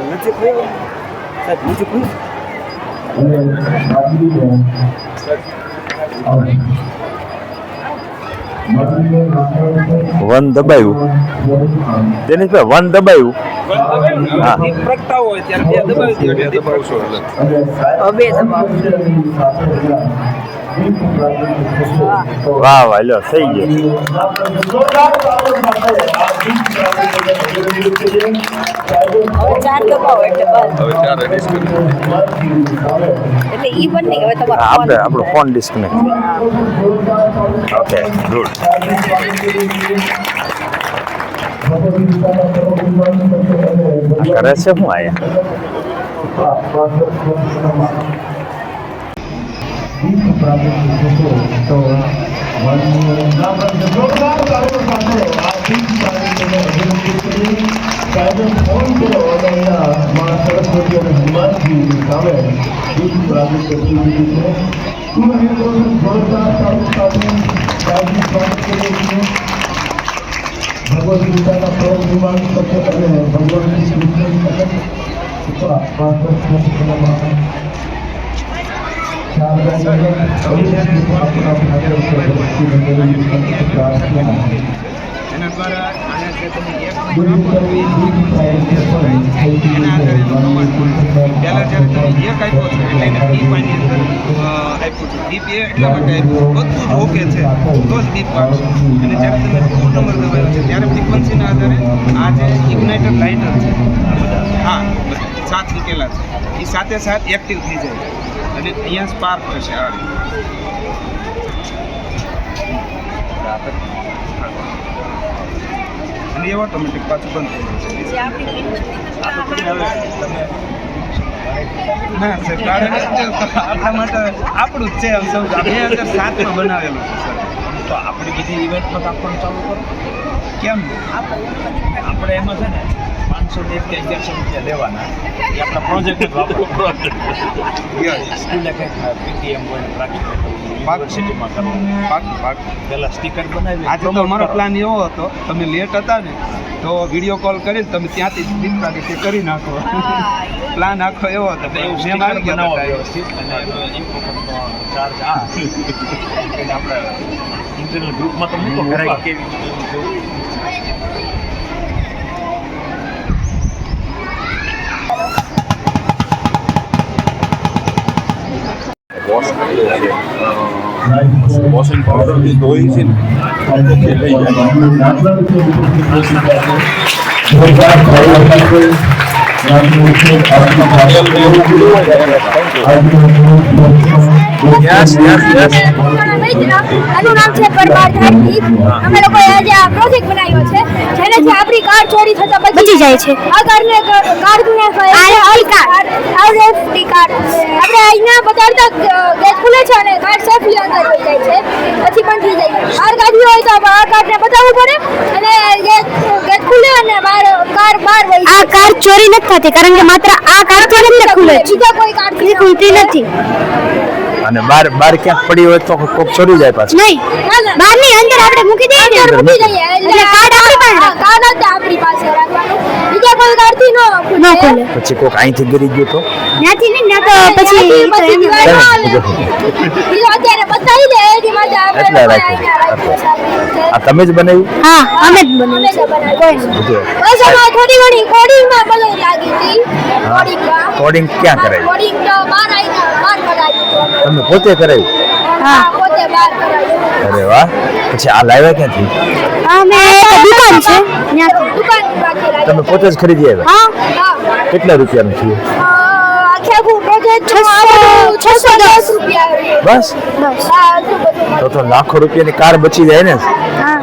નથી ખોયો સાહેબ નથી ખોયો વન દબાયું તેની પર વન દબાયું હા પ્રગટાવો હોય ત્યારે બે દબાવશો એટલે બે વાહ વાહ લ્યો થઈ ગયો ચાર દબાવો એટલે બસ હવે ચાર ડિસ્કનેક્ટ એટલે ઈ બંને હવે તમારો આપણે આપણો ફોન ડિસ્કનેક્ટ ઓકે ગુડ કરે છે હું ભગવદ ગીતાના પ્રયોગ નિર્માણ સત્ય અને ભગવાનની એના દ્વારા આના ક્ષેત્રની એક પહેલા જ્યારે તમે એક આપ્યો છે એટલે એને ડીપની અંદર આપ્યું છે ડીપ એટલા માટે આપ્યું બધું જ ઓકે છે તો જ ડીપ પાડશે અને જ્યારે તમે 2 નંબર દબાવ્યો છે ત્યારે ફ્રીક્વન્સીના આધારે આ જે ઇગ્નાઇટર લાઇટર છે હા 7 મૂકેલા છે એ સાથે સાથ એક્ટિવ થઈ જાય અને અહીંયા સ્પાર્ક થશે આ રીતે અને એ ઓટોમેટિક પાછું બંધ થઈ જાય ના સર કારણ આપણા માટે આપણું જ છે આમ સૌ 2007માં બનાવેલું છે સર તો આપણી બીજી ઇવેન્ટમાં આપવાનું ચાલુ કરો કેમ આપણે એમાં છે ને 500 કે 1100 રૂપિયા લેવાના એ આપણા પ્રોજેક્ટ જ વાપરવાનો સ્કૂલે કંઈક પીટીએમ હોય યુનિવર્સિટીમાં કરવાનું પહેલાં સ્ટીકર બનાવી આજે તો મારો પ્લાન એવો હતો તમે લેટ હતા ને તો વિડીયો કોલ કરીને તમે ત્યાંથી દીપકા કે કરી નાખો પ્લાન આખો એવો હતો એવું મેં મારી બનાવો ગયા વ્યવસ્થિત અને ચાર્જ આપણે ઇન્ટરનલ ગ્રુપમાં તો મૂકો કરાય કેવી વોશિંગ પાવડરથી ધોઈ છે ને લઈ આનું નામ છે પરમાર ધાર્મિક અમે લોકોએ આજે આ પ્રોજેક્ટ બનાવ્યો છે જેનાથી આપણી કાર ચોરી થતા બચી જાય છે આ કારને કાર ગુના કહે છે ઓલ કાર આરએફટી કાર આપણે અહીંયા બતાડતા ગેટ ખુલે છે અને કાર સેફલી અંદર વહી જાય છે પછી બંધ થઈ જાય આ ગાડી હોય તો આ કારને બતાવવું પડે અને ગેટ ખુલે અને કાર બહાર વહી જાય આ કાર ચોરી નથી થતી કારણ કે માત્ર આ કાર ચોરી ન ખુલે બીજા કોઈ કાર ખુલતી નથી અને બાર ક્યાંક પડી હોય તો કોક ચોરી જાય પાછું નહીં બહારની અંદર આપણે મૂકી દઈએ અંદર મૂકી દઈએ એટલે કાર્ડ આપણી પાસે રાખવાનું બીજા કોઈ કાર્ડથી ન ખુલે પછી કોક અહીંથી ગરી ગયો તો ત્યાંથી નહીં ના તો પછી બીજો અત્યારે બતાવી દે એની માટે એટલે આ તમે જ બનાવ્યું હા અમે જ બનાવ્યું બસ આમાં થોડી ઘણી કોડિંગમાં બધું લાગી હતી કોડિંગ ક્યાં કરાયું કોડિંગ તો બહાર કરાયું તમે પોતે કરાયું હા પોતે બહાર કરાયું અરે વાહ પછી આ લાવ્યા ક્યાંથી અમે દુકાન છે ત્યાંથી દુકાન બાકી લાવી તમે પોતે જ ખરીદી આવ્યા હા કેટલા રૂપિયાનું થયું આખું પ્રોજેક્ટ 610 રૂપિયા બસ તો લાખો રૂપિયાની કાર બચી જાય ને હા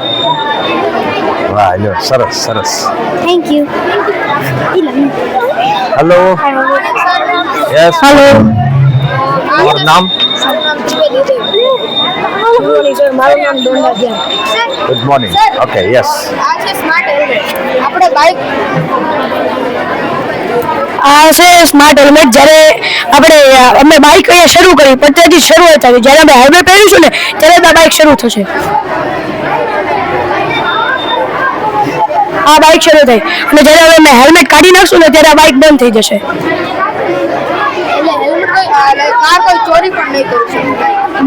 વાહ લ્યો સરસ સરસ thank you hello yes hello और नाम મારું નામ દોંડાધિયા गुड मॉर्निंग ओके यस આ છે સ્માર્ટ હેલ્મેટ આપણે બાઇક આ છે સ્માર્ટ હેલ્મેટ જ્યારે અમે બાઇક અહીંયા શરૂ કરી પણ ત્યાંથી શરૂઆત આવી જ્યારે અમે હાઈવે પહેરીશું ને ત્યારે આ બાઇક શરૂ થશે આ બાઇક શરૂ થઈ અને જ્યારે હવે મેં હેલ્મેટ કાઢી નાખશું ને ત્યારે આ બાઇક બંધ થઈ જશે.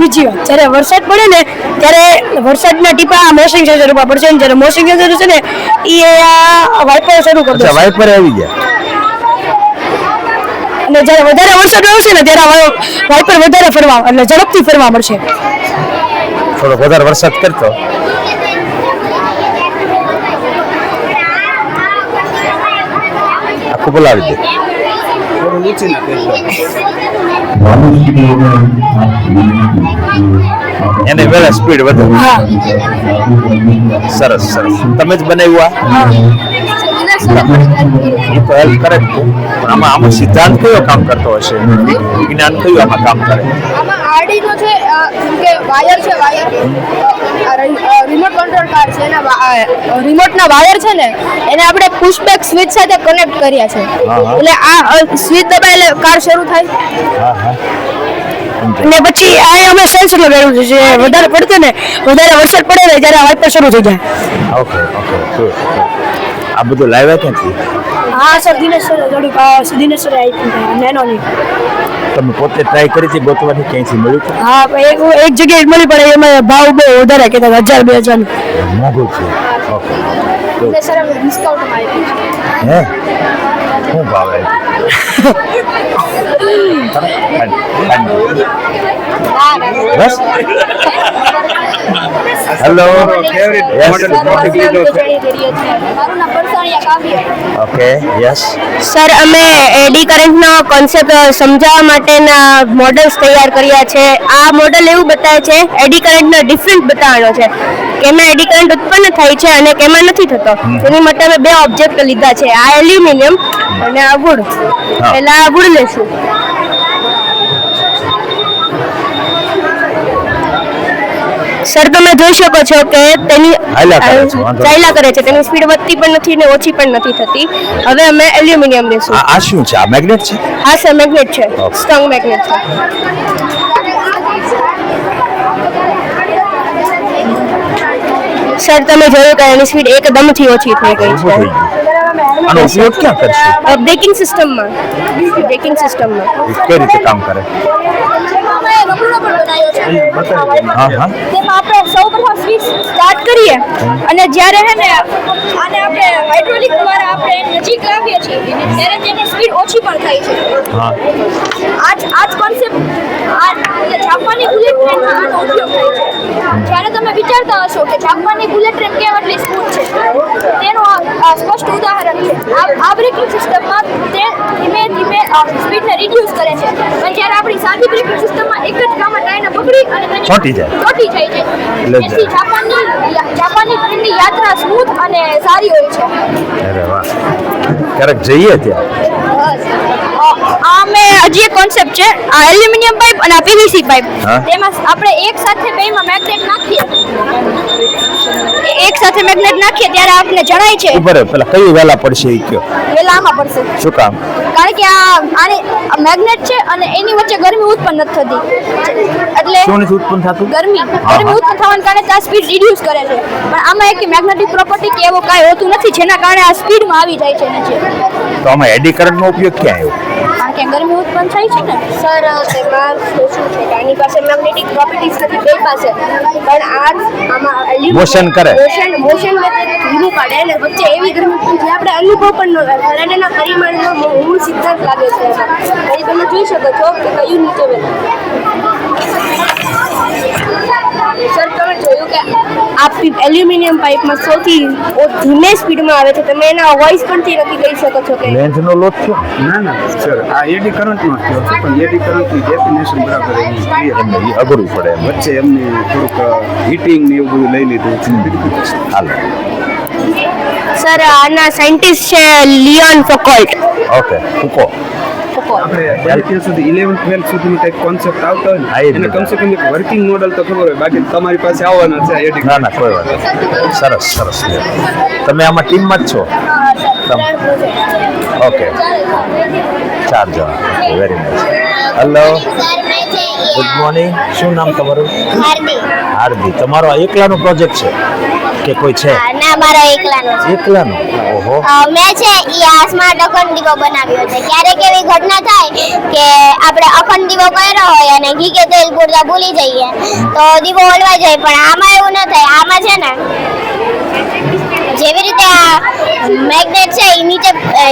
બીજી વાત, જ્યારે વરસાદ પડે ને ત્યારે વરસાદના ટીપા મોશિંગ સેન્સર ઉપર પડશે ને જ્યારે મોશિંગ સેન્સર છે ને એ વાઇપર શરૂ કરી દેશે વાઇપર આવી ગયા અને જ્યારે વધારે વરસાદ આવશે ને ત્યારે વાઇપર વધારે ફરવા એટલે ઝડપથી ફરવા મળશે. થોડો વધારે વરસાદ કરતો આખું બોલાવી દે. થોડું ઊંચી નાખે એને વેલા સ્પીડ વધે. સરસ સરસ. તમે જ બનાવ્યું આ? એ તો હેલ્પ કરે જ છે. પણ આમાં સિદ્ધાંત કયો કામ કરતો હશે? વિજ્ઞાન કયું આમાં કામ કરે? આમાં આરડીનો છે કે વાયર છે, વાયર રિમોટ કંટ્રોલ કાર છે એના રિમોટના વાયર છે ને એને આપણે પુશબેક સ્વિચ સાથે કનેક્ટ કર્યા છે. એટલે આ સ્વિચ દબાયેલે કાર શરૂ થાય. અને પછી આ અમે સેન્સર લગાવ્યું છે જે વધારે પડશે ને વધારે વરસાદ પડે ને ત્યારે વાઇપર શરૂ થઈ જાય. Okay okay good. આ બધું લાવ્યા ક્યાંથી? હા sir, Dinesh sir Dinesh sir નેનોની. તમે પોતે ટ્રાય કરી હતી ગોતવાની? ક્યાંયથી મળ્યું હતું? હા, એક જગ્યાએ મળી પડે એમાં ભાવ બહુ વધારે કહેતા 1000-2000 મોંઘું છે. ઓકે એટલે સર અમે ડિસ્કાઉન્ટમાં આપ્યું છે. હે શું ભાવ આવે? બસ. હેલો. મારું નામ પરસાણીયા કાવ્ય. Okay yes. સર, અમે એડી કરંટનો કોન્સેપ્ટ સમજાવવા માટેના મોડલ્સ તૈયાર કર્યા છે. આ મોડલ એવું બતાવે છે એડી કરંટનો ડિફરન્સ બતાવવાનો છે, કેમાં એડી કરંટ ઉત્પન્ન થાય છે અને કેમાં નથી થતો. એની માટે અમે બે ઓબ્જેક્ટ લીધા છે, આ એલ્યુમિનિયમ અને આ વુડ. પહેલા આ વુડ લેશું. સર, તમે જોઈ શકો છો કે તેની ચાલ્યા કરે છે, તેની સ્પીડ વધતી પણ નથી ને ઓછી પણ નથી થતી. હવે અમે એલ્યુમિનિયમ લેશું. આ શું છે? આ મેગ્નેટ છે? હા સર, મેગ્નેટ છે, સ્ટ્રોંગ મેગ્નેટ છે. સર, તમે જોયું કે એની સ્પીડ એકદમથી ઓછી થઈ ગઈ છે. આનો ઉપયોગ ક્યાં કરશું? બ્રેકિંગ સિસ્ટમમાં. બ્રેકિંગ સિસ્ટમમાં કઈ રીતે કામ કરે? રબરનો પણ બનાવ્યો છે. હા હા. તેમાં આપણે સૌપ્રથમ સ્વિચ સ્ટાર્ટ કરીએ અને જ્યારે હે ને આને આપણે હાઇડ્રોલિક દ્વારા આપણે નજીક લાવીએ છીએ ત્યારે તેની સ્પીડ ઓછી પણ થાય છે. હા. આજ કોન્સેપ્ટ જાપાની બુલેટ ટ્રેનમાં આનો ઉપયોગ થાય છે. જ્યારે તમે વિચારતા હશો કે જાપાની બુલેટ ટ્રેન કેમ આટલી સ્મૂથ છે, તેનું આ સ્પષ્ટ ઉદાહરણ છે. આ બ્રેકિંગ સિસ્ટમમાં તે ધીમે ધીમે સ્પીડને રિડ્યુસ કરે છે, પણ જ્યારે આપણી સાદી બ્રેકિંગ સિસ્ટમમાં એક જ કામમાં ટાયરને પકડી અને તેને ચોંટી જાય છે. તેથી જાપાની ટ્રેનની યાત્રા સ્મૂથ અને સારી હોય છે. અરે વાહ. ક્યારેક જઈએ ત્યાં. આ મેં હજી એક કોન્સેપ્ટ છે, આ એલ્યુમિનિયમ પાઇપ અને આ પીવીસી પાઇપ. હા. તેમાં આપણે એક સાથે બેમાં મેગ્નેટ નાખીએ ત્યારે આપણને જણાય છે ઉપર પેલા કઈ વેલા પડશે એ કયો? વેલામાં પડશે. શું કામ? કારણ કે આની મેગ્નેટ છે અને એની વચ્ચે ગરમી ઉત્પન્ન નથી થતી, એટલે શું નથી ઉત્પન્ન થતું? ગરમી ઉત્પન્ન થવાના કારણે આ સ્પીડ રિડ્યુસ કરે છે. પણ આમાં એક મેગ્નેટિક પ્રોપર્ટી કે એવું કાંઈ હોતું નથી જેના કારણે આ સ્પીડમાં આવી જાય છે નીચે. તો આમાં એડી કરંટનો ઉપયોગ ક્યાં આવ્યો? કારણ કે ગરમી ઉત્પન્ન થાય છે ને સર. તેમાં શું છે કે આની પાસે મેગ્નેટિક પ્રોપર્ટીઝ નથી બે પાસે, પણ આમાં મોશન કરે, મોશન ધીમું પાડે અને વચ્ચે એવી ગરમી જે આપણે અનુભવ પણ ન થાય. ફેરાડેના પરિમાણનો મૂળ સિદ્ધાંત લાગે છે એમાં. એ તમે જોઈ શકો છો કે કયું નીચે વેલા. સર, તમે જોયું કે આ એલ્યુમિનિયમ પાઇપમાં સૌથી ધીમે સ્પીડમાં આવે છે. તમે એના વોઇસ પરથી નથી કહી શકો છો કે લેન્થનો લોટ છે? ના સર, આ એડી કરંટનો થયો છે, પણ એડી કરંટની ડેફિનેશન બરાબર એની ક્લિયર એમને ઈ અઘરું પડે એમ. વચ્ચે એમને થોડુંક હીટિંગ ને એવું બધું લઈ લીધું છે. હાલો. સર, આના સાયન્ટિસ્ટ છે લિયોન ફોકોલ્ટ. ઓકે. ફૂકો. આપણે ત્યાં સુધી 11-12 સુધીનો કંઈક કોન્સેપ્ટ આવતો હોય હા, ને એ જ એને કમસે કમ એક વર્કિંગ મોડલ તો ખબર હોય, બાકી તમારી પાસે આવવાના છે એડી. ના કોઈ વાત નહીં. સરસ સરસ. તમે આમાં ટીમમાં જ છો? ઓકે. 4 જણ. Very nice. Hello, good morning. શું નામ તમારું? હાર્દિક. હાર્દિક. તમારો આ એકલાનો પ્રોજેક્ટ છે? કે કોઈ છે? હા, ના મારા એકલાનો છે. એકલાનો? ઓહો. મેં છે ઈ આ સ્માર્ટ અખંડ દીવો બનાવ્યો છે. ક્યારેક એવી ઘટના થાય કે આપણે અખંડ દીવો કર્યો હોય અને ઘી કે તેલ પૂરતા ભૂલી જઈએ તો દીવો ઓલવાઈ જાય, પણ આમાં એવું ન થાય. આમાં છે ને જેવી રીતે આ મેગ્નેટ છે એ નીચે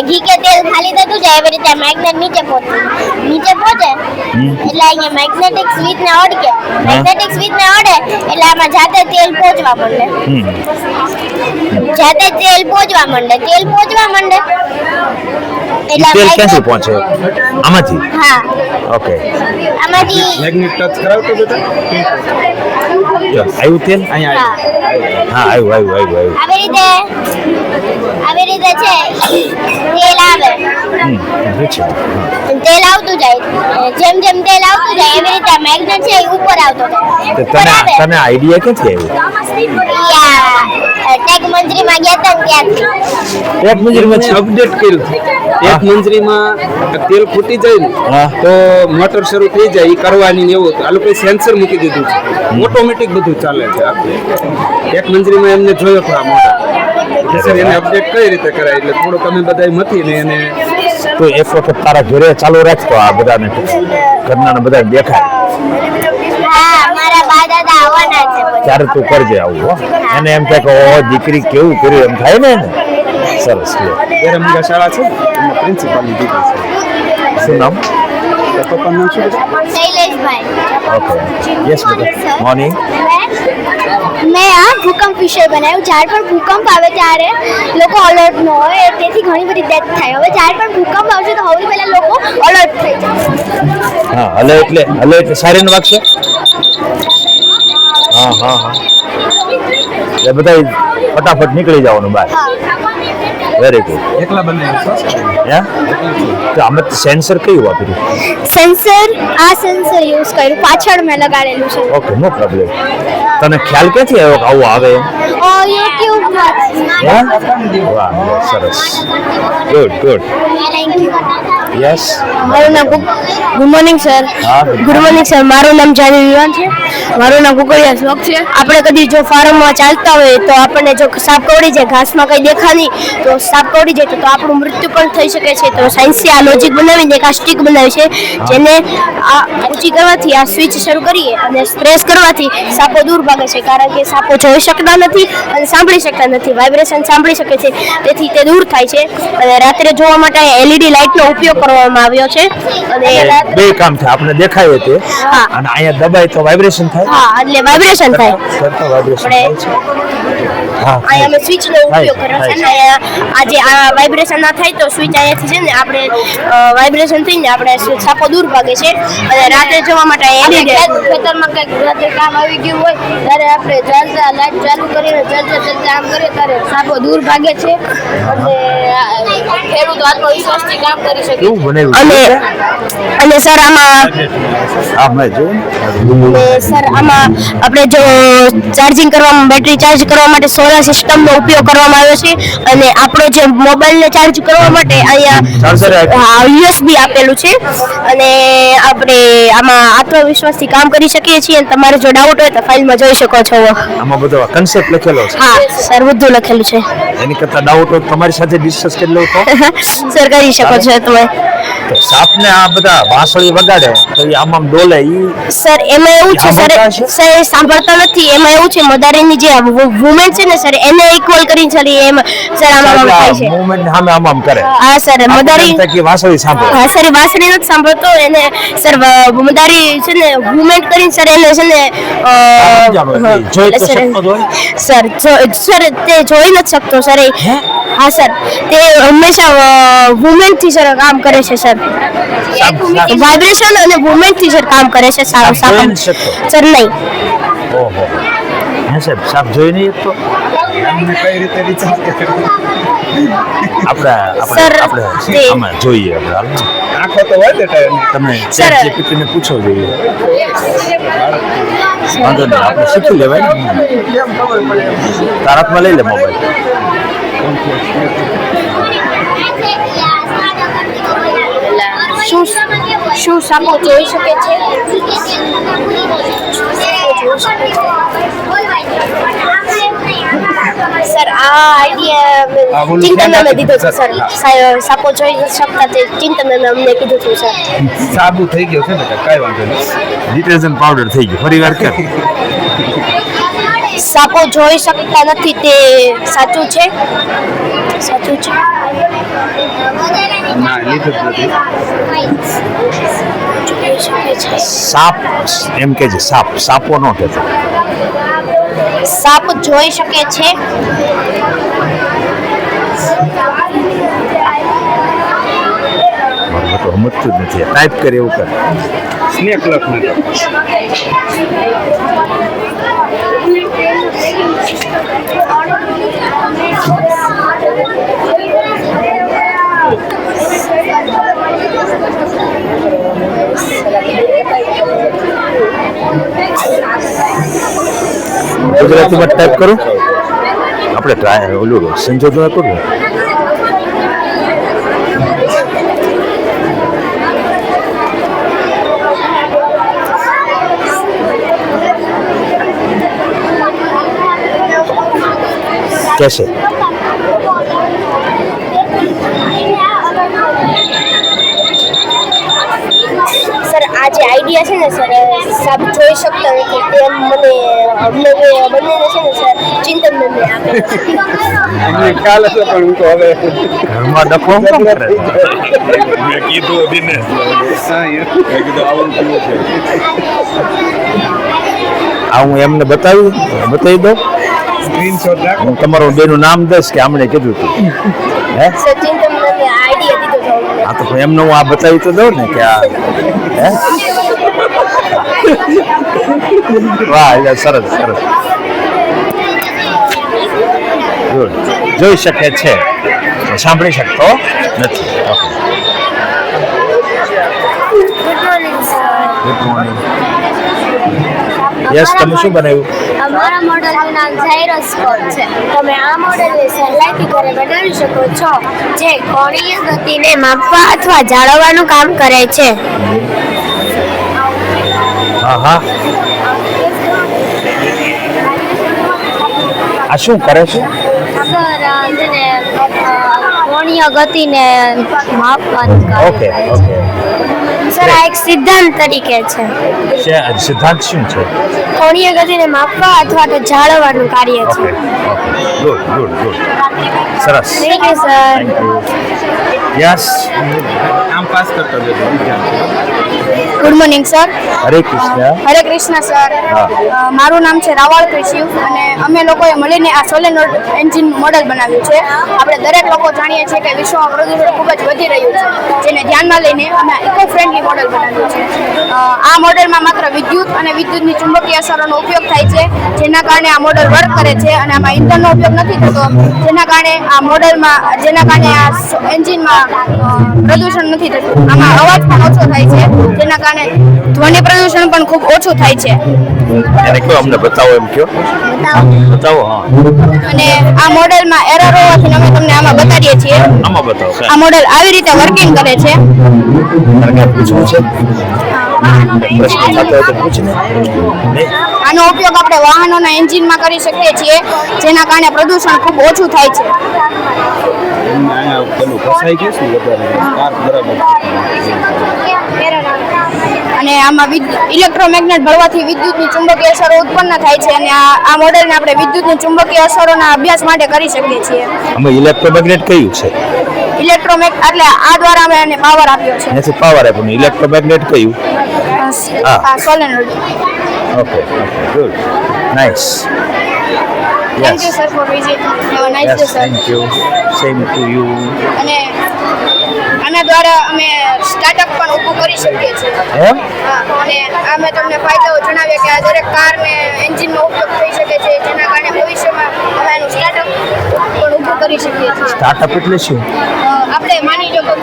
ઘી કે તેલ ખાલી થતું જાય એવી રીતે મેગ્નેટ નીચે પહોંચે એટલે અહીંયા મેગ્નેટિક સ્વિચ ને અડકે. મેગ્નેટિક સ્વિચ ને અડે એટલે આમાં જાતે તેલ પહોંચવા માંડે. જાતે તેલ પહોંચવા માંડે એટલે તેલ ક્યાંથી magnet- પહોંચે? આમાંથી? હા, ઓકે. આમાંથી મેગ્નેટ ટચ કરાવતો બેટા આવ્યું તેલ? અહીંયા હા, આવ્યું. આવી રીતે છે તેલ આવે. તેલ આવતું જાય, જેમ જેમ તેલ આવતું જાય એવી રીતે મેગ્નેટ છે એ ઉપર આવતો જાય. તો ઉપર આવે. તને આઈડિયા ક્યાંથી આવ્યો? ટેક મંજરીમાં ગયા હતા ને ત્યાંથી. એક મંજરમાં અપડેટ કર્યું એક મંજરીમાં તેલ ફૂટી જાય ને હા. તો મોટર શરૂ થઈ જાય એ કરવાની ને એવું આ લોકોએ સેન્સર મૂકી દીધું છે. ઓટોમેટિક બધું ચાલે છે આપણે એક મંજરીમાં એમને જોયો હતો આ મોટર કે સર એને અપડેટ કઈ રીતે કરાય એટલે થોડુંક અમે બધા મથી ને એને તો એક વખત તારા ઘરે ચાલુ રાખતો આ બધાને ઘરના બધા દેખાય હા, મારા બા દાદા આવવાના છે પછી. ત્યારે તું કરજે આવું હો. અને એમ થાય કે ઓહો દીકરી કેવું કર્યું એમ થાય ને એને. સરસ લે. બેરમગા શાળા છે એમાં પ્રિન્સિપાલની દીકરી છે. શું નામ? તો પપ્પાનું નામ શું છે? શૈલેષભાઈ. ઓકે. યસ બેટા. મોર્નિંગ. મેં આ ભૂકંપ વિશે બનાવ્યું. જ્યારે પણ ભૂકંપ આવે ત્યારે લોકો અલર્ટ ન હોય, તેથી ઘણી બધી ડેથ થાય. હવે જ્યારે પણ ભૂકંપ આવશે તો સૌથી પહેલા લોકો અલર્ટ થઈ જાય. હા, હલે એટલે સારીને વાગશે. હા. એ બધા ફટાફટ નીકળી જવાનું બહાર. Very good. એકલા બનાવ્યું છે. હે? તો આમાં સેન્સર કયું વાપર્યું? સેન્સર યુઝ કર્યું, પાછળ મેં લગાડેલું છે. ઓકે, નો પ્રોબ્લેમ. તને ખ્યાલ ક્યાંથી આવ્યો કે આવું આવે એમ? યુટ્યુબમાંથી. હે? વાહ, સરસ. ગુડ. યસ. મારું નામ ગુડ મોર્નિંગ સર. હા. Good morning sir. મારું નામ જાનવી વિવાન છે. મારું નામ કુકડિયા શોખ છે. આપણે કદી જો ફાર્મમાં ચાલતા હોય તો આપણને જો સાપ કવડી જાય, ઘાસમાં કંઈ દેખા નહીં તો સાપ કવડી જાય તો આપણું મૃત્યુ પણ થઈ શકે છે. તો સાયન્સે આ લોજિક બનાવીને એક આ સ્ટિક બનાવી છે જેને આ ઊંચી કરવાથી આ સ્વિચ શરૂ કરીએ અને પ્રેસ કરવાથી સાપો દૂર ભાગે છે, કારણ કે સાપો જોઈ શકતા નથી અને સાંભળી શકતા નથી. વાઇબ્રેશન સાંભળી શકે છે તેથી તે દૂર થાય છે. અને રાત્રે જોવા માટે એલઈડી લાઇટનો ઉપયોગ કરવામાં આવ્યો છે. અને બે કામ થાય, આપણે દેખાય તે હા. અને અહીંયા દબાય તો વાઇબ્રેશન થાય. હા, એટલે વાઇબ્રેશન થાય. કરતો વાઇબ્રેશન થાય છે. હા. અહીંયા અમે સ્વિચનો ઉપયોગ કર્યો છે અને આજે આ વાઇબ્રેશન ના થાય તો સ્વિચ અહીંયાથી છે ને આપણે વાઇબ્રેશન થઈને આપણે સાપો દૂર ભાગે છે. અને રાત્રે જોવા માટે ખેતરમાં કંઈક રાત્રે કામ આવી ગયું હોય ત્યારે આપણે ચાલતા લાઈટ ચાલુ કરીને ચાલતા આમ કરીએ ત્યારે સાપો દૂર ભાગે છે અને ખેડૂતો આત્મવિશ્વાસથી કામ કરી શકે. કેવું બનાવ્યું? અને સર આમાં હા, મેં જોયું. સર આમાં આપણે જો ચાર્જિંગ કરવામાં બેટરી ચાર્જ કરવા માટે સોલાર સિસ્ટમનો ઉપયોગ કરવામાં આવ્યો છે. અને આપણો જે મોબાઈલને ચાર્જ કરવા માટે અહીંયા ચાર્જર યુએસબી આપેલું છે. અને આપણે આમાં આત્મવિશ્વાસથી કામ કરી શકીએ છીએ. અને તમારે જો ડાઉટ હોય તો ફાઇલમાં જોઈ શકો છો. આમાં બધો કન્સેપ્ટ લખેલો છે. હા સર, બધું લખેલું છે. એની કરતા ડાઉટ હોય તો તમારી સાથે ડિસ્કસ કરી લઉં તો સર કરી શકો છો તમે. તો સાપને આ બધા વાંસળી વગાડે તો એ આમ ડોલે ઈ સર એમાં એવું છે સર સર એ સાંભળતા નથી. એમાં એવું છે મદારીની જે વુમેન છે ને સર એને ઇક્વલ કરીને ચલી એમ સર આમાં થાય છે. મૂવમેન્ટ સામે આમ કરે. હા સર મદારી કે વાંસળી સાંભળે. હા સર એ વાંસળી નથી સાંભળતો એને સર મદારી છે ને વુમેન કરીને સર એને છે ને જોઈ તો સર શકતો જ હોય. સર તે જોઈ નથી શકતો સર એ. હા સર તે હંમેશા વુમેન થી સર કામ કરે છે સર. વાઇબ્રેશન અને વુમેન્ટ થી સર કામ કરે છે. સારું સાપ જોઈ સારું નથી શકતો. સર નહીં. ઓહો. હે સાહેબ, સાપ જોઈ નહીં શકતો. એમને કઈ રીતે રિચાર્જ કરવું? સર, આપણે તે- આમાં જોઈએ આપણે હાલ. આંખો તો હોય તે ટાઈમે. તમે સર. ChatGPT ને પૂછો જોઈએ. વાંધો નહીં, આપણે શીખી લેવાય ને. કેમ ખબર પડે એમ? તારા હાથમાં લઈ લે મોબાઈલ. શું સાપો જોઈ શકે છે? છે સર આ આઈડિયા ઓલું ચિંતન ધ્યાન મેમે રાખી દીધો છે સર. સર સાપો જોઈ શકતા તે ચિંતન મેમે અમને કીધું હતું સર સાબુ થઈ ગયો છે ને કાંઈ વાંધો નહીં. ડિટર્જન્ટ પાવડર થઈ ગયું ફરી વાર કર સાપો જોઈ શકતા નથી તે સાચું છે સાચું છે ના લીધું જ નથી. જોઈ શકે છે સાપ એમ કે છે સાપ સાપો નો કહેતો સાપ જોઈ શકે છે મારું તો સમજતું જ નથી ટાઈપ કરે એવું કર સ્નેક લખ નથી. ગુજરાતીમાં ટાઈપ કરું આપણે ટ્રાય ઓલું સંશોધન કરવું कैसे સર આ જે આઈડિયા છે ને સર સાપ જોઈ શકતા નથી તેમ મને અમને બંનેને છે ને સર ચિંતન મેમે આપે એમને ખ્યાલ હશે પણ હું તો હવે ઘરમાં ડખો કેમ કરે મેં કીધું દિનેશ મેં કીધું આવું કેવું છે. આ હું એમને બતાવી દઉં સ્ક્રીનશોટ રાખો. હું તમારું બેનું નામ દઈશ કે આમણે કીધું હતું હે સર ચિંતન મેમે આઈડિયા દીધો હતો અમને આ તો પછી એમને હું આ બતાવી તો દઉં ને કે આ હે વાહ એટલે સરસ સરસ Good. જોઈ શકે છે સાંભળી શકતો નથી ઓકે ગુડ મોર્નિંગ યસ તમે શું બનાવ્યું અમારા મોડલનું નામ જાયરોસ્કોપ છે તમે આ મોડલને સહેલાઈથી ઘરે બનાવી શકો છો જે કોણીય ગતિને માપવા અથવા જાળવવાનું કામ કરે છે હા હા આ શું કરે છે કોણીય ગતિને માપવાનું કામ ઓકે ઓકે સર આ એક સિદ્ધાંત તરીકે છે સિદ્ધાંત શું છે કોણીય ગતિને માપવા અથવા તો જાળવવાનું કાર્ય છે okay okay good good good સરસ thank you sir thank you yes આમ પાસ કરતા જજો. ગુડ મોર્નિંગ સર હરે કૃષ્ણ હરે કૃષ્ણ સર હા. મારું નામ છે રાવળ કૃષિવ અને અમે લોકોએ મળીને આ સોલેનોઇડ એન્જિન મોડલ બનાવ્યું છે આપણે દરેક લોકો જાણીએ છીએ કે વિશ્વમાં પ્રદૂષણ ખૂબ જ વધી રહ્યું છે જેને ધ્યાનમાં લઈને અમે ઇકો ફ્રેન્ડલી મોડલ બનાવ્યું છે આ મોડલમાં માત્ર વિદ્યુત અને વિદ્યુતની ચુંબકીય અસરોનો ઉપયોગ થાય છે જેના કારણે આ મોડલ વર્ક કરે છે અને આમાં ઇંધણનો ઉપયોગ નથી થતો જેના કારણે આ એન્જિનમાં પ્રદૂષણ નથી થતું આમાં અવાજ પણ ઓછો થાય છે જેના કારણે ધ્વનિ પ્રદૂષણ પણ ખૂબ ઓછું થાય છે એને કયો અમને બતાવો એમ કયો બતાવો હા અને આ મોડેલમાં એરર હોવાથી અમે તમને આમાં બતાડીએ છીએ આમાં બતાવો આ કાંઈ મોડેલ આવી રીતે વર્કિંગ કરે છે તારે કાંઈ પૂછવું છે પ્રશ્ન થતો હોય તો પૂછ ને નહીં આનો ઉપયોગ આપણે વાહનોના એન્જિનમાં કરી શકીએ છીએ જેના કારણે પ્રદૂષણ ખૂબ ઓછું થાય છે અહીંયા પેલું ફસાઈ ગયું શું વધારે કાર બરાબર અને આમાં ઇલેક્ટ્રોમેગ્નેટ ભળવાથી વિદ્યુતની ચુંબકીય અસરો ઉત્પન્ન થાય છે અને આ મોડેલને આપણે વિદ્યુતની ચુંબકીય અસરોના અભ્યાસ માટે કરી શકીએ છીએ અમે ઇલેક્ટ્રોમેગ્નેટ કયું છે એટલે આ દ્વારા અમે એને પાવર આપ્યો છે એનાથી પાવર આપ્યું ઇલેક્ટ્રોમેગ્નેટ કયું આ solenoid okay okay good nice thank you sir for visit have a nice day yes sir thank you same to you અને આના દ્વારા અમે સ્ટાર્ટઅપ પણ ઊભું કરી શકીએ છીએ એમ હા, અને અમે તમને ફાયદાઓ જણાવીએ કે આ દરેક કારને એન્જિનનો ઉપયોગ થઈ શકે છે જેના કારણે ભવિષ્યમાં અમે એનું સ્ટાર્ટઅપ પણ ઊભું કરી શકીએ છીએ સ્ટાર્ટઅપ એટલે શું આપણે માની લો કે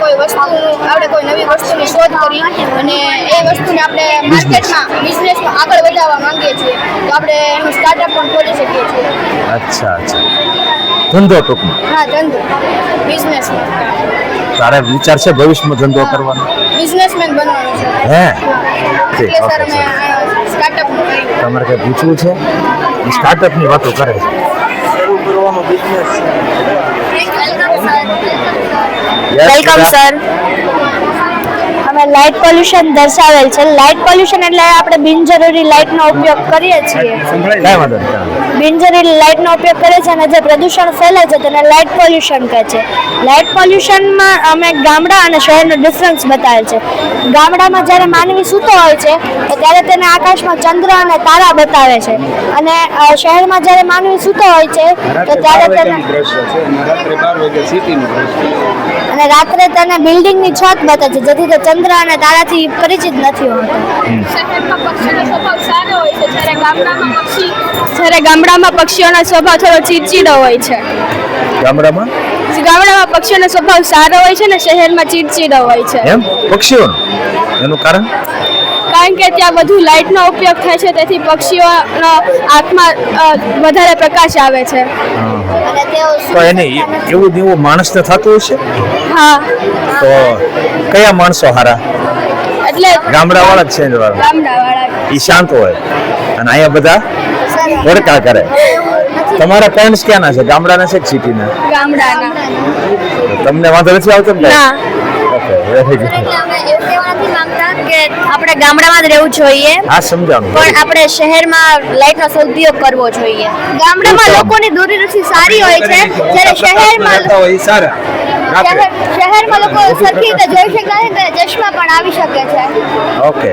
કોઈ નવી વસ્તુની શોધ કરી અને એ વસ્તુને આપણે બિઝનેસમાં આગળ વધારવા માંગીએ છીએ તો આપણે એનું સ્ટાર્ટઅપ પણ ખોલી શકીએ છીએ અચ્છા અચ્છા ધંધો ટૂંકમાં હા ધંધો બિઝનેસમાં તારે વિચાર છે ભવિષ્યમાં ધંધો કરવાનો બિઝનેસમેન બનવાનું છે હે એટલે સર અમે સ્ટાર્ટઅપ તમારે કઈ પૂછવું છે સ્ટાર્ટઅપની વાતો કરે છે વેલકમ સર. અમે લાઇટ પોલ્યુશન દર્શાવેલ છે. લાઇટ પોલ્યુશન એટલે આપણે બિનજરૂરી લાઇટનો ઉપયોગ કરીએ છીએ. કાંઈ વાંધો નહીં. બિનજરૂરી લાઇટનો ઉપયોગ કરે છે અને જે પ્રદૂષણ ફેલાય છે તેને લાઇટ પોલ્યુશન કહે છે. લાઇટ પોલ્યુશનમાં અમે ગામડા અને શહેરનો ડિફરન્સ બતાવેલ છે. ગામડામાં જ્યારે માનવી સૂતો હોય છે તો ત્યારે તેને આકાશમાં ચંદ્ર અને તારા બતાવે છે, અને શહેરમાં જ્યારે માનવી સૂતો હોય છે તો ત્યારે તેને રાત્રે 12 વાગે સિટીનું દ્રશ્ય. અને રાત્રે તેને બિલ્ડિંગની છત બતાવે છે, જેથી તે ચંદ્ર અને તારાથી પરિચિત નથી હોતો. શહેરમાં પક્ષીનો સ્વભાવ સારો હોય છે, જ્યારે ગામડામાં પક્ષીઓનો સ્વભાવ થોડો ચીડચીડો હોય છે. ગામડામાં પક્ષીઓનો સ્વભાવ સારો હોય છે ને શહેરમાં ચીડચીડો હોય છે. એમ પક્ષીઓનું એનું કારણ કારણ કે ત્યાં વધુ લાઇટનો ઉપયોગ થાય છે, તેથી પક્ષીઓનો આંખમાં વધારે પ્રકાશ આવે છે. અને તેઓ તો એને એવું ને એવું માણસને થતું હશે. હા, તો કયા માણસો હારા? એટલે ગામડાવાળા જ છે ને વાળા. ગામડાવાળા ઈ શાંત હોય અને અહીંયા બધા વડકા કરે. તમારા પેરેન્ટ્સ ક્યાંના છે? ગામડાના છે કે સિટીના? ગામડાના. તમને વાંધો નથી આવતો ને? ના. Okay, very good. એટલે અમે એવું કહેવા નથી માંગતા કે આપણે ગામડામાં જ રહેવું જોઈએ, હા, સમજાણું. પણ આપણે શહેરમાં લાઇટનો સદુપયોગ કરવો જોઈએ. ગામડામાં લોકોની દૂરદર્શી સારી હોય છે, જ્યારે શહેરમાં હોય સારા રાત્રે. શહેરમાં લોકો સરખી રીતે જોઈ શકતા નથી, તો ચશ્મા પણ આવી શકે છે. ઓકે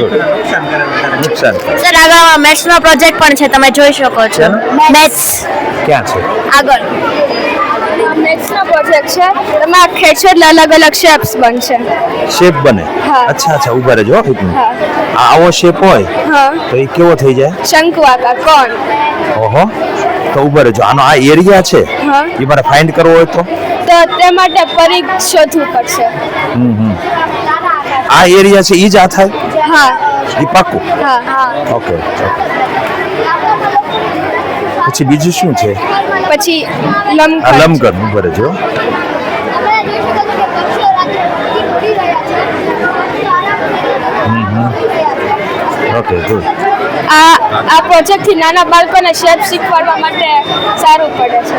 ઓકે, નુકસાન કરે. સર, આગળ મેથ્સનો પ્રોજેક્ટ પણ છે, તમે જોઈ શકો છો. મેથ્સ ક્યાં છે? આગળ મેથ્સનો પ્રોજેક્ટ છે, એમાં ખેંચો એટલે અલગ અલગ શેપ્સ બનશે. શેપ બને? હા. અચ્છા અચ્છા, ઉભા રહેજો એક મિનિટ. હા. આવો શેપ હોય હા, તો એ કેવો થઈ જાય? શંકુ આકાર કોણ. ઓહો, તો ઉભા રહેજો. આનો આ એરિયા છે, હા. એ મારે ફાઇન્ડ કરવો હોય તો તો તે માટે પરિઘ શોધવું પડશે. આ એરિયા છે એ જ આ થાય? હા. એ પાક્કું? હા. ઓકે. પછી બીજું શું છે? પછી આ લંબઘન. લંબઘન. ઉભા રહેજો. Okay, good. આ પ્રોજેક્ટ થી નાના બાળકોને શેપ શીખવાડવા માટે સારું પડે છે.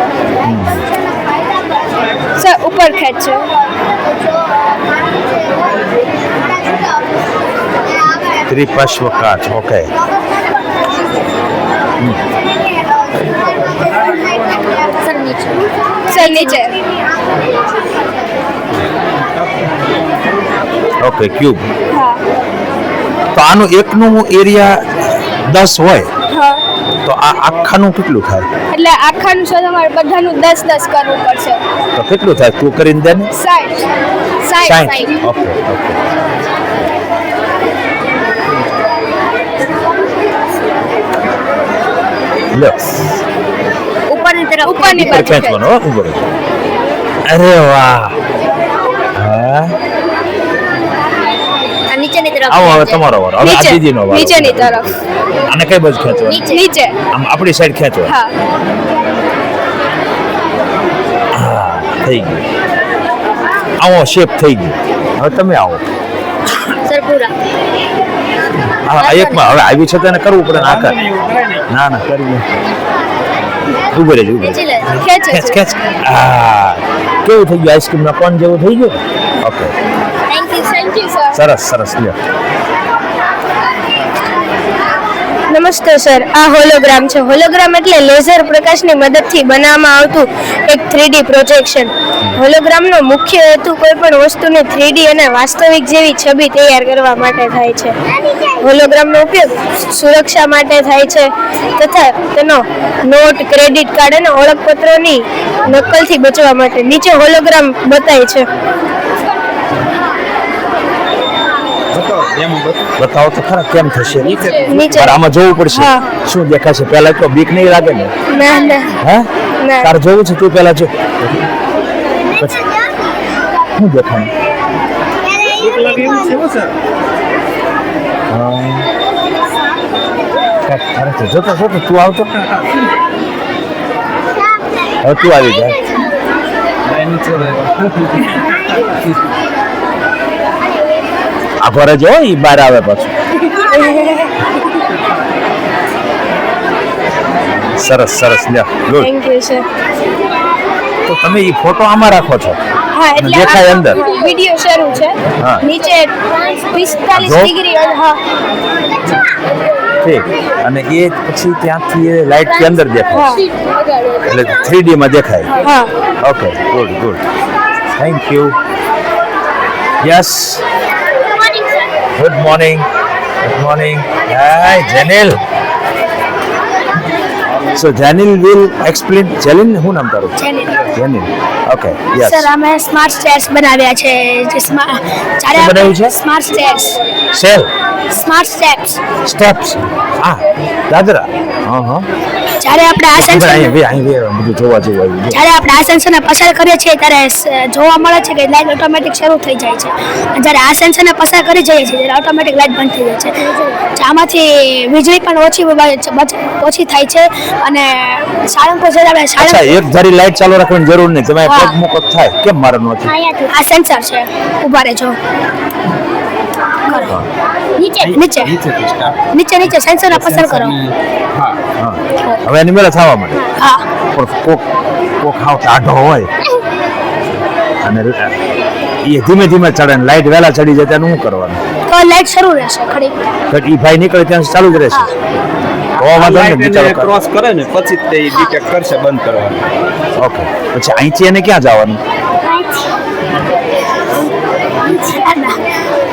સર, ઉપર ખેંચો. ત્રિપાર્શ્વ કાચ. ઓકે. સર, નીચે. Okay, cube. હા. તો આનું એકનું એરિયા 10 હોય હા, તો આ આખાનું કેટલું થાય? એટલે આખાનું શોધ અમારે બધાનું 10-10 કરવું પડશે. તો કેટલું થાય તું કરીને દે ને? 60. Okay okay. લો, ઉપરની તરફ ઉપરની ઉપર બાજુ ખેંચવાનો હો, ઉપર. અરે વાહ. હા, નીચેની તરફ આવો હવે તમારો વારો. હવે આ નીચે. દીદીનો વારો. નીચેની તરફ. આને કઈ બાજુ ખેંચવાનું? નીચે. આમ આપણી સાઈડ ખેંચો. હા. હા, થઈ ગયું. આવો શેપ થઈ ગયો. હવે તમે આવો. સર, પૂરા હા, એકમાં હવે આવી છે તેને કરવું પડે ને આકાર. ના ના, કરી ઉભો રહેજો, ઉભો રહેજો. ખેંચે ખેંચ છે. ખેંચ. હા, કેવું થઈ ગયું? આઈસ્ક્રીમના કોન જેવું થઈ ગયું? Okay, thank you sir. સરસ સરસ. લ્યો. નમસ્તે સર, આ હોલોગ્રામ છે. હોલોગ્રામ એટલે લેઝર પ્રકાશની મદદથી બનાવવામાં આવતું એક 3D પ્રોજેક્શન. હોલોગ્રામનો મુખ્ય હેતુ કોઈ પણ વસ્તુને 3D અને વાસ્તવિક જેવી છબી તૈયાર કરવા માટે થાય છે. હોલોગ્રામનો ઉપયોગ સુરક્ષા માટે થાય છે તથા તેનો નોટ, ક્રેડિટ કાર્ડ અને ઓળખપત્રોની નકલથી બચવા માટે. નીચે હોલોગ્રામ બતાય છે. બતાવો તો ખરા કેમ થશે? નીચે પણ આમાં જોવું પડશે. હા. શું દેખાશે? પહેલા તો બીક નહીં લાગે ને? ના ના હે? ના. તારે જોવું છે? તું પહેલા જો. પછી શું દેખાય? અરે તો જોતો જોતો તું આવતો. હવે તું આવી જાય. આખો રહેજો, એ બહાર આવે પાછું. સરસ સરસ લ્યો ગુડ. Thank you sir. તો તમે એ ફોટો આમાં રાખો છો હા અને દેખાય અંદર. વિડિયો શરૂ છે. હા. નીચે 45 જો. ડિગ્રી હા ઠીક. અને એ પછી ત્યાંથી એ લાઇટ થી અંદર દેખાય એટલે 3D માં દેખાય. હા okay good good thank you. Yes good morning hi Janil. So Janil will explain. Jalin, શું નામ તારું? Janil. Okay. Yes. સર અમે સ્માર્ટ સ્ટેર્સ બનાવ્યા છે જે શું બનાવ્યું છે? Smart stairs Cell. Smart steps Steps. Dadra. જ્યારે આપણે આ સેન્સર અહીં બધું જોવા જેવું આવ્યું છે. જ્યારે આપણે આ સેન્સરને પસાર કરીએ છીએ ત્યારે જોવા મળે છે કે લાઇટ ઓટોમેટિક શરૂ થઈ જાય છે અને જ્યારે આ સેન્સરને પસાર કરી જઈએ છીએ ત્યારે ઓટોમેટિક લાઇટ બંધ થઈ જાય છે. આમાંથી વીજળી પણ ઓછી થાય છે અને સાળંગપુર જ્યારે આપણે અચ્છા એક ધારી લાઈટ ચાલુ રાખવાની જરૂર નહીં. તમે હા. પગ મૂકો તો થાય. કેમ મારવાનું નથી? આ સેન્સર છે ઊભા રહેજો નીચે નીચે નીચે સેન્સરને પસાર કરો. હા. હવે એની મેળે થવા માંડે. હા પણ કોક હાવ ટાઢો હોય અને એ ધીમે ધીમે ચડે ને લાઈટ વહેલા ચડી જાય તેનું શું કરવાનું? તો લાઇટ શરૂ રહેશે ખડી. તો એ ભાઈ નીકળે ત્યાં સુધી ચાલુ જ રહેશે. તો વાંધો નહીં, બિચારો કરે. ક્રોસ કરે ને પછી તે ડિટેક્ટ કરશે બંધ કરવાનું. ઓકે પછી અહીંથી એને ક્યાં જવાનું?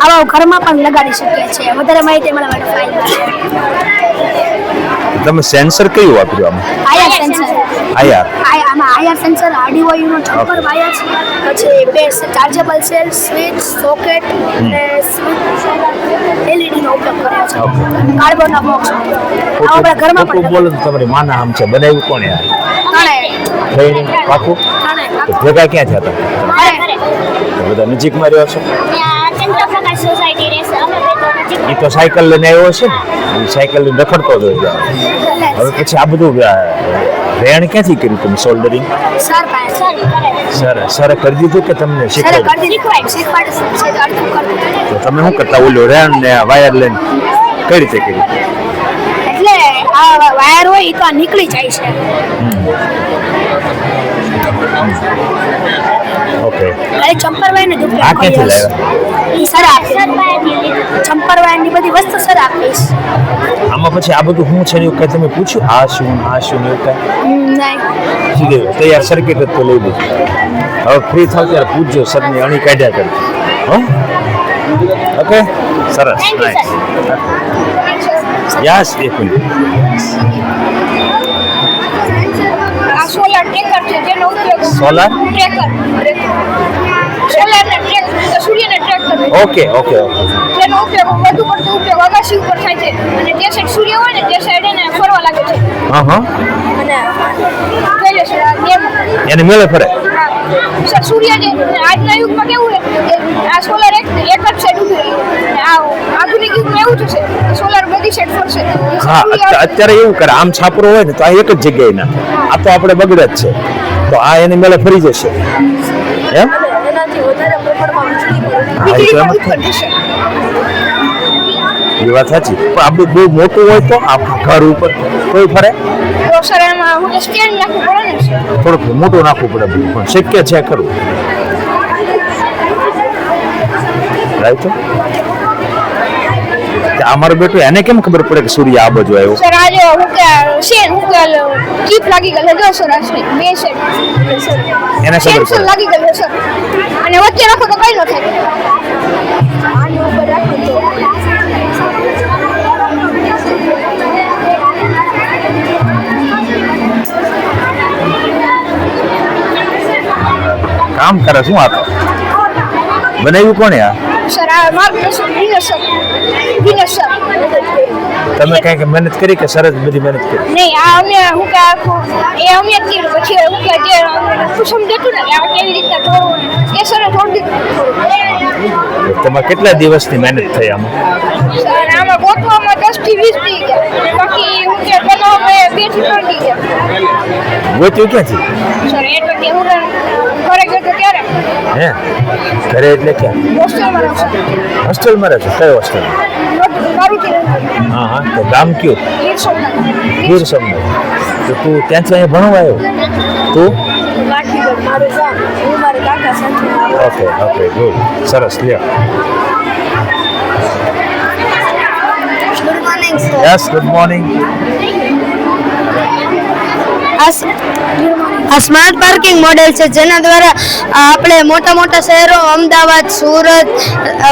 આવા ઘરમાં પણ લગાડી શકીએ છીએ. વધારે માહિતી મળવા માટે ફાઇલ તમે સેન્સર કયું વાપર્યું આમાં? આયા સેન્સર આયા. આમાં આયા સેન્સર RDOU નો છોકર વાયર છે. પછી બે ચાર્જેબલ સેલ સ્વિચ સોકેટ અને LED નો ઉપયોગ કર્યો છે. કાર્બનના બોક્સ આપણા ઘરમાં ખોટું પણ બોલો તો તમારી માના આમ છે બનાવ્યું કોણે આ? ત્રણે પાકું તો ભેગા ક્યાં થયા હતા? તો બધા નજીકમાં રહ્યો છો? ચંદ્રપ્રકાશ સોસાયટી રહેશે અમે એ તો સાયકલ લઈને આવ્યો છે ને એ સાયકલ લઈને રખડતો જ હોય. હવે પછી આ બધું રેણ ક્યાંથી કર્યું તમે સોલ્ડરિંગ? સર પાસે સર કરી દીધું કે તમને સર શીખવાડ્યું? કરી દીધું શીખવાડે છે અડધું કરી તો તમે શું કરતા ઓલો રેણ ને વાયર લઈને કઈ રીતે કર્યું? એટલે આ વાયર હોય એ તો આ નીકળી જાય છે. ઓકે અરે ચંપર વાયર ને આ દુપટ્ટો ક્યાંથી લાવ્યા? ઈ સર આપે ચંપર વાયર ની બધી વસ્તુ સર આપીશ. આમાં પછી આ બધું શું છે ને એવું કઈ તમે પૂછ્યું આ શું ને એવું કઈ? નહીં સીધે તૈયાર સર્કિટ જ તો લઈ લીધું. હવે ફ્રી થાવ ત્યારે પૂછજો સરની અણી કાઢ્યા કરજો. ઓકે સરસ નાઈસ. યસ એક મિનિટ. આ સોલાર ટ્રેકર છે જેનો ઉપયોગ સોલાર ટ્રેકર સોલારને ટ્રેક સૂર્યને ટ્રેક કરે ઓકે ઓકે ઓકે જેનો ઉપયોગ વધુ પડતો ઉપયોગ આકાશી ઉપર થાય છે અને જે સાઈડ સૂર્ય હોય ને તે સાઈડ એને ફરવા લાગે છે હા અને પહેલે છે ગેમ એને મેળે ફરે. સર સૂર્ય જે આજના યુગમાં કેવું છે કે આ સોલાર એક જ સાઈડ ઊભી રહી અને આ આધુનિક યુગમાં એવું જ છે સોલાર બધી સાઈડ ફરશે. હા અત્યારે એવું કરે આમ છાપરો હોય ને તો આ એક જ જગ્યાએ ના આ તો આપણે બગડે જ છે તો આ એને મેળે ફરી જશે એમ. એનાથી વધારે પ્રમાણમાં હા એ તો એમ જ થાય ને. એ વાત સાચી પણ આપણું બહુ મોટું હોય તો આ ઘર ઉપર કોઈ ફરે તો સર એમાં હું સ્ટેન્ડ નાખવું પડે ને થોડુંક મોટું નાખવું પડે બધું પણ શક્ય છે ખરું રાઈટ. અમારું બેટું એને કેમ ખબર પડે કે સૂર્ય આ બાજુ આવ્યો? સર આજે હું કે શેર હું કે ચીપ લાગી ગયેલો જો સર આ બે સેટ એને ખબર સેન્સર પડે. લાગી ગયેલો સર અને વચ્ચે રાખો તો કઈ ન થાય આની ઉપર રાખો તો કામ કરે શું આ તો? બનાવ્યું કોણે આ? સર આ માર્ગદર્શન વિનર સર તમે કઈ મહેનત કરી કે સરસ બધી મહેનત કરી? નહીં આ અમે હું કે આખું એ અમે જ કર્યું પછી હું કે જે સમજાતું ને આ કેવી રીતના થોડું એ સર થોડું દીધું તમારે કેટલા દિવસની મહેનત થઈ આમાં? સર આમાં ગોતવામાં 10 થી 20 થઈ ગયા બાકી હું કે બનાવવામાં 2 થી 3 થઈ ગયા ગોત્યું ક્યાંથી? સર એટલે કે હું ઘરે ગયો તો ત્યારે હે ઘરે એટલે ક્યાં? હોસ્ટેલમાં રહું છું હોસ્ટેલમાં રહે છો? કઈ હોસ્ટેલ? મારુતિ રહું હા તો ગામ કયું? ગીર સોમનાથ ગીર સોમનાથ. તો તું ત્યાંથી અહીંયા ભણવા આવ્યો તું લાઠીગઢ મારું ગામ હું મારા કાકા સાથે ઓકે ઓકે ગુડ સરસ લ્યો good morning sir yes good morning આ સ્માર્ટ પાર્કિંગ મોડેલ છે જેના દ્વારા આપણે મોટા મોટા શહેરો અમદાવાદ સુરત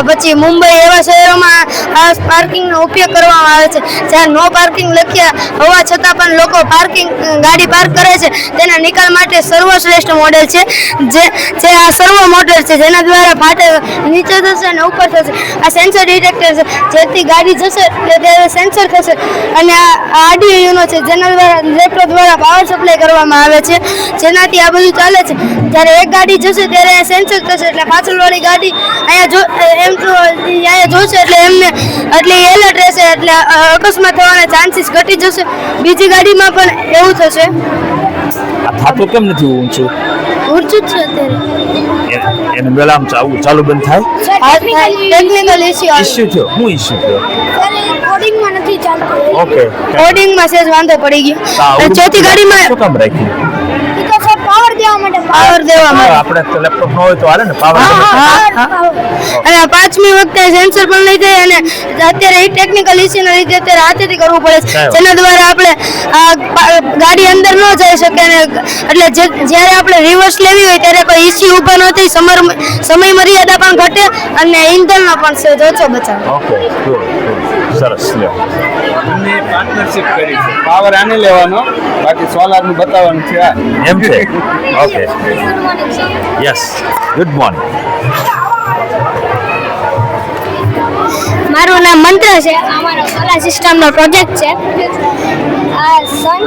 પછી મુંબઈ એવા શહેરોમાં આ પાર્કિંગનો ઉપયોગ કરવામાં આવે છે જ્યાં નો પાર્કિંગ લખ્યા હોવા છતાં પણ લોકો પાર્કિંગ ગાડી પાર્ક કરે છે તેના નિકાલ માટે સર્વશ્રેષ્ઠ મોડેલ છે જે આ સર્વ મોડેલ છે જેના દ્વારા ફાટે નીચે થશે અને ઉપર થશે આ સેન્સર ડિટેક્ટર છે જેથી ગાડી જશે એટલે ત્યારે સેન્સર થશે અને આ આડીઓ યુનો છે જેના દ્વારા લેપટોપ દ્વારા પાવર સપ્લાય કરવામાં આવે છે જેનાથી આ બધું ચાલે છે જ્યારે એક ગાડી જશે ત્યારે સેન્સર થશે એટલે પાછળવાળી ગાડી અહીંયા જોશે એટલે એમને એટલે એલર્ટ રહેશે એટલે અકસ્માત થવાના ચાન્સીસ ઘટી જશે બીજી ગાડીમાં પણ એવું થશે આ થાતું કેમ નથી ઊંચું ઊંચું જ છે અત્યારે એને વેલા આમ ચાલુ બંધ થાય ટેકનિકલ ઇસ્યુ ઇશ્યુ થયો શું ઇશ્યુ થયો કોડિંગમાં નથી ચાલતું ઓકે કોડિંગમાં સેજ વાંધો પડી ગયો અને ચોથી ગાડીમાં શું કામ રાખ્યું એ તો સર પાવર દેવા માટે પાવર દેવા માટે આપણે તો લેપટોપ ન હોય તો હાલે ને પાવર અને આ પાંચમી વખતે સેન્સર પણ નહીં થાય અને અત્યારે એ ટેકનિકલ ઇસ્યુના લીધે અત્યારે હાથેથી કરવું પડે છે જેના દ્વારા આપણે ગાડી અંદર ન જઈ શકે અને એટલે જ્યારે આપણે રિવર્સ લેવી હોય ત્યારે કોઈ ઇસ્યુ ઊભા ન થાય સમય મર્યાદા પણ ઘટે અને ઇંધણનો પણ સહેજ ઓછો બચાવે ઓકે ગુડ સરસ લ્યો અમને પાર્ટનરશિપ કરી છે પાવર આને લેવાનો બાકી સોલારનું બતાવવાનું છે આ એમ છે ઓકે યસ ગુડ મોર્નિંગ મારું નામ મંત્ર છે અમારો સોલાર સિસ્ટમનો પ્રોજેક્ટ છે આ સન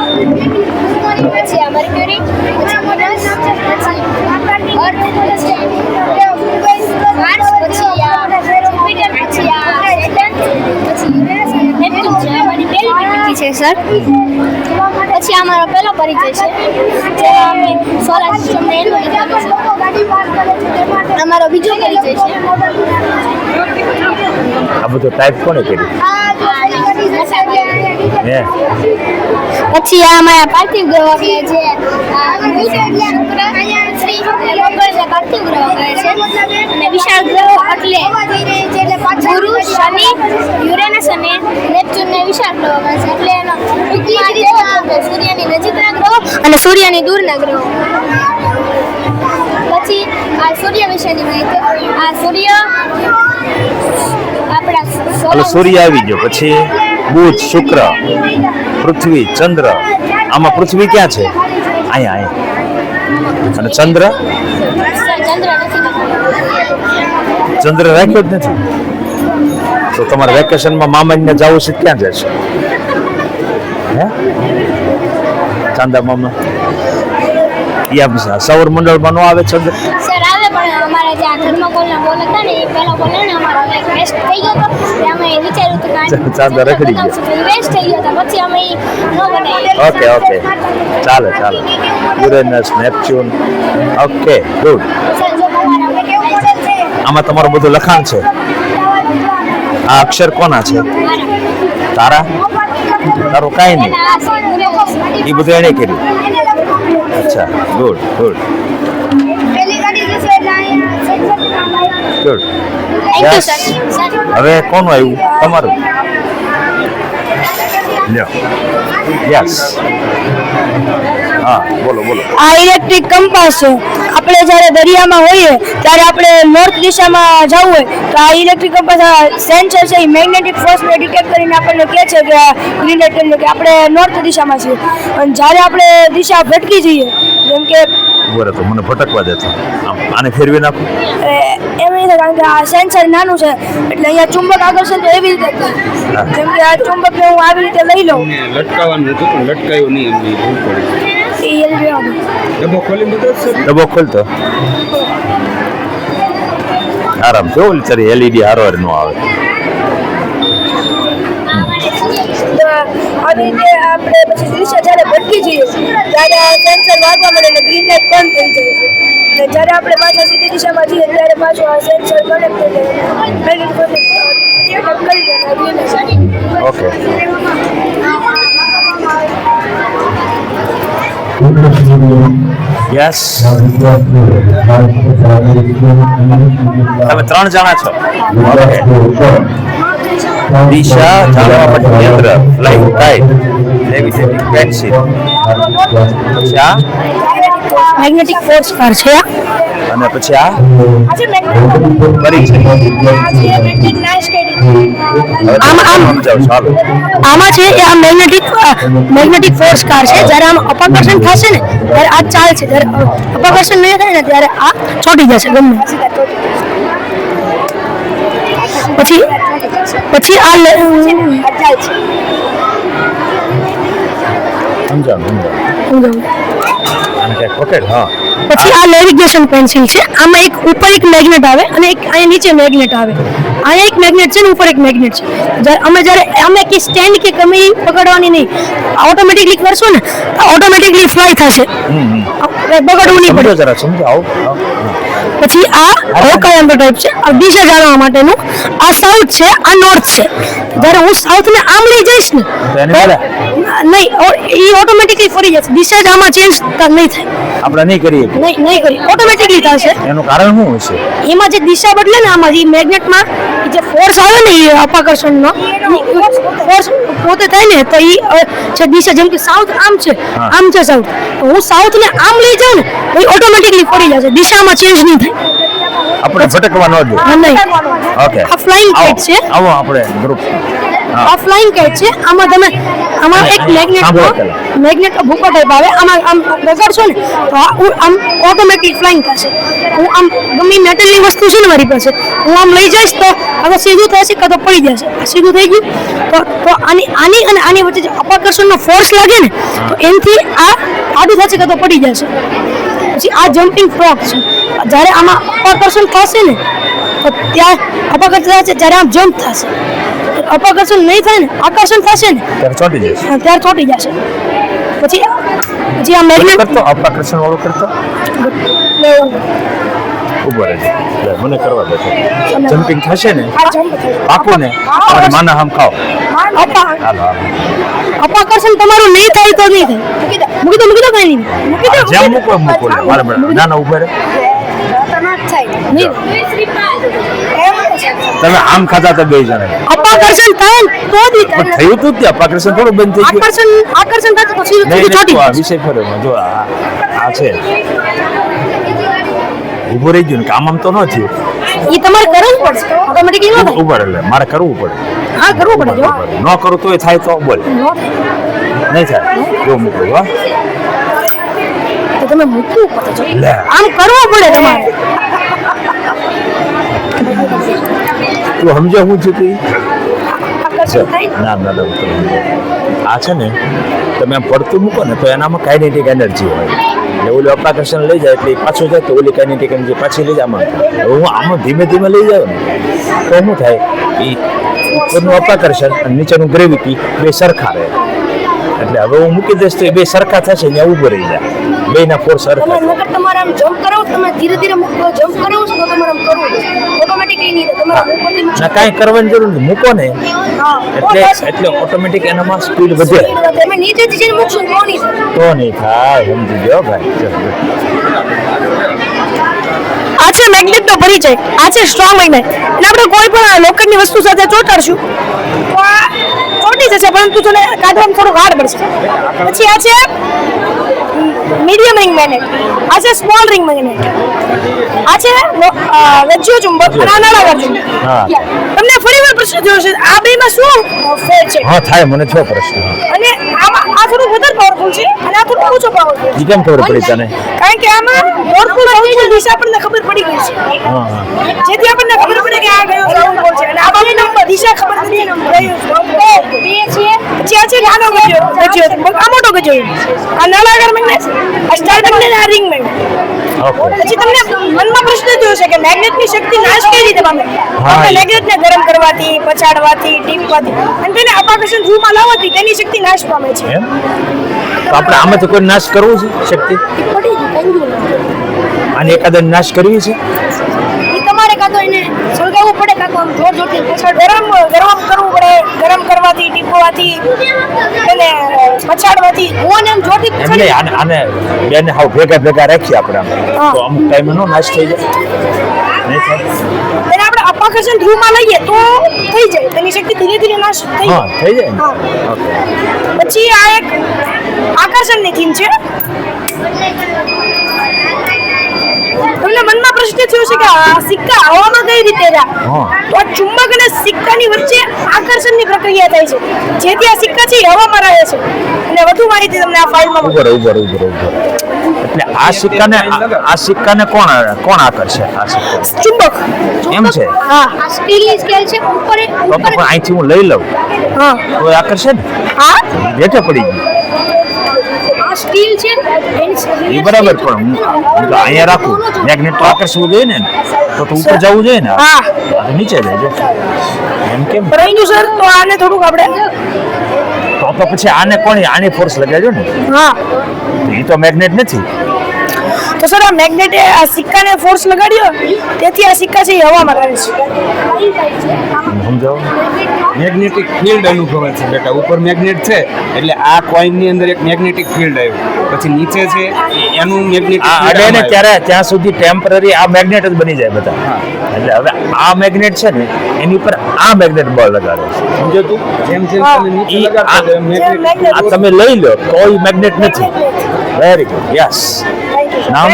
પછી આ મર્ક્યુરી પછી માર્સ પછી અર્થ પછી માર્સ પછી આ જુપિટર પછી આ સેટર્ન પછી યુરેનસ અને નેપચ્યુન છે અમારી પહેલી પીપીટી છે સર પછી આ મારો પહેલો પરિચય છે જેમાં અમે સોલાર સિસ્ટમને એન્ડ છે અમારો બીજો પરિચય છે આ બધું ટાઈપ કોને કર્યું હે પછી આ અમારા પાર્થિવ ગ્રહો કે જે પાર્થિવ ગ્રહો કહે છે અને વિશાળ ગ્રહો એટલે ગુરુ શનિ યુરેનસ અને નેપચ્યુન ને વિશાળ ગ્રહો કહે છે એટલે એનો ટૂંકમાં કહેવો તો સૂર્યની નજીકના ગ્રહો અને સૂર્યની દૂરના ગ્રહો પછી આ સૂર્ય વિશેની માહિતી આ સૂર્ય આપણા હાલો સૂર્ય આવી ગયો પછી બુધ શુક્ર પૃથ્વી ચંદ્ર આમાં પૃથ્વી ક્યાં છે અહીંયા અને ચંદ્ર ચંદ્ર રાખ્યો જ નથી તો તમારે વેકેશનમાં મામાને જવું છે ક્યાં જશે હે ચાંદા મામા સૌર મંડળમાં નો આવે ચંદ્ર સર આવે પણ અમારા જે આ થર્મોકોલના બોલ હતા ને એ પહેલા બોલ ને અમારો એક વેસ્ટ થઈ ગયો હતો એટલે અમે વિચાર્યું હતું કે ચાંદા રખડી ગયો વેસ્ટ થઈ ગયો હતો પછી અમે નો બનાવી ઓકે ઓકે ચાલે ચાલે Uranus Neptune okay good sir જો અમારા અમે કેવું મોડેલ છે આમાં તમારું બધું લખાણ છે આ અક્ષર કોના છે તારા તારું કાંઈ નહીં એ બધું એણે કર્યું અચ્છા ગુડ ગુડ પહેલી ગાડી જશે એટલે અહીંયા સેન્સર કામ આવ્યું good thank you yes sir હવે કોનું આવ્યું તમારું લ્યો યસ હા બોલો બોલો આ ઇલેક્ટ્રિક કંપાસ છે આપણે જ્યારે દરિયામાં હોઈએ ત્યારે આપણે નોર્થ દિશામાં જવું હોય તો આ ઇલેક્ટ્રિક કંપાસ સેન્સર છે એ મેગ્નેટિક ફોર્સને ડિટેક્ટ કરીને આપણને કહે છે કે ઇન્ડિકેટરને કે આપણે નોર્થ દિશામાં છીએ અને જ્યારે આપણે દિશા ભટકી જઈએ જેમ કે બરાબર તો મને ભટકવા દેતો આને ફેરવી નાખું એમ નહીં થાય કારણ કે આ સેન્સર નાનું છે એટલે અહીંયા ચુંબક આકર્ષણ તો એવી રીતે થાય. જેમ કે આ ચુંબકને હું આવી રીતે લઈ લઉં લટકાવવાનું હતું પણ લટકાયું નહીં અમને ભૂલ પડી એ રહેવાનું. ડબ્બો ખોલી બતાવશો ડબ્બો ખોલતો આરામ જો ઓલી તારી એલઈડી હારો નો આવે તો આવી રીતે આપણે પછી દિશા જ્યારે ભટકી જઈએ ત્યારે સેન્સર વાગવા મળે અને ગ્રીન લાઇટ બંધ થઈ જાય છે અને જ્યારે આપણે પાછા સીધી દિશામાં જઈએ ત્યારે પાછું આ સેન્સર કનેક્ટ થઈ જાય ઓકે યસ તમે 3 જણા છો ઓકે દિશા જાણવા માટે કેન્દ્ર ફ્લાઇંગ કાઇટ લેવિટેટિંગ પેન્સિલ પછી આ મેગ્નેટિક ફોર્સ કાર છે અને પછી આ આજે મેગ્નેટિક કરી છે આમાં સમજાવ ચાલો આમાં છે એ આ મેગ્નેટિક ફોર્સ કાર છે જ્યારે આમ અપકર્ષણ થશે ને ત્યારે આ ચાલ છે જ્યારે અપકર્ષણ નહીં થાય ને ત્યારે આ ચોંટી જશે ગમે પછી આ સમજાવ અને કઈ પકડ હા પછી આ નેવિગેશન પેન્સિલ છે આમાં એક ઉપર એક મેગ્નેટ આવે અને એક અહીંયા નીચે મેગ્નેટ આવે અહીંયા એક મેગ્નેટ છે ને ઉપર એક મેગ્નેટ છે જ્યારે અમે કે સ્ટેન્ડ કે ગમે ઈ પકડવાની નહીં ઓટોમેટિકલી કરશો ને ઓટોમેટિકલી ફ્લાય થશે બગડવું નહીં પડે જરા સમજાવ પછી આ હોકાયંત્ર ટાઈપ છે આ દિશા જાણવા માટેનું આ સાઉથ છે આ નોર્થ છે જ્યારે હું સાઉથ ને આમ લઈ જઈશ ને નહીં એ ઓટોમેટિકલી ફરી જશે દિશા જ આમાં ચેન્જ નહીં થાય આપણે નહીં કરીએ નહીં કરી ઓટોમેટિકલી થશે એનું કારણ શું હશે એમાં જે દિશા બદલે ને આમાં જે મેગ્નેટમાં જે ફોર્સ આવે ને એ અપાકર્ષણનો ફોર્સ પોતે થાય ને તો એ છે દિશા જેમ કે સાઉથ આમ છે સાઉથ હું સાઉથ ને આમ લઈ જાઉં ને તો એ ઓટોમેટિકલી ફરી જશે દિશામાં ચેન્જ નહીં થાય આપણે ભટકવા ન દે નહીં ઓકે આ ફ્લાઇંગ કાઇટ છે આવો આપણે ગ્રુપ આ ફ્લાઇંગ કાઇટ છે આમાં એક મેગ્નેટ ભૂકો ટાઈપ આવે આમાં આમ રગડશો ને તો આમ ઓટોમેટિક ફ્લાઇંગ થશે હું આમ ગમે મેટલની વસ્તુ છે ને મારી પાસે હું આમ લઈ જઈશ તો હવે સીધું થશે કાં તો પડી જશે સીધું થઈ ગયું તો આની અને આની વચ્ચે જે અપાકર્ષણનો ફોર્સ લાગે ને તો એનાથી આ આડું થશે કાં તો પડી જશે પછી આ જમ્પિંગ ફ્રોગ છે જ્યારે આમાં અપાકર્ષણ થશે ને તો ત્યાં અપાકર્ષણ થશે જ્યારે આમ જમ્પ થશે અપાકર્ષણ નહીં થાય ને આકર્ષણ થશે ને ત્યારે ચોંટી જશે પછી આ મેગ્નેટ કરતો અપાકર્ષણ વાળો કરતો ઉભો રહેજો મને કરવા દે જમ્પિંગ થશે ને પાકો ને અને માના હમ ખાઓ અપાકર્ષણ તમારું નહીં થાય તો નહીં થાય મૂકી દો કઈ નહીં જેમ મૂકો મારે નાના ઉભા રહે તમે આમ ખાતા તો બે જણા અપાકર્ષણ થાય ને તો જ પણ થયું તું ત્યાં અપાકર્ષણ થોડું બંધ થઈ ગયું આકર્ષણ થાય તો પછી ચોંટી આ વિષય ફરે જો આ છે ઉભો રહી ગયું ને કામ આમ તો ન થયું એ તમારે કરવું પડશે ઓટોમેટિકલી ન થાય ઉભા એટલે મારે કરવું પડે હા કરવું પડે જો ન કરું તો એ થાય તો બોલ નહીં થાય જો મૂકો હો તો તમે મૂકવું પડે જો લે આમ કરવું પડે તમારે તું સમજો હું છું તું આકર્ષણ થાય ના આ છે ને તમે આમ પડતું મૂકો ને તો એનામાં કાઇનેટિક એનર્જી હોય એટલે ઓલું અપાકર્ષણ લઈ જાય એટલે પાછું જાય તો ઓલી કાઇનેટિક એનર્જી પાછી લઈ જાય હવે હું આમાં ધીમે ધીમે લઈ જાઉં ને તો શું થાય એ ઉપરનું અપાકર્ષણ અને નીચેનું ગ્રેવિટી બે સરખા રહે એટલે હવે હું મૂકી દઈશ તો એ બે સરખા થશે ને ઊભો રહી જાય બેના ફોર્સ સરખા તમારે આમ જમ્પ કરો તમે ધીરે ધીરે જમ્પ કરો છો તો તમારે આમ કરવું ઓટોમેટિકલી નહીં તમારે ના કાંઈ કરવાની જરૂર નથી મૂકો ને એટલે ઓટોમેટિક એનામાં સ્પીડ વધે તમે નીચેથી જઈને મૂકશો તો નહીં તો નહીં થાય સમજી ગયો ભાઈ આ છે મેગ્નેટનો પરિચય આ છે સ્ટ્રોંગ મેગ્નેટ એટલે આપણે કોઈ પણ લોખંડની વસ્તુ સાથે ચોંટાડશું તો આ ચોંટી જશે પરંતુ તેને કાઢવામાં થોડું હાર્ડ પડશે પછી આ છે મીડિયમ રિંગ મેગ્નેટ આ છે સ્મોલ રિંગ મેગ્નેટ આ છે રજ્જુ ચુંબક અને આ નાળાકાર ચુંબક તમને ફરીવાર પ્રશ્ન થયો છે આ બેમાં શું ફેર છે હા થાય મને છો પ્રશ્ન અને આમાં આ થોડું વધારે પાવરફુલ છે અને આ થોડું ઓછું પાવરફુલ ઈ કેમ ખબર પડી તને કારણ કે આમાં નોર્થપોલ સાઉથપોલ દિશા આપણને ખબર પડી ગઈ છે જેથી આપણને ખબર પડે કે આ કયો સાઉથપોલ છે અને આ બાજુ નંબર દિશા ખબર નથી બે છે પછી આ છે નાનો ગજો આ મોટો ગજો આ નાળાકાર મેગ્નેટ આ સ્ટાર મેગ્નેટ આ રિંગ મેગ્નેટ પછી તમને મનમાં પ્રશ્ન થયો છે કે મેગ્નેટની શક્તિ નાશ કઈ રીતે પામે મેગ્નેટને ગરમ કરવાથી પછાડવાથી ટીપવાથી અને તેને અપાકર્ષણ ધ્રુવમાં લાવવાથી તેની શક્તિ નાશ પામે છે તો આપણે આમાંથી કોઈ નાશ કરવો છે શક્તિ અને એકાદા નાશ કરવી છે એ તમારે કાં તો એને સળગાવવું પડે કાં તો આમ જોરથી પછાડ ગરમ કરવું પડે ગરમ કરવાથી ટીપો ફેરવવાથી એને પછાડવાથી હું એમ જોરથી એમ નહીં, આને બેને હાવ ભેગા રાખીએ આપણે આમ. તો અમુક ટાઈમે નો નાશ થઈ જાય નહીં થાય? એને આપણે અપાકર્ષણ ધ્રુવમાં લઈએ તો થઈ જાય તેની શક્તિ ધીરે ધીરે નાશ થઈ હા જાય થઈ જાય ને. હા. ઓકે. પછી આ એક આકર્ષણની થીમ છે. તમને મનમાં પ્રશ્ન થયો છે કે આ સિક્કા હવામાં કઈ રીતે રહ્યા? હા. તો આ ચુંબક અને સિક્કાની વચ્ચે આકર્ષણની પ્રક્રિયા થાય છે જેથી આ સિક્કા છે એ હવામાં રહે છે અને વધુ માહિતી તમને આ ફાઇલમાં મળશે. ઉભો રહો. એટલે આ સિક્કાને કોણ આકર્ષે? આ સિક્કા ચુંબક એમ છે? હા આ સ્ટીલની સ્કેલ છે ઉપર તો પણ અહીંથી હું લઈ લઉં હા તો એ આકર્ષે ને? હા બેઠે પડી ગયું આ સ્ટીલ છે એ બરાબર, પણ હું તો અહીંયા રાખું મેગ્નેટ તો આકર્ષવું જોઈએ ને, તો ઉપર જવું જોઈએ ને. હા. આ તો નીચે જાય જો. એમ કેમ? પરંતુ સર તો આને થોડુંક આપણે તો પછી આની ફોર્સ લગાડજો ને. હા એ તો મેગ્નેટ નથી. તો સર આ મેગ્નેટે આ સિક્કાને ફોર્સ લગાડ્યો તેથી આ સિક્કા છે એ હવામાં રહે છે. સમજાવો. મેગ્નેટિક ફિલ્ડ અનુભવે છે બેટા. ઉપર મેગ્નેટ છે એટલે આ કોઈનની અંદર એક મેગ્નેટિક ફિલ્ડ આવ્યું, પછી નીચે છે એનું મેગ્નેટિક આ અડે ને ત્યારે ત્યાં સુધી ટેમ્પરરી આ મેગ્નેટ જ બની જાય બધા. હા. એટલે હવે આ મેગ્નેટ છે ને એની ઉપર આ મેગ્નેટ બળ લગાડે છે. સમજો તું? જેમ તમે નીચે ઈ લગાડો આ- એટલે મેગ્નેટિક આ તમે લઈ લો તો એ મેગ્નેટ નથી. Very good. યસ. નામ?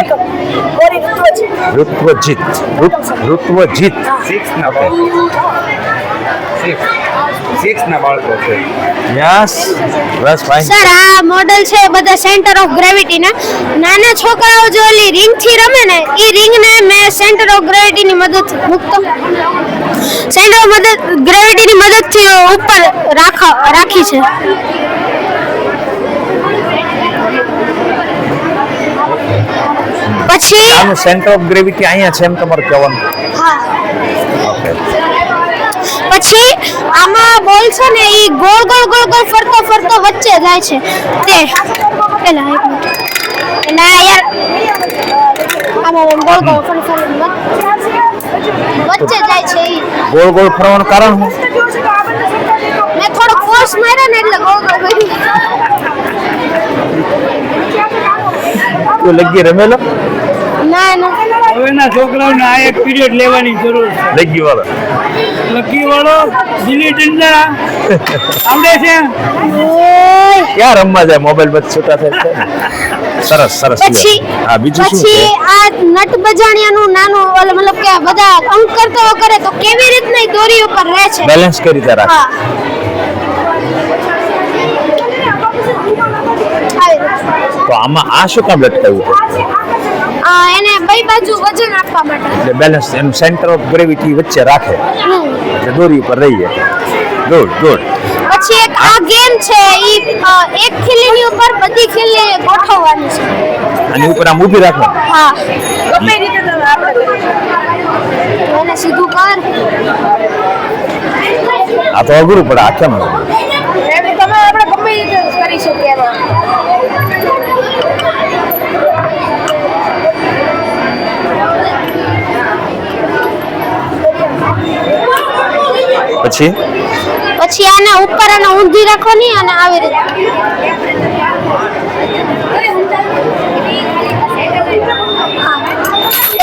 ઋત્વજીત. ઋત્વજીત. સિક્સ ના બાળકો છે. યસ. બસ ફાઇન. સર આ મોડલ છે બધા સેન્ટર ઓફ ગ્રેવિટી ના. નાના છોકરાઓ જો ઓલી રિંગ થી રમે ને એ રિંગ ને મેં સેન્ટર ઓફ ગ્રેવિટી ની મદદ મૂકતો સેન્ટર ઓફ ગ્રેવિટી ની મદદ થી ઉપર રાખી છે. પછી આનું સેન્ટર ઓફ ગ્રેવિટી અહીંયા છે એમ તમારે કહેવાનું. હા ઓકે. પછી આમાં બોલ છે ને એ ગોળ ગોળ ફરતો વચ્ચે જાય છે તે પેલા એક મિનિટ ના યાર આમાં ગોળ વચ્ચે જાય છે ઈ. ગોળ ફરવાનું કારણ શું? મેં થોડો ફોર્સ માર્યો ને એટલે ગોળ ગઈ. તું લગી રમેલો? ના હવેના છોકરાઓને આ એક પીરિયડ લેવાની જરૂર છે. લગી વાળો. લકી વાળો દિલ્હી ડંડા આવડે છે. ઓય. ક્યાં રમવા જાય મોબાઈલ પર છૂટા થાય છે ને? સરસ. પછી હા, બીજું શું પછી છે? આ નટ બજાણિયાનું નાનું મતલબ કે બધા અંક કરતો કરે તો કેવી રીતના ઈ દોરી ઉપર રહે છે. બેલેન્સ કરી રીતે રાખે. હા આવી રીતે. તો આમાં આ શું કામ લટકાવ્યું છે? એને બે બાજુ વજન આપવા માટે. એટલે બેલેન્સ એનું સેન્ટર ઓફ ગ્રેવિટી વચ્ચે રાખે એટલે દોરી ઉપર રહીએ. ગુડ. પછી એક આ ગેમ છે ઈ એક ખીલીની ઉપર બધી ખીલી ગોઠવવાની છે. આની ઉપર આમ ઊભી રાખવાની. હા ગમે રીતે તમે આપણે એને સીધું કર. આ તો અઘરું પડે. આ કેમ તમે આપણે ગમે રીતે કરી શકીએ એમાં. પછી આને ઉપર અને ઊંધી રાખવાની અને આવી રીતે.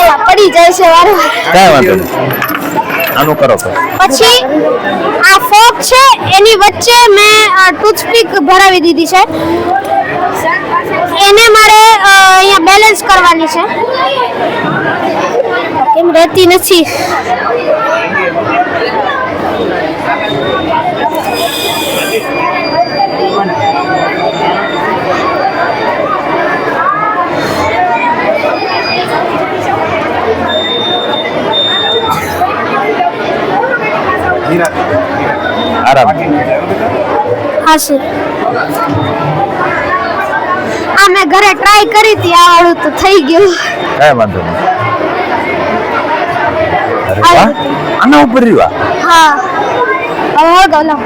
એલા પડી જાય છે વારંવાર. કાંઈ વાંધો નહીં. આનું કરો તો. પછી આ ફોક છે એની વચ્ચે મેં ટૂથપીક ભરાવી દીધી છે. એને મારે અહીંયા બેલેન્સ કરવાની છે. એમ રહેતી નથી. આરામ. હા સર આ મેં ઘરે ટ્રાય કરી હતી આ વાળું તો થઈ ગયું. કાંઈ વાંધો નહીં. અરે વાહ. આના ઉપર રીવા. હા હવે ગલો.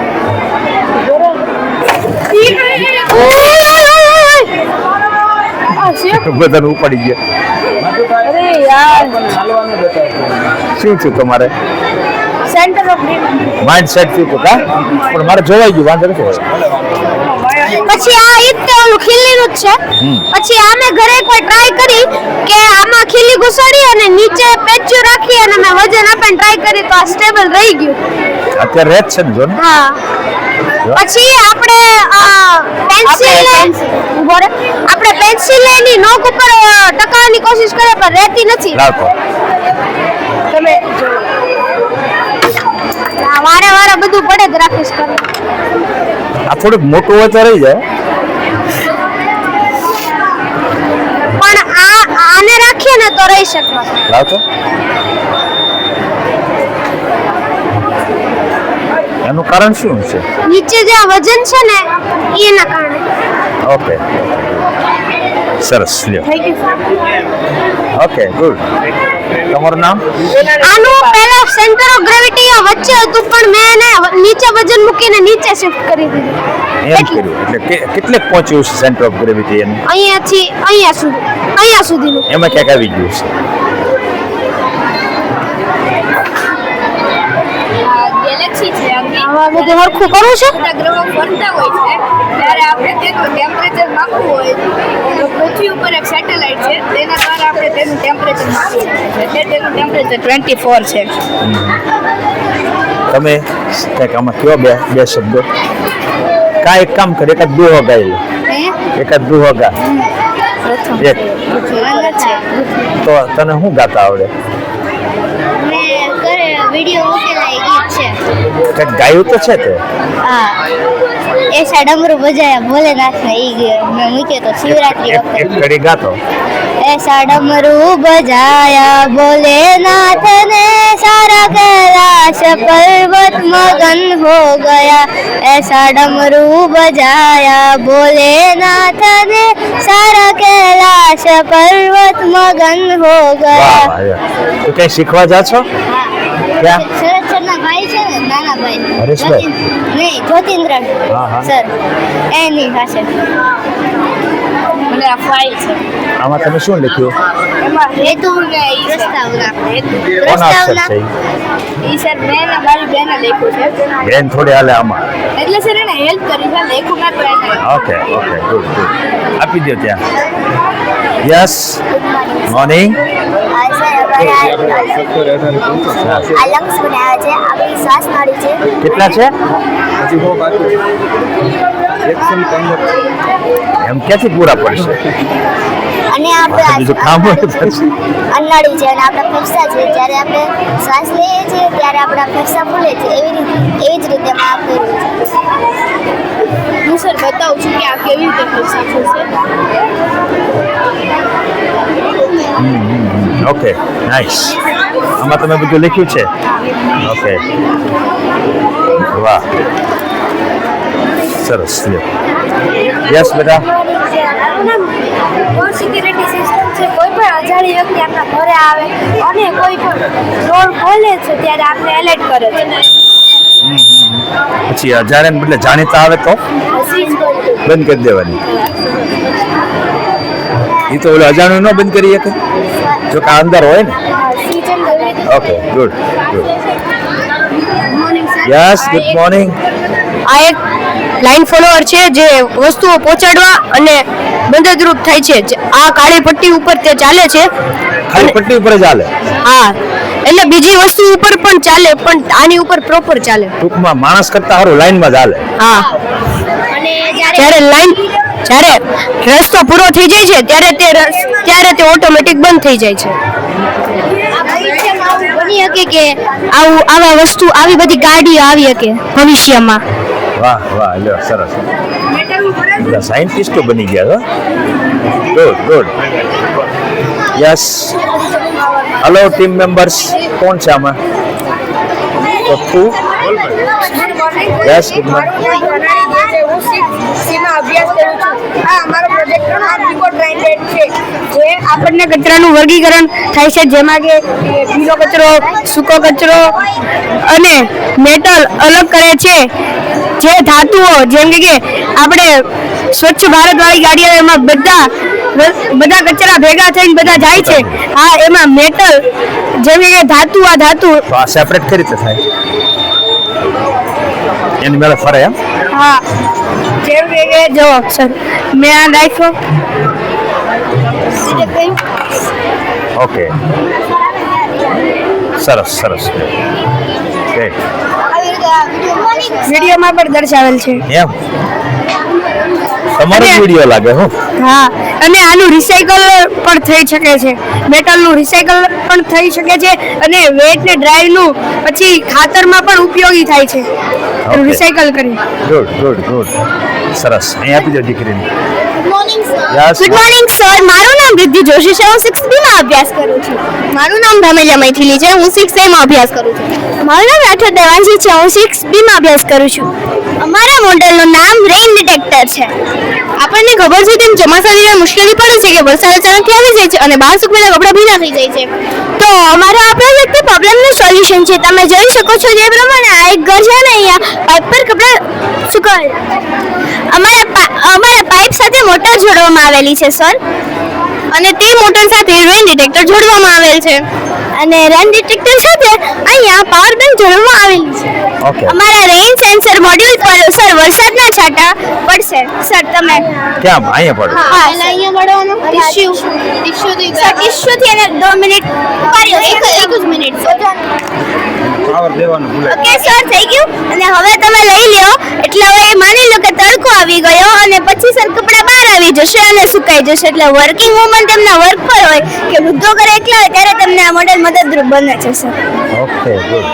બધાને ઉપાડી ગયા. અરે યાર શું થયું તમારે? સેન્ટર ઓફ માઇન્ડ સેટ થયું હતું કા પણ મારે જોવાઈ ગયું વાંધો નથી પછી આ ઈ તે ઓલું ખીલીનું જ છે. પછી આમે ઘરે કોઈ ટ્રાય કરી કે આમાં ખીલી ઘુસાડી અને નીચે પેચ્યું રાખી અને મેં વજન આપીને ટ્રાય કરી તો આ સ્ટેબલ રહી ગયું. અત્યારે રેત છે ને જો ને હા. પછી આપણે પેન્સિલ એની નોક ઉપર ટકાવવાની કોશિશ કરે પણ રહેતી નથી. લાવતો તમે વારે વારે બધું પડે જ રાખીશ કરે. આ થોડુંક મોટું હોય તો રહી જાય પણ આને રાખીએ ને તો રહી શકે. લાવતો એનું કારણ શું છે નીચે જે આ વજન છે ને એના કારણે. ઓકે સરસ લ્યો થેન્ક યુ. ઓકે ગુડ તમારું નામ આનું પહેલા સેન્ટર ઓફ ગ્રેવિટી વચ્ચે હતું પણ મેં એને નીચે વજન મૂકીને નીચે શિફ્ટ કરી દીધું. એમ કર્યું એટલે કેટલેક પહોંચ્યું છે સેન્ટર ઓફ ગ્રેવિટી એનું અહીંયાથી અહીંયા સુધીનું. એમાં ક્યાંક આવી ગયું છે ગેલેક્સી છે આવા બધું હરખું કરવું છે. ગ્રહો ફરતા હોય છે ત્યારે આપણે તેનું ટેમ્પરેચર માપવું હોય તો પૃથ્વી ઉપર એક સેટેલાઇટ છે તેના દ્વારા આપણે તેનું ટેમ્પરેચર માપી શકીએ છીએ. તેનું ટેમ્પરેચર 24 છે. તમે કંઈક આમાં કયો બે શબ્દો કાંઈ એક કામ કરે એકાદ દુહો ગાઈ લે એકાદ દુહો ગા એક તો તને શું ગાતા આવડે મેં કરે વિડિયો મૂકેલા એક ગીત છે. કંઈક ગાયું તો છે તે હા એસા ડમરૂ બજાયા ભોલેનાથ ને ઈ મેં મૂક્યો તો શિવરાત્રી એક વખતે. ઘડી ગાતો ऐसा डमरू बजाया भोलेनाथ ने सारा कैलाश पर्वत मगन हो गया. ऐसा डमरू बजाया भोलेनाथ ने सारा कैलाश पर्वत मगन हो વાહ गया. વાહ તું કઈ શીખવા જા છો ક્યાં શરદ સરના ભાઈ છે ને નાના ભાઈ હરેશભાઈ? નહીં જ્યોતિન્દ્ર હા, હા. સર એની પાસે અને આ ફાઇલ છે આમાં તમે શું લખ્યું એમાં હેતુ ને પ્રસ્તાવના કોના અક્ષર છે ઈ સર મેં ને મારી બેને લખ્યું છે બેન થોડી હાલે આમાં એટલે સર એને હેલ્પ કરી છે લખ્યું ના તો એને ઓકે ઓકે ગુડ ગુડ આપી દો ત્યાં યસ મોર્નિંગ આ લંગ્સ બનાવ્યા છે આપણી શ્વાસ નળી છે કેટલા છે એમ ક્યાંથી પૂરા પડશે અને આપણે બીજું કામ હોય તો પછી. અન્નળી છે અને આપણા ફેફસા છે જ્યારે આપણે શ્વાસ લઈએ છીએ ત્યારે આપણા ફેફસા ફૂલે છે એવી જ રીતે મેં આપેલું છે. હું સર બતાવું છું કે આ કેવી રીતે ફેફસા ફૂલશે. ઓકે નાઇસ આમાં તમે બધું લખ્યું છે ઓકે વાહ સરસ લ્યો યસ બેટા સિક્યુરિટી સિસ્ટમ છે કોઈ પણ અજાણી વ્યક્તિ આપણા ઘરે આવે અને કોઈ પણ ડોર ખોલે છે ત્યારે આપણે એલર્ટ કરે છે. પછી હજારે ને બદલે જાણીતા આવે તો સ્વિચ બંધ બંધ કરી દેવાની એ તો ઓલું અજાણ્યું ન બંધ કરી શકે જો કે આ અંદર હોય ને switch okay good good yes good morning આ એક લાઈન ફોલોઅર છે જે વસ્તુઓ પહોંચાડવા અને મદદરૂપ થાય છે આ કાળી પટ્ટી ઉપર તે ચાલે છે ખાલી પટ્ટી ઉપર જ હાલે હા એટલે બીજી વસ્તુ ઉપર પણ ચાલે પણ આની ઉપર પ્રોપર ચાલે ટૂંકમાં માણસ કરતા સારું લાઈનમાં જ હાલે હા અને જ્યારે રસ્તો પૂરો થઈ જાય છે ત્યારે તે ઓટોમેટિક બંધ થઈ જાય છે ભવિષ્યમાં આવું બની શકે કે આવી બધી ગાડીઓ આવી શકે ભવિષ્યમાં વાહ વાહ લ્યો સરસ બધા સાયન્ટિસ્ટો બની ગયા good good yes hello team members કોણ છે આમાં તો તું યસ ગુડ મોર્નિંગ આપણને કચરાનું વર્ગીકરણ થાય છે જેમાં કે ભીનો કચરો સૂકો કચરો અને મેટલ અલગ કરે છે જે ધાતુઓ જેમ કે આપણે સ્વચ્છ ભારત વાળી ગાડીઓ એમાં બધા બધા કચરા ભેગા થઈને બધા જાય છે. હા, એમાં મેટલ જેમ કે ધાતુ તો આ સેપરેટ કઈ રીતે થાય એની મેળે ફરે એમ હા, જેમ કે જો સર મેં આ રાખ્યો. ઓકે સરસ સરસ ગ્રેટ વિડીયોમાં પણ દર્શાવેલ છે. એમ તમારો વિડીયો લાગે હો હા, અને આનું રિસાયકલ પણ થઈ શકે છે. મેટલનું રિસાયકલ પણ થઈ શકે છે અને વેટ ને ડ્રાય નું પછી ખાતરમાં પણ ઉપયોગી થાય છે. Okay. રિસાયકલ કરી. ગુડ ગુડ ગુડ સરસ અહીં આપી દો દીકરીને યસ ગુડ મોર્નિંગ સર, મારું નામ રિદ્ધિ જોશી છે. હું 6B માં અભ્યાસ કરું છું. મારું નામ ધામેલિયા મૈથિલી છે. હું 6A માં અભ્યાસ કરું છું. મારું નામ રાઠોડ દેવાંશી છે. હું 6B માં અભ્યાસ કરું છું. અમારા મોડેલનું નામ રેઇન ડિટેક્ટર છે. આપણને ખબર છે તેમ ચોમાસાની મુશ્કેલી પડે છે કે વરસાદ અચાનકથી આવી જાય છે અને બહાર સૂકવેલા કપડાં ભીના થઈ જાય છે. તો અમારા આ પ્રોજેક્ટની પ્રોબ્લેમનું સોલ્યુશન છે. તમે જોઈ શકો છો જે પ્રમાણે આ એક ઘર છે ને, અહીંયા પાઇપ પર કપડાં સુકાવે. અમારા પાઇપ સાથે મોટર જોડવામાં આવેલી છે સર, અને તે મોટર સાથે રેન ડિટેક્ટર જોડવામાં આવેલ છે, અને રેન ડિટેક્ટર સાથે અહીંયા પાવર બેંક જોડવામાં આવેલી છે. ઓકે અમારા રેન સેન્સર મોડ્યુલ પર સર વરસાદના છાંટા પડશે. સર તમે કેમ અહીંયા પડે હા, અહીંયા મળવાનું ટિશ્યુથી એને 2 મિનિટ પાડ્યો. એક જ મિનિટ પાવર દેવાનું ભૂલે ઓકે સર, થઈ ગયું. અને હવે તમે લઈ લ્યો. એટલે હવે માની લો કે તડકો આવી ગયો અને પછી સર કપડાં બહાર આવી જશે અને સુકાઈ જશે. એટલે વર્કિંગ વુમન તેમના વર્ક પર હોય કે વૃદ્ધો ઘરે એકલા હોય ત્યારે તમને આ મોડેલ મદદરૂપ બને છે સર. ઓકે ગુડ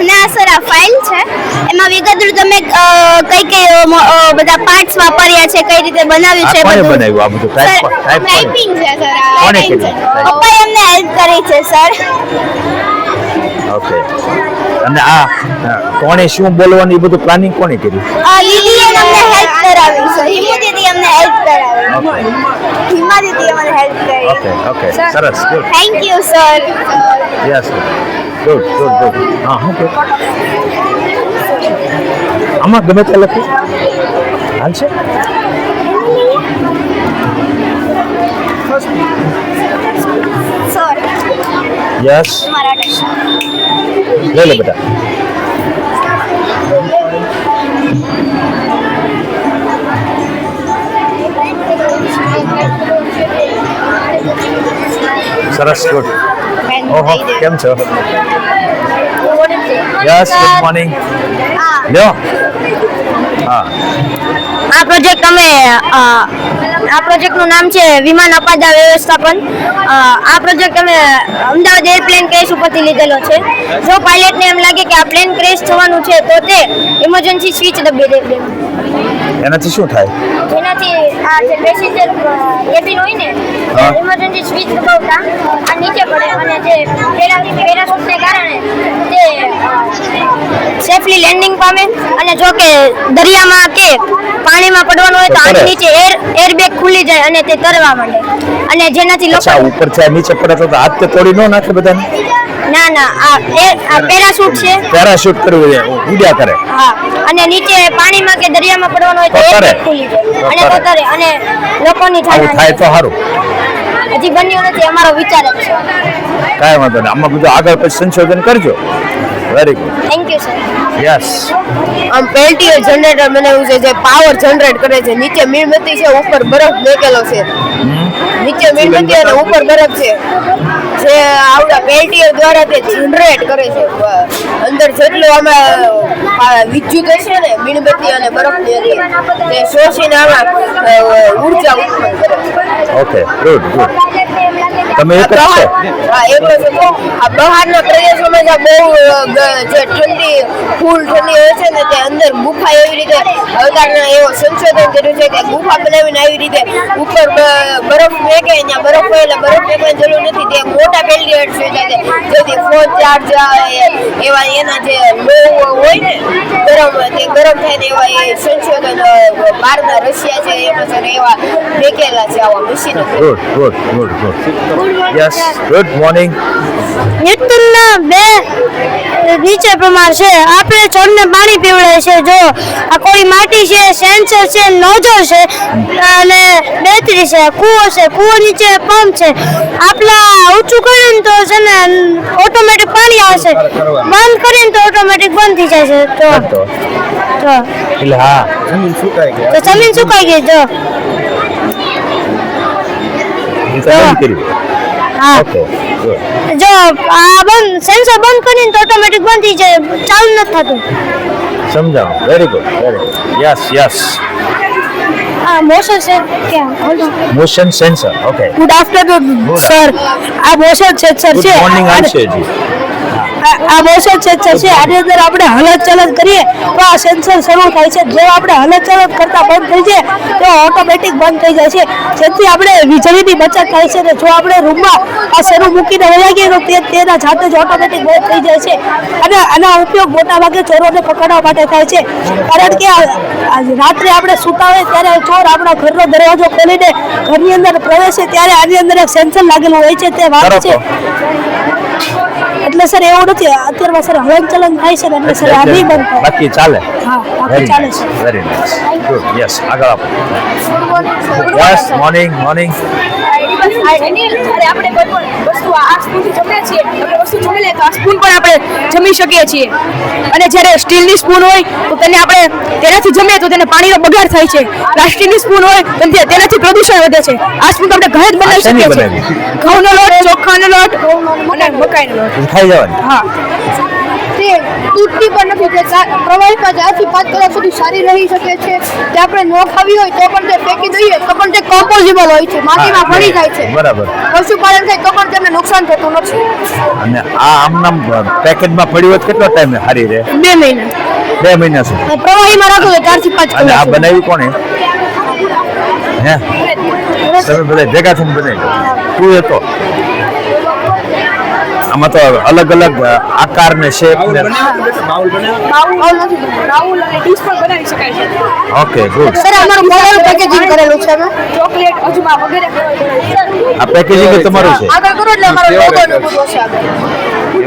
અને આ સર આ ફાઇલ છે, એમાં વિગતવાર તમે કઈ કઈ બધા પાર્ટ્સ વાપર્યા છે, કઈ રીતે બનાવ્યું છે, આ કોણે બધું. બનાવ્યું આ બધું સર, ટાઈપ ટાઈપિંગ છે સર. આ કોણે ટાઈપિંગ છે. કર્યું? પપ્પાએ અમને હેલ્પ કરી છે સર. ઓકે અને આ કોણે શું બોલવાનું એ બધું પ્લાનિંગ કોણે કર્યું દીદીએ અમને હેલ્પ કરાવી સર. હિમુ દીદી અમને હેલ્પ કરાવી. હિમા દીદી અમને હેલ્પ કરી. ઓકે ઓકે સરસ good thank you sir. Yes good good good હા હું કે આમાં ગમે તે લખું હાલશે સર યસ મારા ટેસ્ટ લઈ લે બેટા સરસ ગુડ ઓહો કેમ છો યસ ગુડ મોર્નિંગ લ્યો હા આ પ્રોજેક્ટ આ પ્રોજેક્ટનું નામ છે વિમાન અપાદા વ્યવસ્થાપન. આ પ્રોજેક્ટ અમે અમદાવાદ એરપ્લેન ક્રેશ ઉપરથી લીધેલો છે. જો પાયલટને એમ લાગે કે આ પ્લેન ક્રેશ થવાનું છે તો તે ઇમરજન્સી સ્વિચ દબાવી દે. એનાથી શું થાય જેનાથી આ જે પેસેન્જર કેબિન હોય ને, હા. ઇમરજન્સી સ્વિચ દબાવતા આ નીચે પડે અને જે પેરાશૂટને કારણે તે સેફલી લેન્ડિંગ પામે. અને જો કે દરિયામાં કે પાણીમાં પડવાનું હોય તો તો આની તરે. નીચે એરબેગ ખુલી જાય અને તે તરવા માંડે. અને જેનાથી અચ્છા લોકો ઉપર છે નીચે પડે તો હાથ તે તોડી ન નાખે બધાને ના આ પેરાશૂટ છે. પેરાશૂટ કરવું છે ઉડ્યા કરે હા, અને નીચે પાણીમાં કે દરિયામાં પડવાનું હોય તો તો તરે. એરબેગ ખુલી જાય અને તો તો તરે. અને લોકોની આવું જાન થાય તો સારું હજી બન્યું નથી. અમારો વિચાર જ છે. કાંઈ વાંધો નહીં આમાં બધું આગળ પછી સંશોધન કરજો very good thank you sir. Yes આમ પેલ્ટીયર જનરેટર બનાવ્યું છે જે પાવર જનરેટ કરે છે. નીચે મીણબત્તી છે, ઉપર બરફ મેકેલો છે. નીચે મીણબત્તી અને ઉપર બરફ છે જે આવડા પેલ્ટીયર દ્વારા તે જનરેટ કરે છે. અંદર જેટલું આમાં વિદ્યુત હશે ને મીણબત્તી અને બરફની અંદર તે શોષીને આમાં ઉર્જા ઉત્પન્ન કરે છે. ઓકે ગુડ ગુડ તમે એક જ છો હા, એક જ હતો. આ બહારના પ્રદેશોમાં જે બહુ જે ઠંડી ફૂલ ઠંડી હોય છે ને તે અંદર ગુફા એવી રીતે અવતારના એવો સંશોધન કર્યું છે કે ગુફા બનાવીને આવી રીતે ઉપર બરફ મેકે ત્યાં બરફ હોય એટલે બરફ મેકવાની જરૂર નથી. તે મોટા પેલ્ટીયર છે જેથી ફોન ચાર્જ એવા એના જે લો હોય ને ગરમ તે ગરમ થાય ને એવા એ સંશોધન બહારના રશિયા છે એમાં સર એવા મેકેલા છે આવા મશીનો. Good good good good yes good morning ન્યૂટનના બે નીચે પ્રમાણે છે. આપણે છોડને પાણી પીવડાવીએ છીએ. જો આ કોઈ માટી છે, સેન્સર છે, નોઝલ છે અને બેટરી છે, કૂવો છે, કૂવો નીચે પંપ છે. આપણા ઊંચું કરીએ ને તો છે ને ઓટોમેટિક પાણી આવશે, બંધ કરીએ ને તો ઓટોમેટિક બંધ થઈ જાય છે. તો એટલે હા જમીન સુકાઈ ગઈ તો જમીન સુકાઈ ગઈ. તો એ તો બંધ કર્યું. હા, ઓકે ગુડ. જો આ બંધ સેન્સર બંધ કરીને તો ઓટોમેટિક બંધ થઈ જાય, ચાલુ નથી થતું. સમજાવો. Very good, very good. Yes yes. આ મોશન છે ક્યાં? Motion sensor. Okay. Good afternoon sir. આ મોશન સેન્સર ગુડ છે. મોર્નિંગ આવશે જી. આ મોશન સેન્સર છે. આની અંદર આપણે હલનચલન કરીએ તો આ સેન્સર શરૂ થાય છે. જો આપણે હલનચલન કરતા બંધ થઈ જાય તો ઓટોમેટિક બંધ થઈ જાય છે, જેથી આપણે વીજળીની બચત થાય છે. અને જો આપણે રૂમમાં આ શરૂ મૂકીને વયા ગઈએ તો તેના જાતે જ ઓટોમેટિક બંધ થઈ જાય છે. અને આના ઉપયોગ મોટા ભાગે ચોરોને પકડવા માટે થાય છે, કારણ કે રાત્રે આપણે સૂતા હોય ત્યારે ચોર આપણા ઘરનો દરવાજો ખોલીને ઘરની અંદર પ્રવેશે ત્યારે આની અંદર એક સેન્સર લાગેલું હોય છે, તે વાત છે. એટલે સર એવું નથી, અત્યારમાં સર હલનચલન થાય છે ને એટલે સર આ નહીં બંધ થાય. બાકી ચાલે. હા, બાકી ચાલે છે. Very nice. ગુડ. યસ, આગળ આપો. Yes, morning morning. આપણે કોઈ પણ વસ્તુ આ સ્પૂનથી જમીએ છીએ, આપણે વસ્તુ જમી લઈએ તો આ સ્પૂન પણ આપણે જમી શકીએ છીએ. અને જ્યારે સ્ટીલની સ્પૂન હોય તો તેને આપણે તેનાથી જમીએ તો તેને પાણીનો બગાડ થાય છે. પ્લાસ્ટિકની સ્પૂન હોય તો તેનાથી પ્રદૂષણ વધે છે. આ સ્પૂન આપણે ઘરે જ બનાવી શકીએ છીએ. ઘઉંનો લોટ, ચોખાનો લોટ અને મકાઈનો લોટ. ખાઈ જવાની. હા, તે તૂટતી પણ નથી, તે પ્રવાહીમાં 4 થી 5 કલાક સુધી સારી રહી શકે છે. તે આપણે ન ખાવી હોય તો પણ તે ફેંકી દઈએ તો પણ તે કમ્પોઝિબલ હોય છે, માટીમાં ભળી જાય છે. બરાબર. પશુપાલન થાય તો પણ તેમને નુકસાન થતું નથી. અને આ આમનામ પેકેટમાં પડી હોય તો કેટલો ટાઈમ હારી રહે? 2 મહિના 2 મહિના સુધી. પ્રવાહીમાં રાખો તો 4 થી 5 અને આ કલાક. બનાવ્યું કોણે? હે, તમે બધા ભેગા થઈને બનાવ્યું? તું એ તો આમાં તો અલગ અલગ આકાર ને શેપ ને. બાઉલ નથી, બાઉલ અને ડીશ પણ બનાવી શકાય છે. Okay good. સર અમારું મોડલ પેકેજિંગ કરેલું છે અમે. ચોકલેટ, અજમા વગેરે આ પેકેજિંગ તમારું છે? આગળ કરો એટલે અમારો લોગો ને બધું હશે આગળ.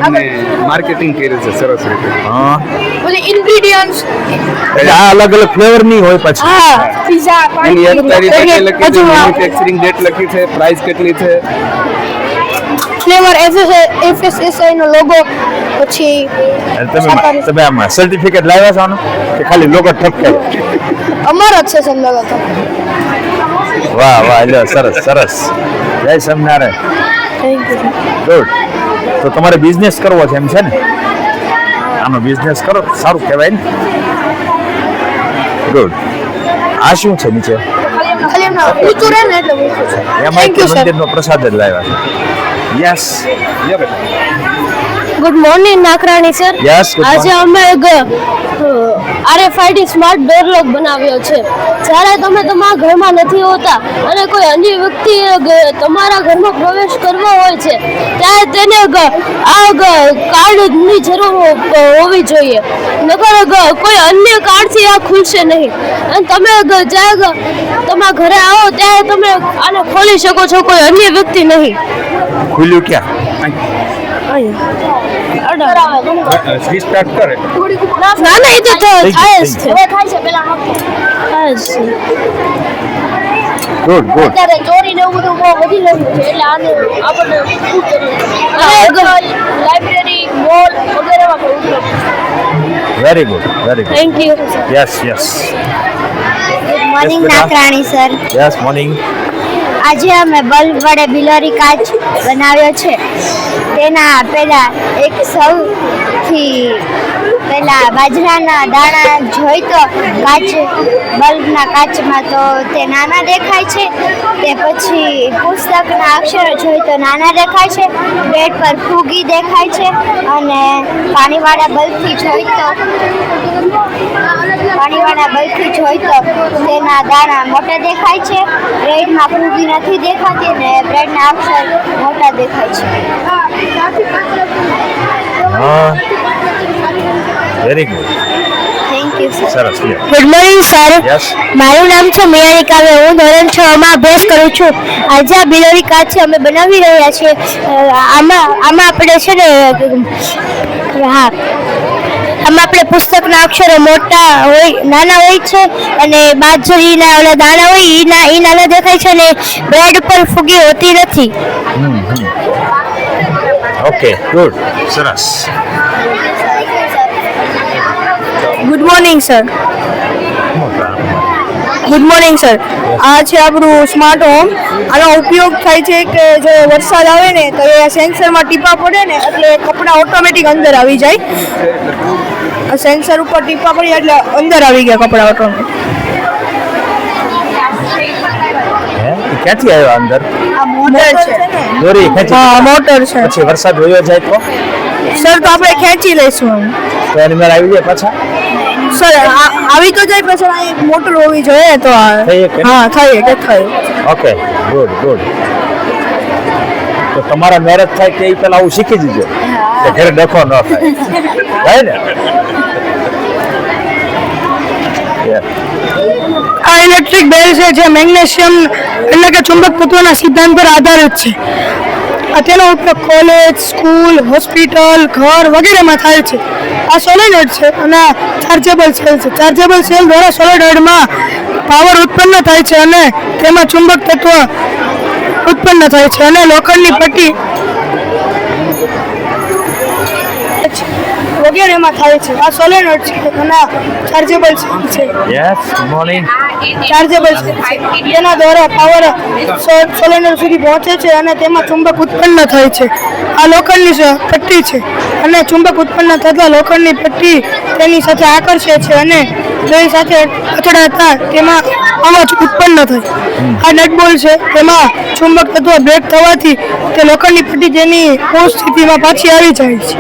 એમને માર્કેટિંગ કર્યું છે સરસ રીતે. હા. પછી ઇન્ગ્રેડિયન્ટ્સ, એટલે આ અલગ અલગ ફ્લેવર ની હોય પછી. હા, પિઝા, એની એક્સપાયરી ડેટ લખી છે, અજમા, મેન્યુફેક્ચરિંગ ડેટ લખી છે, પ્રાઇસ કેટલી છે. ફ્લેવર FSSAI નો લોગો. પછી અને તમે આમાં સર્ટિફિકેટ લાવ્યા છો આનું કે ખાલી લોગો ઠપકે? અમારો જ છે સર લોગો તો. વાહ વાહ, એટલે સરસ સરસ. જય સ્વામિનારાયણ. Thank you. ગુડ. તો તમારે બિઝનેસ કરવો છે એમ છે ને? આનો બિઝનેસ કરો, સારું કહેવાય ને. ગુડ. આ શું છે નીચે? ખાલી એમના ઊંચું રહે ને એટલે ઊંચું છે. એમાં થેન્ક યુ સર. મંદિરનો પ્રસાદ જ લાવ્યા છે. Yes good morning Nakrani sir. Yes. આજે અમે એક RFID સ્માર્ટ ડોર લોક બનાવ્યો છે. જ્યારે તમે તમારા ઘરમાં નથી હોતા અને કોઈ અન્ય વ્યક્તિ તમારા ઘરમાં પ્રવેશ કરવો હોય છે ત્યારે તેને આ કાર્ડની જરૂર હોવી જોઈએ, નકર કોઈ અન્ય કાર્ડથી આ ખુલશે નહીં. અને તમે જ્યારે તમારા ઘરે આવો ત્યારે તમે આને ખોલી શકો છો, કોઈ અન્ય વ્યક્તિ નહીં. ખુલ્યું ક્યાં? સ્ટાર્ટ કરે. ના ના, એ તો થાય જ છે. Good good. અત્યારે ચોરી ને એવું બધું બહુ વધી રહ્યું છે એટલે આને આપણને ખૂબ જરૂર છે. લાઇબ્રેરી, મોલ વગેરેમાં પણ ઉપયોગ છે. Very good, very good. Thank you. Yes yes. Good morning Nakrani sir. Yes morning. આજે અમે બલ્બ વડે બિલોરી કાચ બનાવ્યો છે. તેના પહેલા એક સૌથી પહેલા બાજરાના દાણા જોઈ તો કાચ બલ્બના કાચમાં તો તે નાના દેખાય છે. તે પછી પુસ્તકના અક્ષરો જોઈ તો નાના દેખાય છે. બેડ પર ફૂગી દેખાય છે અને પાણીવાળા બલ્બથી જોઈ તો તેના દાણા મોટા દેખાય છે. બ્રેડમાં ફૂગી નથી દેખાતી અને બ્રેડના અક્ષર મોટા દેખાય છે. હા, very good. Thank you sir. સરસ. Good morning sir. યસ. મારું નામ છે મિયાનિકા. હું ધોરણ 6 માં અભ્યાસ કરું છું. આજે આ બિલોરી કાચ અમે બનાવી રહ્યા છીએ. આમાં આપણે છે ને હા આમાં આપણે પુસ્તકના અક્ષરો મોટા હોય નાના હોય છે અને બાજરીના ઓલા દાણા હોય ઈ નાના દેખાય છે અને બ્રેડ પર ફૂગી હોતી નથી. ઓકે ગુડ સરસ. Good morning sir. Good morning sir. આ છે આપણું સ્માર્ટ હોમ. આનો ઉપયોગ થાય છે કે જો વરસાદ આવે ને તો એ સેન્સરમાં ટીપા પડે ને એટલે કપડાં ઓટોમેટિક અંદર આવી જાય. સેન્સર ઉપર ટીપા પડી એટલે અંદર આવી ગયા કપડાં ઓટોમેટિક. ક્યાંથી આવ્યો અંદર? મોટર છે દોરી ખેંચી? હા મોટર છે. પછી વરસાદ વયો જાય તો સર તો આપણે ખેંચી લઈશું આમ. તો એની મેળ આવી જાય પાછા? સર આવી તો જાય પછી આ એક મોટર હોવી જોઈએ તો થઈ શકે? હા થઈ કે થઈ. Okay good good. તો તમારા મેરેજ થાય તે પેલા આવું શીખી દીજો કે ઘરે ડખો ન થાય. થાય ને? આ ઇલેક્ટ્રિક બેલ છે જે મેગ્નેશિયમ એટલે કે ચુંબક તત્વના સિદ્ધાંત પર આધારિત છે. તેનો ઉપયોગ કોલેજ, સ્કૂલ, હોસ્પિટલ, ઘર વગેરેમાં થાય છે. આ સોલેનોઇડ છે અને ચાર્જેબલ સેલ છે. ચાર્જેબલ સેલ દ્વારા સોલેનોઇડમાં પાવર ઉત્પન્ન થાય છે અને તેમાં ચુંબક તત્વ ઉત્પન્ન થાય છે અને લોખંડની પટ્ટી વગેરેમાં થાય છે. આ સોલેનોઇડ છે અને ચાર્જેબલ છે. Yes good morning. ચાર્જેબલ છે તેના દ્વારા પાવર સોલેનોઇડ સુધી પહોંચે છે અને તેમાં ચુંબક ઉત્પન્ન થાય છે. આ લોખંડની પટ્ટી છે અને ચુંબક ઉત્પન્ન થતા લોખંડની પટ્ટી તેની સાથે આકર્ષે છે અને તેની સાથે અથડાતા તેમાં અવાજ ઉત્પન્ન થાય. આ નટબોલ છે તેમાં ચુંબક તત્વ બ્રેક થવાથી તે લોખંડની પટ્ટી તેની મૂળ સ્થિતિમાં પાછી આવી જાય છે.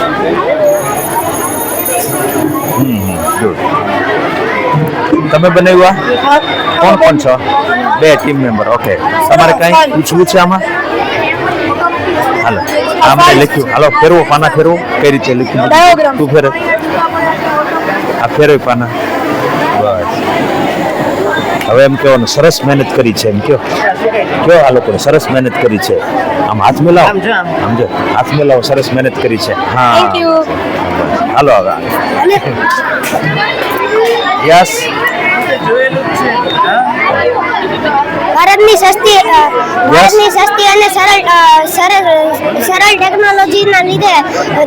તમે બનાવ્યા? કોણ કોણ છો? બે ટીમ મેમ્બર. ઓકે તમારે કઈ પૂછવું છે આમાં? હાલો આમાં લખ્યું. હાલો ફેરવો પાના ફેરવો. કઈ રીતે લખ્યું? તું ફેર. આ ફેરવી પાના. બસ હવે એમ કહેવાનું સરસ મહેનત કરી છે એમ કયો. કયો આ લોકોને સરસ મહેનત કરી છે. આમ હાથ મિલાવો. સમજો હાથ મિલાવો. સરસ મહેનત કરી છે. હા હાલો હવે યસ. ભારતની સસ્તી અને સરળ ટેકનોલોજીના લીધે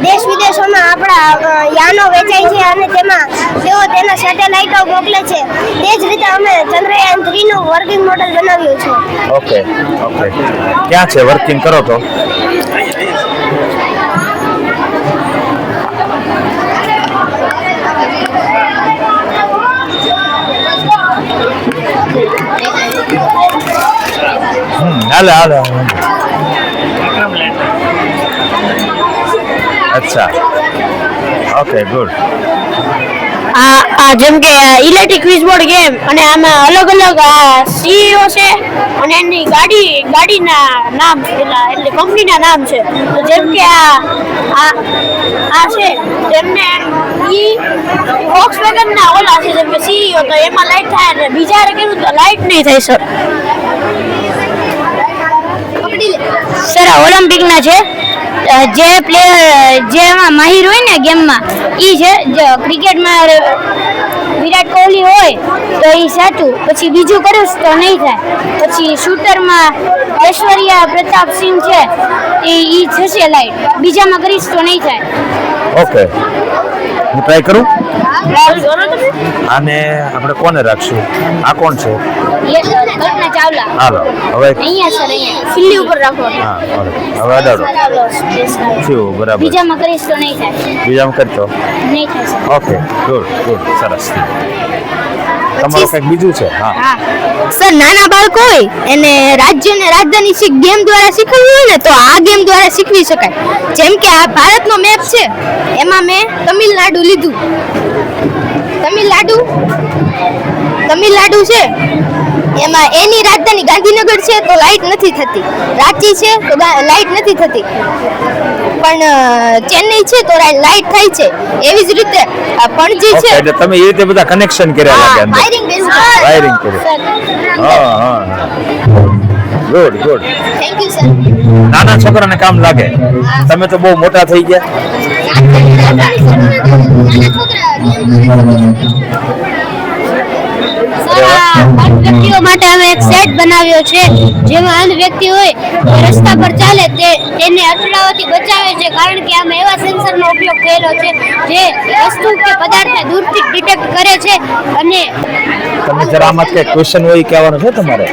દેશ વિદેશોમાં આપણા યાનો વેચાય છે અને તેમાં તેઓ તેના સેટેલાઇટો મોકલે છે. તે જ રીતે અમે ચંદ્રયાન 3 નું વર્કિંગ મોડલ બનાવ્યું છે. ઓકે ઓકે ક્યાં છે વર્કિંગ કરો તો? હાલે હાલે. અચ્છા ઓકે ગુડ. આ જેમ કે ઇલેક્ટ્રિક સ્વિચબોર્ડ ગેમ અને આમાં અલગ અલગ સીઈઓ છે અને એની ગાડીના નામ એટલે કંપનીના નામ છે. તો જેમ કે આ છે તેમને વોક્સવેગન ના ઓલા છે જેમ કે સીઈઓ તો એમાં લાઈટ થાય અને બીજા કેવું તો લાઈટ નહીં થાય સર. સર ઓલિમ્પિકના છે જે પ્લેયર જેમાં માહિર હોય ને ગેમમાં એ છે. ક્રિકેટમાં વિરાટ કોહલી હોય તો એ સાચું. પછી બીજું કરીશ તો નહીં થાય. પછી શૂટરમાં ઐશ્વર્યા પ્રતાપ સિંહ છે એ થશે લાઈટ. બીજામાં કરીશ તો નહીં થાય. ઓકે હું ટ્રાય કરું. આને આપણે કોને રાખશું? આ કોણ છે? કલ્પના ચાવલા. હાલો હવે અહીંયા સર અહીંયા સિલ્લી ઉપર રાખો. હા હવે અડાડો. થયું બરાબર. બીજામાં કરીશ તો નહીં થાય. બીજામાં કરતો નહીં થાય સર. ઓકે ગુડ ગુડ સરસ. તમારું કંઈક બીજું છે? હા સર નાના બાળકો હોય એને રાજ્યને રાજધાની ગેમ દ્વારા શીખવવી હોય ને તો આ ગેમ દ્વારા શીખવી શકાય. જેમ કે આ ભારતનો મેપ છે એમાં મેં તમિલનાડુ લીધું. તમિલનાડુ છે એમાં એની રાજધાની ગાંધીનગર છે તો લાઈટ નથી થતી. રાંચી છે તો લાઈટ નથી થતી. પણ ચેન્નઈ છે તો લાઈટ થાય છે. એવી જ રીતે પણજી છે. એટલે તમે એ રીતે બધા કનેક્શન કર્યા લાગે અંદર. વાયરિંગ કર્યું. હા હા good good. Thank you sir. નાના છોકરાને કામ લાગે. તમે તો બહુ મોટા થઈ ગયા. વ્યક્તિઓ માટે અમે એક સેટ બનાવ્યો છે જેમાં અંધ વ્યક્તિ હોય તો રસ્તા પર ચાલે તેને અથડાવાથી બચાવે છે, કારણ કે આમાં એવા સેન્સરનો ઉપયોગ થયેલો છે જે વસ્તુ કે પદાર્થને દૂરથી ડિટેક્ટ કરે છે. અને તમે જરા આમાં કઈ ક્વેશ્ચન હોય કહેવાનું છે તમારે?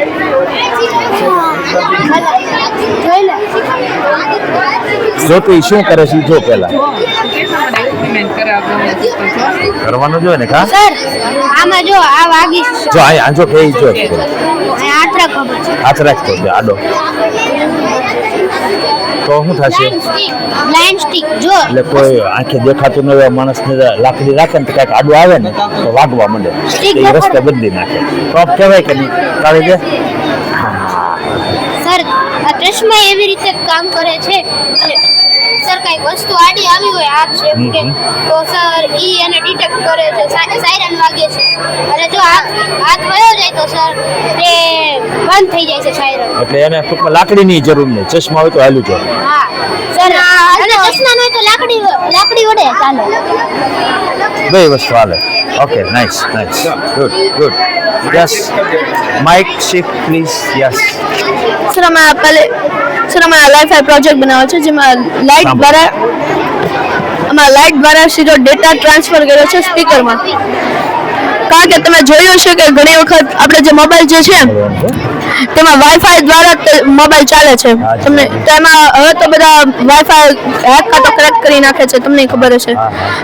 જો તો ઈ શું કરે છે ઈ જો પેલા કરવાનું જોઈએ ને. કા સર આમાં જો આ વાગી જો આ જો કે જો હાથ રાખો હાથ રાખતો છે આડો તો શું થશે? બ્લાઇન્ડ સ્ટિક જો એટલે કોઈ આંખે દેખાતું ન હોય માણસને લાકડી રાખે ને તો કાંઈક આડું આવે ને તો વાગવા માંડે, એ રસ્તે બદલી નાખે તો આપ કહેવાય કે નહીં કાઢી દે. સર આ ચશ્મા એવી રીતે કામ કરે છે કે સર કઈ વસ્તુ આડી આવી હોય હાથ છે કે તો સર ઈ એને ડિટેક્ટ કરે છે, સાયરન વાગે છે અને જો હાથ વયો જાય તો સર તે બંધ થઈ જાય છે સાયરન. એટલે એને ટૂંકમાં લાકડીની જરૂર નહીં, ચશ્મા હોય તો હાલું છે. હા સર અને ચશ્મા ન હોય તો લાકડી વડે ચાલે. બે વસ્તુ હાલે. Okay nice nice good good. Yes mic shift please. Yes sir અમે લાઈફ પ્રોજેક્ટ બનાવ્યો છે જેમાં લાઇટ દ્વારા સીધો ડેટા ટ્રાન્સફર કર્યો છે સ્પીકરમાં. કારણ કે તમે જોયું છે કે ઘણી વખત આપણે જે મોબાઈલ જે છે તેમાં વાઈફાઈ દ્વારા મોબાઈલ ચાલે છે. તમને તેમાં હવે તો બધા વાઈફાઈ હેક કાં તો ક્રેક કરી નાખે છે, તમને ખબર હશે.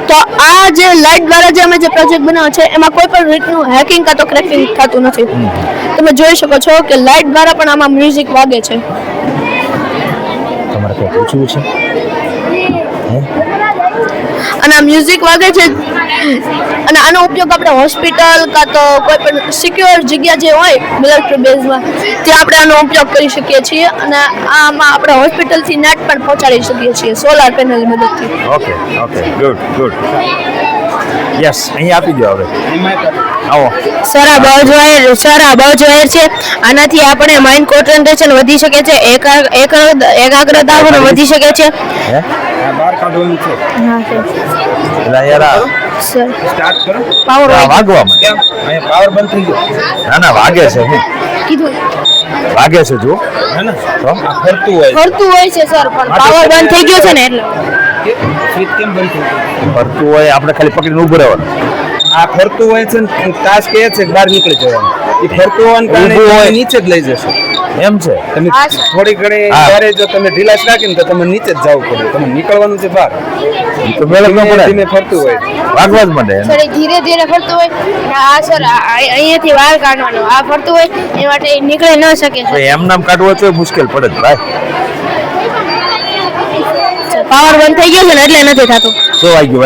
તો આ જે લાઇટ દ્વારા જે અમે જે પ્રોજેક્ટ બનાવ્યો છે એમાં કોઈ પણ રીતનું હેકિંગ કાં તો ક્રેકિંગ થતું નથી. તમે જોઈ શકો છો કે લાઇટ દ્વારા પણ આમાં મ્યુઝિક વાગે છે. તમારે કંઈ પૂછવું છે? અને આ મ્યુઝિક વાગે છે અને આનો ઉપયોગ આપણે હોસ્પિટલ કાં તો કોઈ પણ સિક્યોર જગ્યા જે હોય મિલિટરી બેઝમાં ત્યાં આપણે આનો ઉપયોગ કરી શકીએ છીએ. અને આમાં આપણે હોસ્પિટલથી નેટ પણ પહોંચાડી શકીએ છીએ સોલાર પેનલની મદદથી. Okay okay good good. Yes અહીં આપી દો હવે. આવો સર આ બહુ જોયેર છે. આનાથી આપણે માઇન્ડ કોન્સન્ટ્રેશન વધી શકે છે, એકાગ્રતા પણ વધી શકે છે. હે બહાર કાઢવાનું છે. હા સર. એટલે યાર સર સ્ટાર્ટ કરો. પાવર વાગવા માંડે. કેમ અહીંયા પાવર બંધ થઈ ગયો? ના ના વાગે છે. શું કીધું વાગે છે જો હે ને તો આ ફરતું હોય ફરતું હોય છે સર, પણ પાવર બંધ થઈ ગયો છે ને એટલે સ્વિચ કેમ બંધ થઈ ગયું? ફરતું હોય આપણે ખાલી પકડીને ઊભું રહેવાનું. આ ફરતું હોય છે ને ટાસ્ક એ છે કે બહાર નીકળી જવાનું. એ ફરતું હોવાને કારણે ઊભું હોય. તમે નીચે જ લઈ જશો. એમ છે. તમે હા, સર. થોડી ઘણી હા. જ્યારે જો તમે ઢીલાશ રાખીને તો તમે નીચે જ જવું પડે. તમે નીકળવાનું છે બહાર. ઈ તો મેળ ન ધીમે પડે. ધીમે ફરતું હોય. વાગવા જ માંડે એને. સર એ ધીરે ધીરે ફરતું હોય. આ સર અહીંયાથી વાર કાઢવાનું, આ ફરતું હોય એ માટે નીકળી ન શકે તો એમ નામ કાઢવું હોય તો મુશ્કેલ પડે જ ભાઈ. પાવર બંધ થઈ ગયો છે ને એટલે નથી થતું. તો વાગ્યું.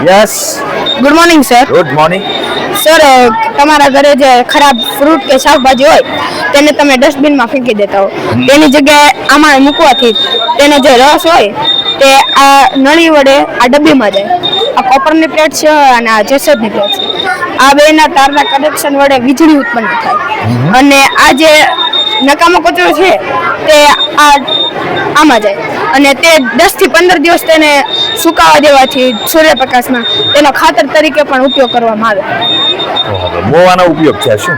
Yes good morning sir. Good morning. Sir તમારા ઘરે જે ખરાબ ફ્રૂટ કે શાકભાજી હોય તેને તમે ડસ્ટબિનમાં ફેંકી દેતા હો, તેની જગ્યાએ આમાં મૂકવાથી તેનો જે રસ હોય તે આ નળી વડે આ ડબ્બીમાં જાય. આ કોપરની પ્લેટ છે અને આ જેસરની પ્લેટ છે. આ બેના તારના કનેક્શન વડે વીજળી ઉત્પન્ન થાય અને આ જે નકામો કચરો છે તે આમાં જાય અને તે 10 થી 15 દિવસ તેને સુકાવા દેવાથી સૂર્યપ્રકાશમાં તેનો ખાતર તરીકે પણ ઉપયોગ કરવામાં આવે. બહુ આનો ઉપયોગ છે. શું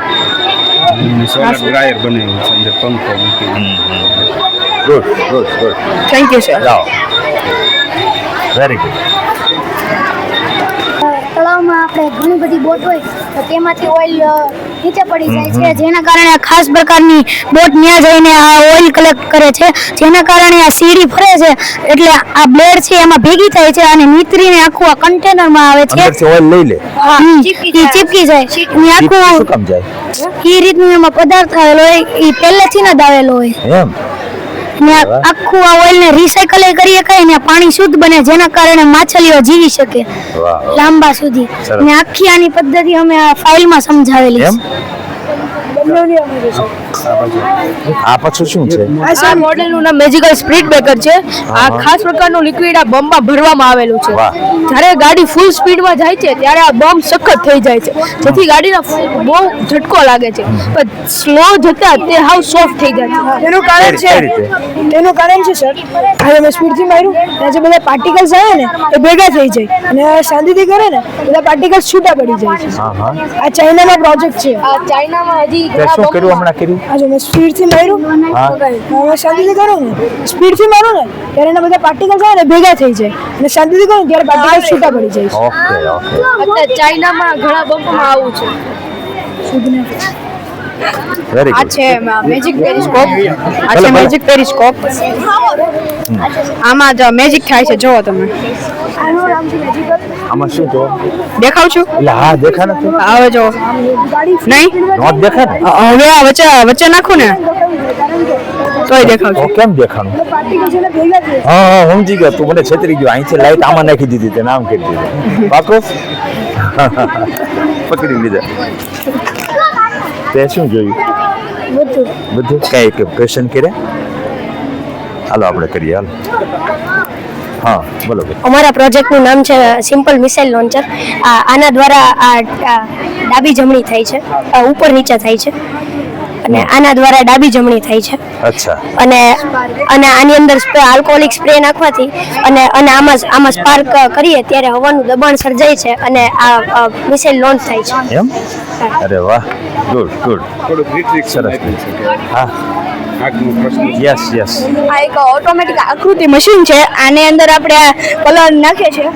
સોલર ડ્રાયર બનાવ્યું છે અંદર પંખો મૂકી. Good good good. Thank you sir. જાઓ વેરી ગુડ. તળાવમાં આપણે ઘણી બધી બોટ હોય તો તેમાંથી ઓઇલ નીચે પડી જાય છે, જેના કારણે ખાસ પ્રકારની બોટ ત્યાં જઈને આ ઓઇલ કલેક્ટ કરે છે, જેના કારણે આ સીડી ફરે છે એટલે આ બ્લેડ છે એમાં ભેગી થાય છે અને નીતરીને આખું આ કન્ટેનરમાં આવે છે. અંદરથી ઓઇલ લઈ લે. ઈ ચીપકી જાય ને શું આખું કામ જાય ઈ રીતનું એમાં પદાર્થ આવેલો હોય, ઈ પહેલેથી જ આવેલો હોય એમ? ને આખું આ ઓઇલને રિસાયકલ કરી શકાય ને પાણી શુદ્ધ બને, જેના કારણે માછલીઓ જીવી શકે વાહ લાંબા સુધી. સરસ. ને આખી આની પદ્ધતિ અમે આ ફાઇલમાં સમજાવેલી એમ? છે. આ પાછું શું છે? આ મોડેલનું નામ મેજિકલ સ્પીડ બ્રેકર છે. આ ખાસ પ્રકારનું લિક્વિડ આ બમ્બમાં ભરવામાં આવેલું છે. વાહ. જ્યારે ગાડી ફૂલ સ્પીડમાં જાય છે ત્યારે આ બમ્બ સખત થઈ જાય છે, જેથી ગાડીને બહુ ઝટકો લાગે છે. પણ સ્લો જતા તે હાવ સોફ્ટ થઈ જાય છે. એનું કારણ કઈ છે રીતે? એનું કારણ છે સર, હવે મેં સ્પીડથી માર્યું ત્યાં જે બધા પાર્ટિકલ્સ આવે ને એ ભેગા થઈ જાય અને શાંતિથી કરે ને બધા પાર્ટિકલ્સ છૂટા પડી જાય છે. હા હા. આ ચાઇનાનો પ્રોજેક્ટ છે. આ ચાઇનામાં હજી તે શું કર્યું હમણાં કર્યું? આજે મેં સ્પીડથી માર્યું, હા. હવે શાંતિથી કરું ને સ્પીડથી મારું ને ત્યારે એના બધા પાર્ટિકલ્સ આવે ને ભેગા થઈ જાય અને શાંતિથી કરું ત્યારે પાર્ટિકલ્સ છૂટા પડી જાય છે. Okay okay. અત્યારે ચાઇનામાં ઘણા બમ્બમાં આવું છે. વેરી આ ગુડ. છે મેજિક પેરિસ્કોપ. આ ભલે, છે ભલે. Magic periscope. આમાં જ મેજિક થાય છે, જુઓ તમે. આનું નામ છે મેજિકલ. આમાં શું જો? દેખાવ છું? એટલે હા દેખા નથી. હવે જો નહીં, નોટ દેખા ને? હવે આ વચ્ચે નાખું ને તોય દેખાવ તો છે. કેમ દેખાણું? પાર્ટિકલ્સ એને ભેગા થઈ હા હા સમજી ગયો. તું મને છેતરી ગયો. અહીંથી લાઈટ આમાં નાખી દીધી તે નામ કરી દીધું. પાકો પકડી લીધા. તે શું જોયું? બધું કઈ ક્વેશ્ચન કર્યા? હાલો આપણે કરીએ. હાલો. હા બોલો ભાઈ. અમારા પ્રોજેક્ટનું નામ છે સિમ્પલ મિસાઇલ લોન્ચર. આના દ્વારા ડાબી જમણી થાય છે, ઉપર નીચે થાય છે, અને આના દ્વારા ડાબી જમણી થાય છે. અચ્છા. અને આની અંદર આલ્કોહોલિક સ્પ્રે નાખવાથી અને આમાં સ્પાર્ક કરીએ ત્યારે હવાનું દબાણ સર્જાય છે અને આ મિસાઇલ લોન્ચ થાય છે. એમ? અરે વાહ, ગુડ ગુડ. સરસ. હા યસ યસ. આ એક ઓટોમેટિક આકૃતિ મશીન છે. આની અંદર આપણે કલર નાખીએ છીએ.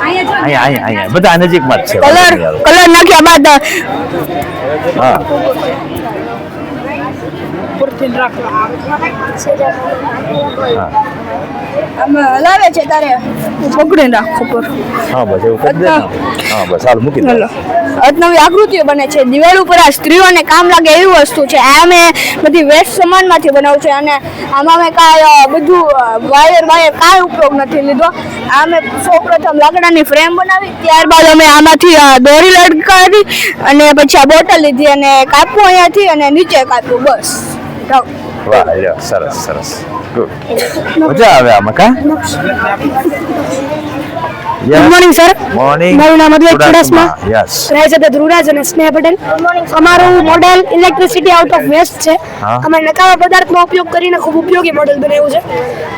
અહીંયા બધા નજીકમાં જ છે. કલર નાખ્યા બાદ હા હા આમાં હલાવે છે તારે પકડીને રાખો પર. હા બસ એવું કરી દે ને. હા બસ હાલ મૂકી દે. અવનવી આકૃતિઓ બને છે. દિવાલ ઉપર આ સ્ત્રીઓને કામ લાગે એવી વસ્તુ છે. આ મેં બધી વેસ્ટ સામાનમાંથી બનાવું છે અને આમાં મેં કાંઈ બધું વાયર કાંઈ ઉપયોગ નથી લીધો. આ મેં સૌપ્રથમ લાકડાની ફ્રેમ બનાવી, ત્યારબાદ અમે આમાંથી દોરી લટકાવી અને પછી આ બોટલ લીધી અને કાપવું અહીંયાથી અને નીચે કાપ્યું. બસ વાહ લ્યો, સરસ સરસ. ગુડ. મજા આવે આમાં કા? Good morning sir. મોર્નિંગ. મારું નામ અદ્વૈત ચુડાસમા. યસ. રાયઝાદા ધ્રુવરાજ અને સ્નેહ પટેલ. અમારું model electricity out of waste છે. હા. અમે નકામા પદાર્થનો ઉપયોગ કરીને ખૂબ ઉપયોગી મોડેલ બનાવ્યું છે.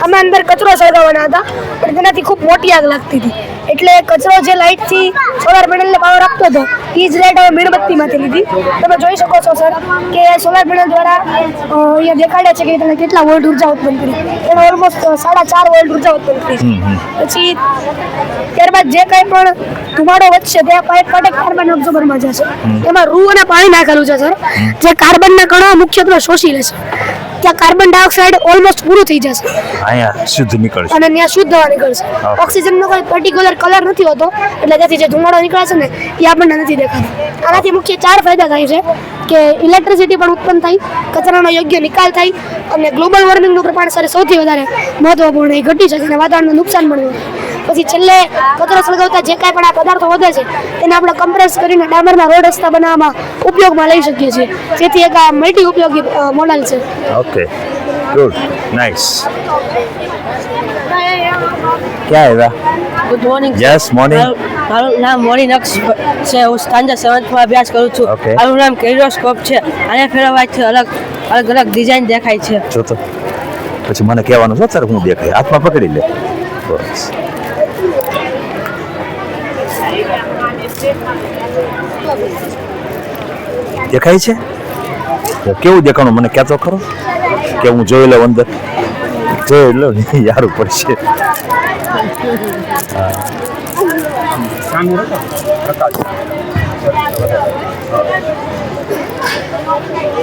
અમે અંદર કચરો સળગાવવાના હતા પણ તેનાથી ખૂબ મોટી આગ લાગતી હતી, એટલે કચરો જે લાઇટથી સોલાર પેનલને પાવર આપતો હતો એ જ લાઇટ હવે મીણબત્તીમાંથી લીધી. તમે જોઈ શકો છો સર કે સોલાર પેનલ દ્વારા અહીંયા દેખાડે છે કે તમે કેટલા વોલ્ટ ઉર્જા ઉત્પન્ન કરી. એને ઓલમોસ્ટ 4.5 વોલ્ટ ઉર્જા ઉત્પન્ન કરી છે. પછી ત્યારબાદ જે કંઈ પણ ધુમાડો વધશે તે પાઇપ માટે કાર્બન ઓબ્ઝર્વરમાં જશે. એમાં રૂ અને પાણી નાખેલું છે સર, જે કાર્બનના કણો મુખ્યત્વે શોષી લેશે. ત્યાં કાર્બન ડાયોક્સાઇડ ઓલમોસ્ટ પૂરું થઈ જશે અહીંયા શુદ્ધ નીકળશે. અને ત્યાં શુદ્ધ હવા નીકળશે. ઓક્સિજનનો કોઈ પર્ટિક્યુલર કલર નથી હોતો, એટલે ત્યાંથી જે ધુમાડો નીકળે છે ને એ આપણને નથી દેખાતો. આનાથી મુખ્ય 4 ફાયદા થાય છે કે ઇલેક્ટ્રિસિટી પણ ઉત્પન્ન થાય, કચરાનો યોગ્ય નિકાલ થાય અને ગ્લોબલ વોર્મિંગનું પ્રમાણ સૌથી વધારે મહત્વપૂર્ણ એ ઘટી શકે અને વાતાવરણનું નુકસાન પણ વધે. પછી છેલ્લે કચરો સળગાવતા જે કાંઈ પણ આ પદાર્થો વધે છે તેને આપણે કમ્પ્રેસ કરીને ડામરના રોડ રસ્તા બનાવવામાં ઉપયોગમાં લઈ શકીએ છીએ, જેથી એક આ મલ્ટી ઉપયોગી મોડલ છે. Okay good nice. ક્યાં આવ્યા? Good morning. Yes morning. મારું નામ મોનિનક્ષ છે. હું સ્ટાન્ડર્ડ 7માં અભ્યાસ કરું છું. Okay. મારું નામ કેરિયોસ્કોપ છે. આને ફેરવવાથી અલગ અલગ ડિઝાઇન દેખાય છે. જો તો પછી મને કહેવાનું છે સર, હું દેખાય હાથમાં પકડી લે. બસ દેખાય છે? તો કેવું દેખાણું મને કહેતો ખરો કે હું જોઈ લઉં અંદર. જોઈ લઉં યારું પડશે.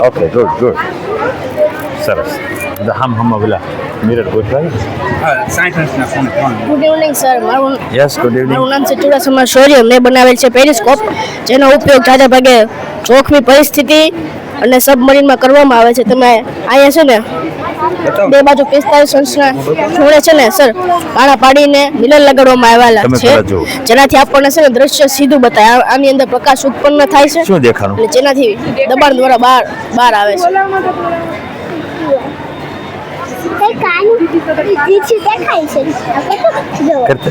ઓકે ગુડ ગુડ સરસ. હમ પેલા મિરર ગોઠવાય. Good evening sir. Yes good evening. મારું નામ છે ચુડાસમા શૌર્ય. મેં બનાવેલ છે પેરિસ્કોપ, જેનો ઉપયોગ જાજા ભાગે જોખમી પરિસ્થિતિ અને સબમરીનમાં કરવામાં આવે છે. તમે અહીંયા છે ને બે બાજુ 45 અંશના ખૂણે છે ને સર પાણા પાડીને મિરર લગાડવામાં આવેલા તમે છે, પહેલા જુઓ. જેનાથી આપણને છે ને દ્રશ્ય સીધું બતાવે. આની અંદર પ્રકાશ ઉત્પન્ન થાય છે શું દેખાણું? એટલે જેનાથી દબાણ દ્વારા બહાર આવે છે. કઈ કાનું દીચી દેખાય છે જો કરતે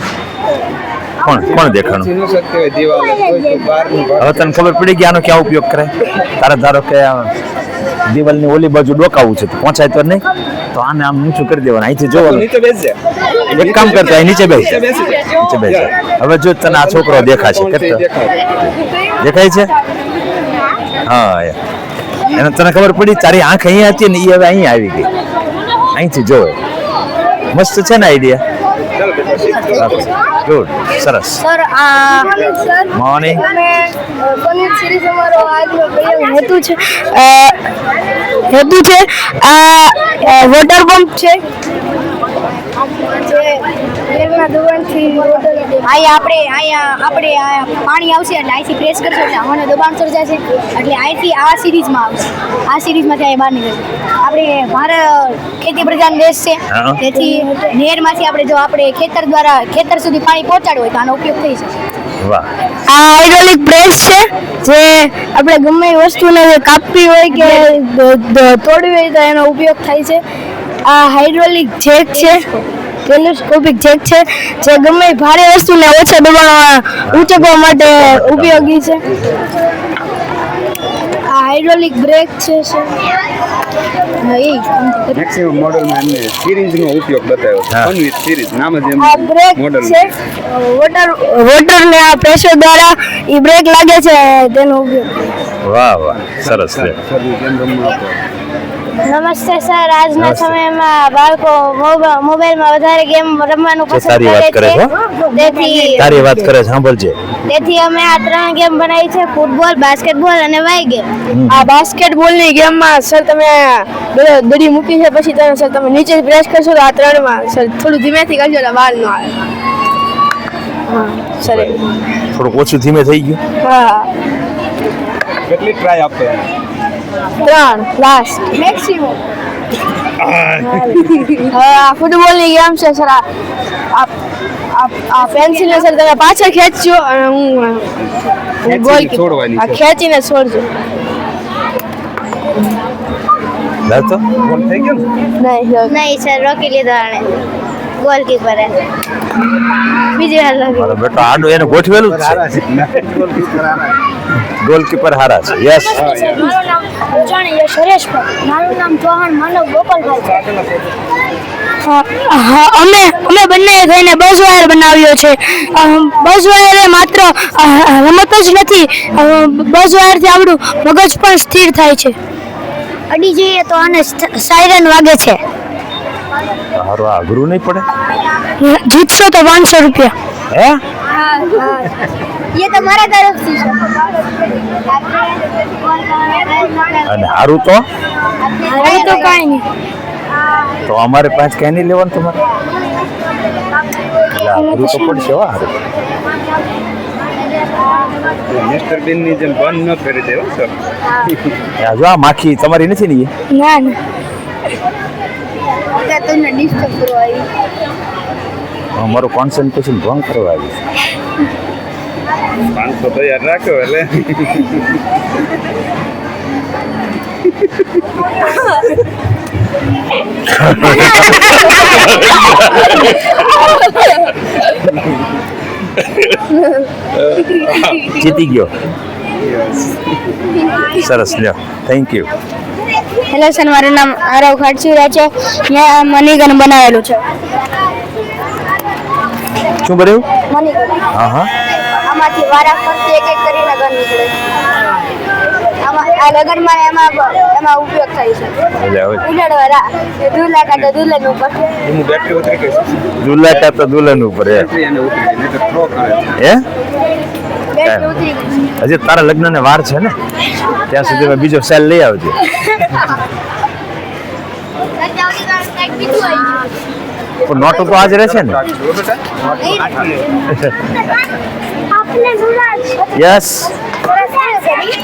કોણ દેખાણું? નો સત્ય હોય દિવાલ કોઈ તો બહારનું ભાગ. હવે તને ખબર પડી ગઈ આનો ક્યાં ઉપયોગ કરાય? તારે ધારો કે આ દિવાલની ઓલી બાજુ ડોકાવું છે તો પહોંચાય તો નહીં, તો આને આમ નીચું કરી દેવાનું. અહીંથી તો જોવાનું. નીચે બેસજે. એક કામ કરતો અહીં નીચે બેસ. નીચે બેસી જા. નીચે બેસ. હવે જો તને આ છોકરો દેખાશે કરતો દેખાય છે? હા એને તને ખબર પડી? તારી આંખ અહીંયા હતી ને એ હવે અહીંયા આવી ગઈ. અહીંથી જોવે. મસ્ત છે ને આઈડિયા? ગુડ, સરસ. Sir morning. પનીર સિરીઝ અમારો આજનો પ્રયોગ હેતુ છે આ વોટર પંપ છે અહીંયા પાણી આવશે એટલે અહીંથી પ્રેસ કરશો એટલે હવાનું દબાણ સર્જાશે એટલે અહીંથી આ સિરીઝમાં આવશે. આ સિરીઝમાંથી અહીંયા બહાર નીકળશે. આપણે ભારત ખેતી પ્રધાન દેશ છે, હા. તેથી નહેરમાંથી આપણે જો આપણે ખેતર સુધી પાણી પહોંચાડવું હોય તો આનો ઉપયોગ થઈ શકે. વાહ. આ હાઇડ્રોલિક પ્રેસ છે જે આપણે ગમે એ વસ્તુને કાપવી હોય કે તોડવી હોય તો એનો ઉપયોગ થાય છે. આ હાઇડ્રોલિક જેક છે, ટેલિસ્કોપિક જેક છે જે ગમે એ ભારે વસ્તુને ઓછા દબાણમાં ઊંચકવા માટે ઉપયોગી છે. આ હાઇડ્રોલિક બ્રેક છે મેક્સિમમ મોડલમાં એમને સિરીઝનો ઉપયોગ બતાવ્યો છે. હા. અન્વિત સિરીઝ નામ જ એમ આ બ્રેક મોડલ છે વોટરને આ પ્રેશર દ્વારા એ બ્રેક લાગે છે તેનો ઉપયોગ. વાહ વાહ, સરસ છે. નમસ્તે સર આજના નમસ્તે. સમયમાં બાળકો મોબાઈલમાં વધારે ગેમ રમવાનું જે પસંદ તારી વાત કરે કરે છે, છે તારી વાત કરે છે, સાંભળજે. તેથી અમે આ 3 ગેમ બનાવી છે ફૂટબોલ બાસ્કેટબોલ અને વાઈ ગેમ આ બાસ્કેટબોલની ગેમમાં સર તમે દડી મૂકી છે પછી તમે સર તમે નીચે પ્રેસ કરશો તો આ ત્રણમાં સર થોડું ધીમેથી કરજો એટલે બહાર ન આવે. હા સર થોડુંક ઓછું ધીમે થઈ ગયું. હા કેટલી ટ્રાય આપે? 3 લાસ્ટ મેક્સિમમ. હા ફૂટબોલની ગેમ છે સર. આ પેન્સિલ ને સર તમે પાછળ ખેંચજો અને હું ગોલ છોડવાની છે. ખેંચીને છોડજો. લાવ તો. ગોલ થઈ ગયો ને? નહીં સર રોકી લીધો આણે ગોલકીપરે બીજી વાર લાગી મારો બેટો આડો એને ગોઠવેલું જ છે. ગોલકીપર હારા છે. યસ. મારું નામ જાણીએ સુરેશભાઈ મારું નામ ચૌહાણ માનવ ગોપાલભાઈ અમે બંને થઈને બસ વાયર બનાવ્યો છે. બસ વાયર એ માત્ર રમત જ નથી, બસ વાયરથી આપણું મગજ પણ સ્થિર થાય છે. અડી જઈએ તો આને સાયરન વાગે છે હારું, આ અઘરું નહીં પડે? જીતશો તો 500 રૂપિયા. હે? ये तो हमारा तरफ से અને હારું તો હવે તો કાંઈ નહીં. તો અમારે 5 કઈ નહીં લેવાનું તમારે? એટલે અઘરું તો પડશે. હો હારું. મિસ્ટર બીન ની જેમ બંધ ન કરી દેવો સર. આ જો આ માખી તમારી નથી ને? ના ના તમને ડિસ્ટર્બ કરવા આવી. અમારું કોન્સન્ટ્રેશન ભંગ કરવા આવ્યું છે. 500 તૈયાર રાખો એટલે જીતી ગયો. સરસ, લ્યો. Thank you. હેલો સર, મારું નામ આરવ ખાટસુરા છે. મેં મનીગન બનાવેલું છે. શું બનાવ્યું? મનીગન હા હા. આમાંથી વારા ફરતી એક એક કરીને ગન નીકળે. આમાં આ લગનમાં એમાં ઉપયોગ થાય છે. એટલે હવે ઉડાડવા દુલા કાઢે દુલ્હન ઉપર. એનું બેટરી ઉતરી ગઈ છે. દુલ્લા તો દુલ્હન ઉપર હે. બેટરી એને ઉતરી ગઈ નહીં તો થ્રો કરે છે. હે? બેટરી ઉતરી ગઈ. હજી તારા લગ્નને વાર છે ને, ત્યાં સુધીમાં બીજો સેલ લઈ આવજે. પણ નોટો તો આજ રહેશે ને? आपने बोला યસ.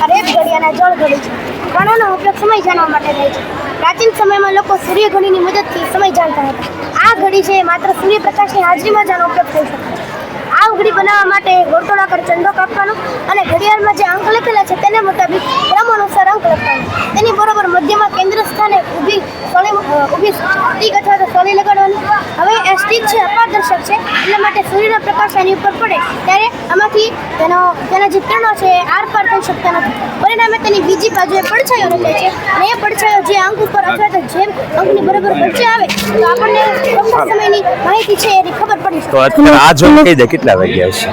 આ રેત ઘડી અને જળ ઘડી છે. કણોનો ઉપયોગ સમય જાણવા માટે થાય છે. પ્રાચીન સમયમાં લોકો સૂર્ય ઘડીની મદદથી સમય જાણતા હતા. આ ઘડી છે એ માત્ર સૂર્યપ્રકાશની હાજરીમાં જ આનો ઉપયોગ થઈ શકે છે. આ ઘડી બનાવવા માટે વર્તુળાકાર ચંદો કાપવાનો અને ઘડિયાળમાં જે અંક લખેલા છે તેને મુતાબિક ક્રમ અનુસાર અંક લખવાનો. તેની બરોબર મધ્યમાં કેન્દ્ર સ્થાને ઊભી સ્ટીક અથવા તો સોળી લગાડવાની. હવે આ સ્ટીક છે અપારદર્શક છે, એટલા માટે સૂર્યનો પ્રકાશ એની ઉપર પડે ત્યારે આમાંથી તેના જે કિરણો છે એ આરપાર થઈ શકતા નથી. પરિણામે તેની બીજી બાજુએ પડછાયો રહે છે અને એ પડછાયો જે અંક ઉપર અથવા તો જે અંકની બરાબર વચ્ચે આવે તો આપણને ચોક્કસ સમયની માહિતી છે એની ખબર પડી શકે. તો અત્યારે આ જોઈ કહી દે કેટલા વાગ્યા છે?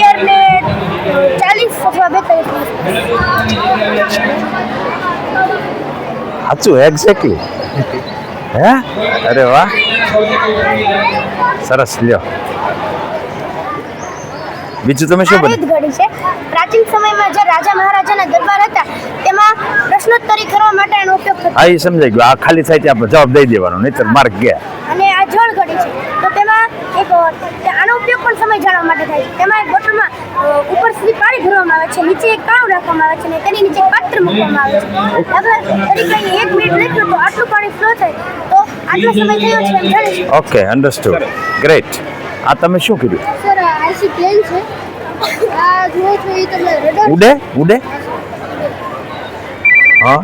11:40 અથવા 42. સાચું એક્ઝેક્ટલી. હે અરે વાહ સરસ લ્યો. બીજું તમે શું આ બને? રીત ઘડી છે. પ્રાચીન સમયમાં જે રાજા મહારાજાના દરબાર હતા તેમાં પ્રશ્નોત્તરી કરવા માટે આનો ઉપયોગ થતો. હા એ સમજાઈ ગયું. આ ખાલી થાય ત્યાં આપણે જવાબ દઈ દેવાનો, નહીતર માર્ક ગયા. અને આ જળ ઘડી છે તો તેમાં એક આનો ઉપયોગ પણ સમય જાણવા માટે થાય છે. તેમાં એક બોટલમાં ઉપર સુધી પાણી ભરવામાં આવે છે, નીચે એક કાણું રાખવામાં આવે છે અને તેની નીચે એક પાત્ર મૂકવામાં આવે છે. દાખલા તરીકે 1 મિનિટ લખ્યું તો આટલું પાણી ફ્લો થાય તો આટલો સમય થયો છે એમ જાણી શકાય. Okay understood. ગ્રેટ. આ તમે શું કીધું? સર આઈસી પ્લેન છે. આ જુઓ છો એ તમે રડાર ઉડે ઉડે હા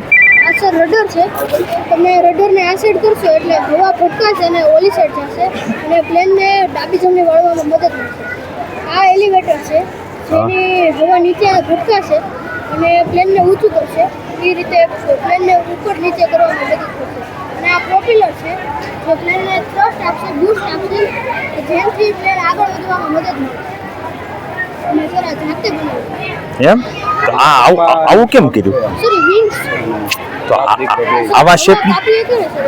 આ સર રડર છે. તમે રડરને આ સાઈડ કરશો એટલે હવા ભટકાશે અને ઓલી સાઈડ જશે અને પ્લેનને ડાબી જમણી વાળવામાં મદદ મળશે. આ એલિવેટર છે જેની હવા નીચે ભટકાશે અને પ્લેનને ઊંચું કરશે. એ રીતે પ્લેનને ઉપર નીચે કરવામાં મદદ કરશે. અને આ પ્રોપેલર છે જે પ્લેનને થ્રસ્ટ આપશે, બૂસ્ટ આપશે, જેનાથી પ્લેન આગળ વધવામાં મદદ મળશે. અને સર આ જાતે બનાવ્યું. એમ તો આ આવું કેમ કીધું? સર વિંગ્સ તો આવા શેપ આપીએ કે ને સર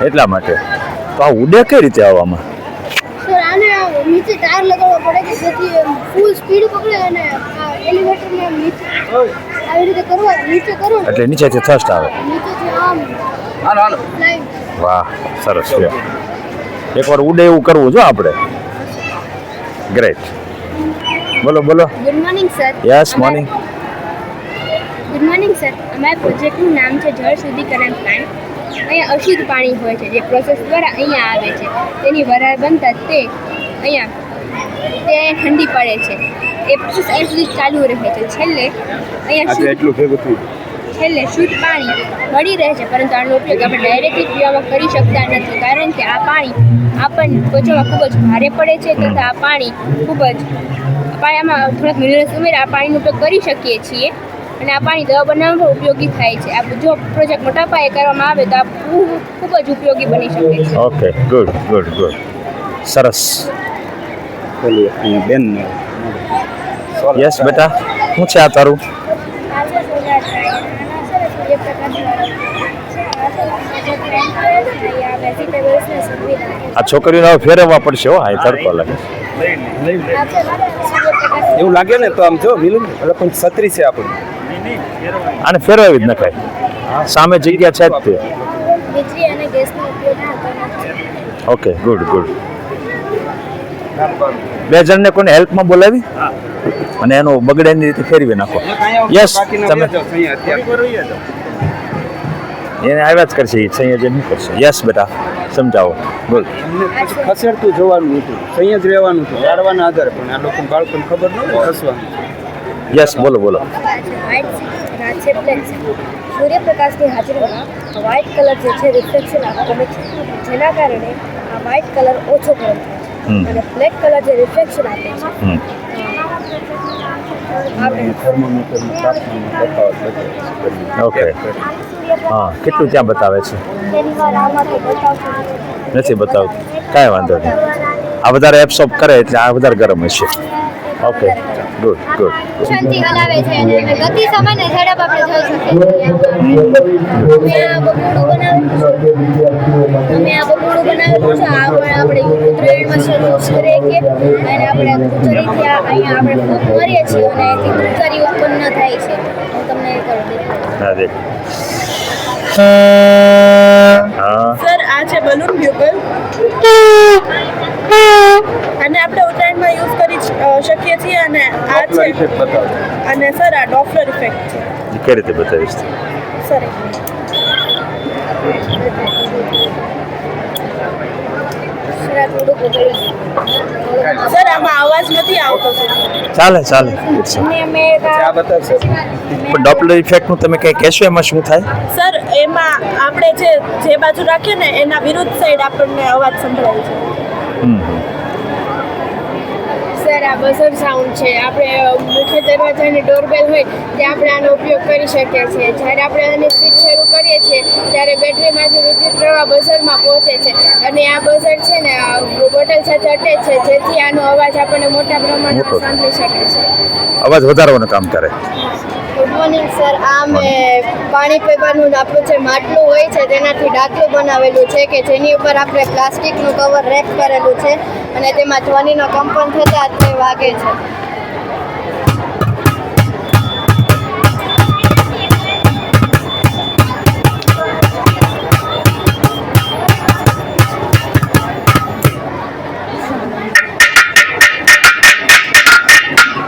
એટલા માટે. તો આ ઉડે કઈ રીતે આવવામાં? સર આને નીચે ટાયર લગાવવા પડે કે જેથી ફૂલ સ્પીડ પકડે અને આ એલિવેટરને નીચે આવી રીતે કરવા નીચે કરો ને એટલે નીચેથી થર્સ્ટ આવે. નીચેથી આમ ફ્લાઇંગ. વાહ સરસ છે. એકવાર ઉડે એવું કરવું જો આપણે. ગ્રેટ. બોલો બોલો. Good morning sir. Yes morning. Good morning sir. અમારા પ્રોજેક્ટનું નામ છે જળ શુદ્ધિકરણ પ્લાન્ટ. અહીંયા અશુદ્ધ પાણી હોય છે જે પ્રોસેસ દ્વારા અહીંયા આવે છે. તેની વરાળ બનતા તે અહીંયા ઠંડી પડે છે. એ પ્રોસેસ અહીં સુધી ચાલુ રહે છે. છેલ્લે શુદ્ધ પાણી મળી રહે છે, પરંતુ આનો ઉપયોગ આપણે ડાયરેક્ટલી પીવામાં કરી શકતા નથી, કારણ કે આ પાણી આપણને ત્વચામાં ખૂબ જ ભારે પડે છે તથા આ પાણી ખૂબ જ પાણીમાં થોડાક મિનરલ્સ ઉમેરી આ પાણીનો ઉપયોગ કરી શકીએ છીએ અને આ પાણી દવા બનાવવામાં પણ ઉપયોગી થાય છે. આ જો પ્રોજેક્ટ મોટા પાયે કરવામાં આવે તો આ ખૂબ જ ઉપયોગી બની શકે છે. ઓકે ગુડ ગુડ ગુડ સરસ. બેન યસ બેટા શું છે આ તારું? આ છોકરીઓને હવે ફેરવવા પડશે હો. આ તડકો લાગે. એવું લાગે ને તો આમ જો મિલું એટલે પણ છત્રી છે આપણું. આને ફેરવાવી જ નખાય. સામે જગ્યા છે જ તે. વીજળી અને ગેસનો ઉપયોગ થતો નથી. Okay good good. બે જણને કોને હેલ્પમાં બોલાવી અને એનો બગડે એની રીતે ફેરવી નાખો. યસ તમે એને આવ્યા જ કરશે. સંયોજન નહીં કરશે. યસ બેટા સમજાવો. બોલ. ખસેડતું જોવાનું હતું, સહી જ રહેવાનું હતું, તારવાના આધારે. પણ આ લોકો બાળકોને ખબર ન હોય ખસવાનું. યસ બોલો બોલો. સૂર્યપ્રકાશની હાજરીમાં વ્હાઇટ કલર જે છે રિફ્લેક્શન આપે છે, જેના કારણે આ વ્હાઇટ કલર ઓછો ગરમ થાય છે અને બ્લેક કલર જે રિફ્લેક્શન આપે છે ઓકે હા કેટલું ત્યાં બતાવે છે? નથી બતાવતું. કાંઈ વાંધો નહીં. આ વધારે એબ્સોર્બ કરે એટલે આ વધારે ગરમ હશે. Okay good good. શાંતિ હલાવે છે અને ગતિ સામાન્ય ઝડપ આપણે જોઈ શકીએ. અમે આ બગોડું બનાવેલું છે. આ પણ આપણે ઉત્તરાયણમાં યુઝ કરીએ કે અને આપણે કુચરીથી અહીંયા આપણે ફૂંક મારીએ છીએ અને એથી કુચરી ઉત્પન્ન થાય છે. હું તમને એ કરું હા દેખ. સર આ છે બલૂન બ્યુગલ અને આપણે ઉત્તરાયણમાં યુઝ કરી શકીએ છીએ અને આ છે અને સર આ ડોપલર ઇફેક્ટ છે કઈ રીતે બતાવીશ સર સર આમાં અવાજ નથી આવતો ચાલે ચાલે આ બતાવશે પણ ડોપલર ઇફેક્ટનું તમે કંઈ કહેશો એમાં શું થાય સર એમાં આપણે જે બાજુ રાખીએ ને એના વિરુદ્ધ સાઈડ આપણને અવાજ સંભળાય છે સર આ બઝર સાઉન્ડ છે આપણે મુખ્ય દરવાજાની ડોરબેલ હોય ત્યાં આપણે આનો ઉપયોગ કરી શકીએ છીએ જ્યારે આપણે આની સ્વિચ શરૂ કરીએ છીએ ત્યારે બેટરીમાંથી વિદ્યુત પ્રવાહ બઝરમાં પહોંચે છે અને આ બઝર છે ને આ બોટલ સાથે અટેચ છે જેથી આનો અવાજ આપણને મોટા પ્રમાણમાં સાંભળી શકે છે અવાજ વધારવાનું કામ કરે ગુડ મોર્નિંગ સર આ મેં પાણી પીવાનું આપણું જે માટલું હોય છે તેનાથી ડાકલું બનાવેલું છે કે જેની ઉપર આપણે પ્લાસ્ટિકનું કવર રેપ કરેલું છે અને તેમાં ધ્વનિનો કંપન થતાં તે વાગે છે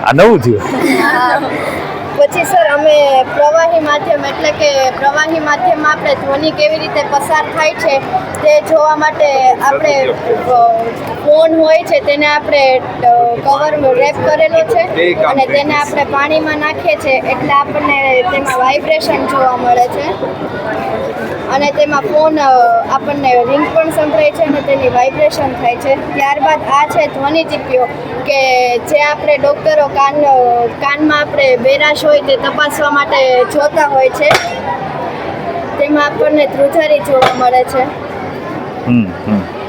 આ નવું થયું પછી સર અમે પ્રવાહી માધ્યમ એટલે કે પ્રવાહી માધ્યમમાં આપણે ધ્વનિ કેવી રીતે પસાર થાય છે તે જોવા માટે આપણે ફોન હોય છે તેને આપણે કવર રેપ કરેલો છે અને તેને આપણે પાણીમાં નાખીએ છીએ એટલે આપણને તેમાં વાઇબ્રેશન જોવા મળે છે અને તેમાં ફોન આપણને રિંગ પણ સંભળાય છે અને તેની વાઇબ્રેશન થાય છે ત્યારબાદ આ છે ધ્વનિ ચીપિયો કે જે આપણે ડૉક્ટરો કાનમાં આપણે બેરાશ હોય તે તપાસવા માટે જોતા હોય છે તેમાં આપણને ધ્રુજારી જોવા મળે છે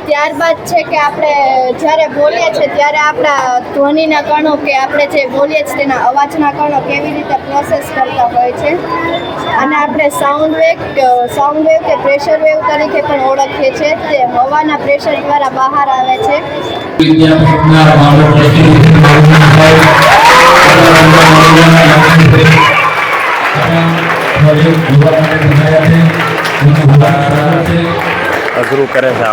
ત્યારબાદ છે કે આપણે જ્યારે બોલીએ છીએ ત્યારે આપણા ધ્વનિના કણો કે આપણે જે બોલીએ છીએ તેના અવાજના કણો કેવી રીતે પ્રોસેસ કરતા હોય છે અને આપણે સાઉન્ડ વેવ કે પ્રેશર વેવ તરીકે પણ ઓળખીએ છીએ તે હવાના પ્રેશર દ્વારા બહાર આવે છે અઘરું કરે છે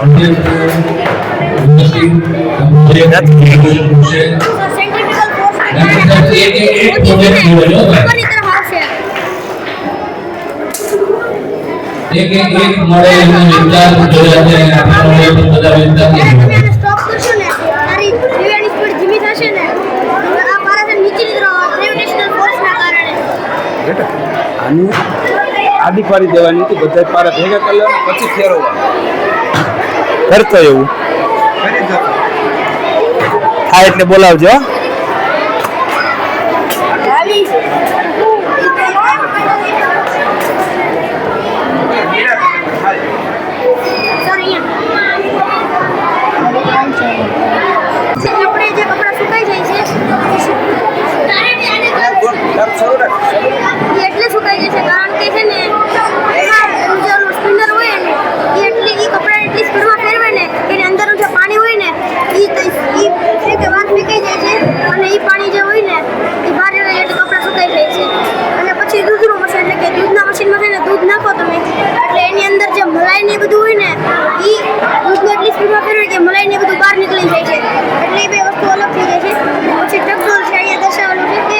એક મળે એનો વિસ્તાર જોયા છે આપણે બધા વિસ્તાર સ્ટોપ કરશો ને તારી જીવાની સ્પીડ ધીમી થશે ને આ પારા નીચેની તરફ ગ્રેવિટેશનલ ફોર્સના કારણે આની આડી પાડી દેવાની હતી બધા પારા ભેગા કરી લેવાના પછી ફેરવવાનું કરતો એવું થાય એટલે બોલાવજો આપણે જે કપડાં સુકાઈ જાય છે એ એટલે સુકાઈ જાય છે કારણ કે છે ને એમાં જે સ્પિનર હોય ને એ કપડાં એટલી સ્પીડમાં ફેરવે ને એની અંદરનું જે પાણી હોય ને એ બહાર ફેંકાઈ જાય છે અને એ પાણી જે હોય ને એ બહાર એટલે કપડાં સુકાઈ જાય છે અને પછી દૂધનું મશીન એટલે કે દૂધના મશીનમાં છે ને દૂધ નાખો તમે એટલે એની અંદર જે મલાઈ ને બધું હોય ને એ દૂધને એટલી સ્પીડમાં ફેરવે કે મલાઈ ને બધું બહાર નીકળી જાય છે એટલે એ બે વસ્તુ અલગ થઈ જાય છે પછી ટકડોલ છે અહીંયા દર્શાવેલું છે કે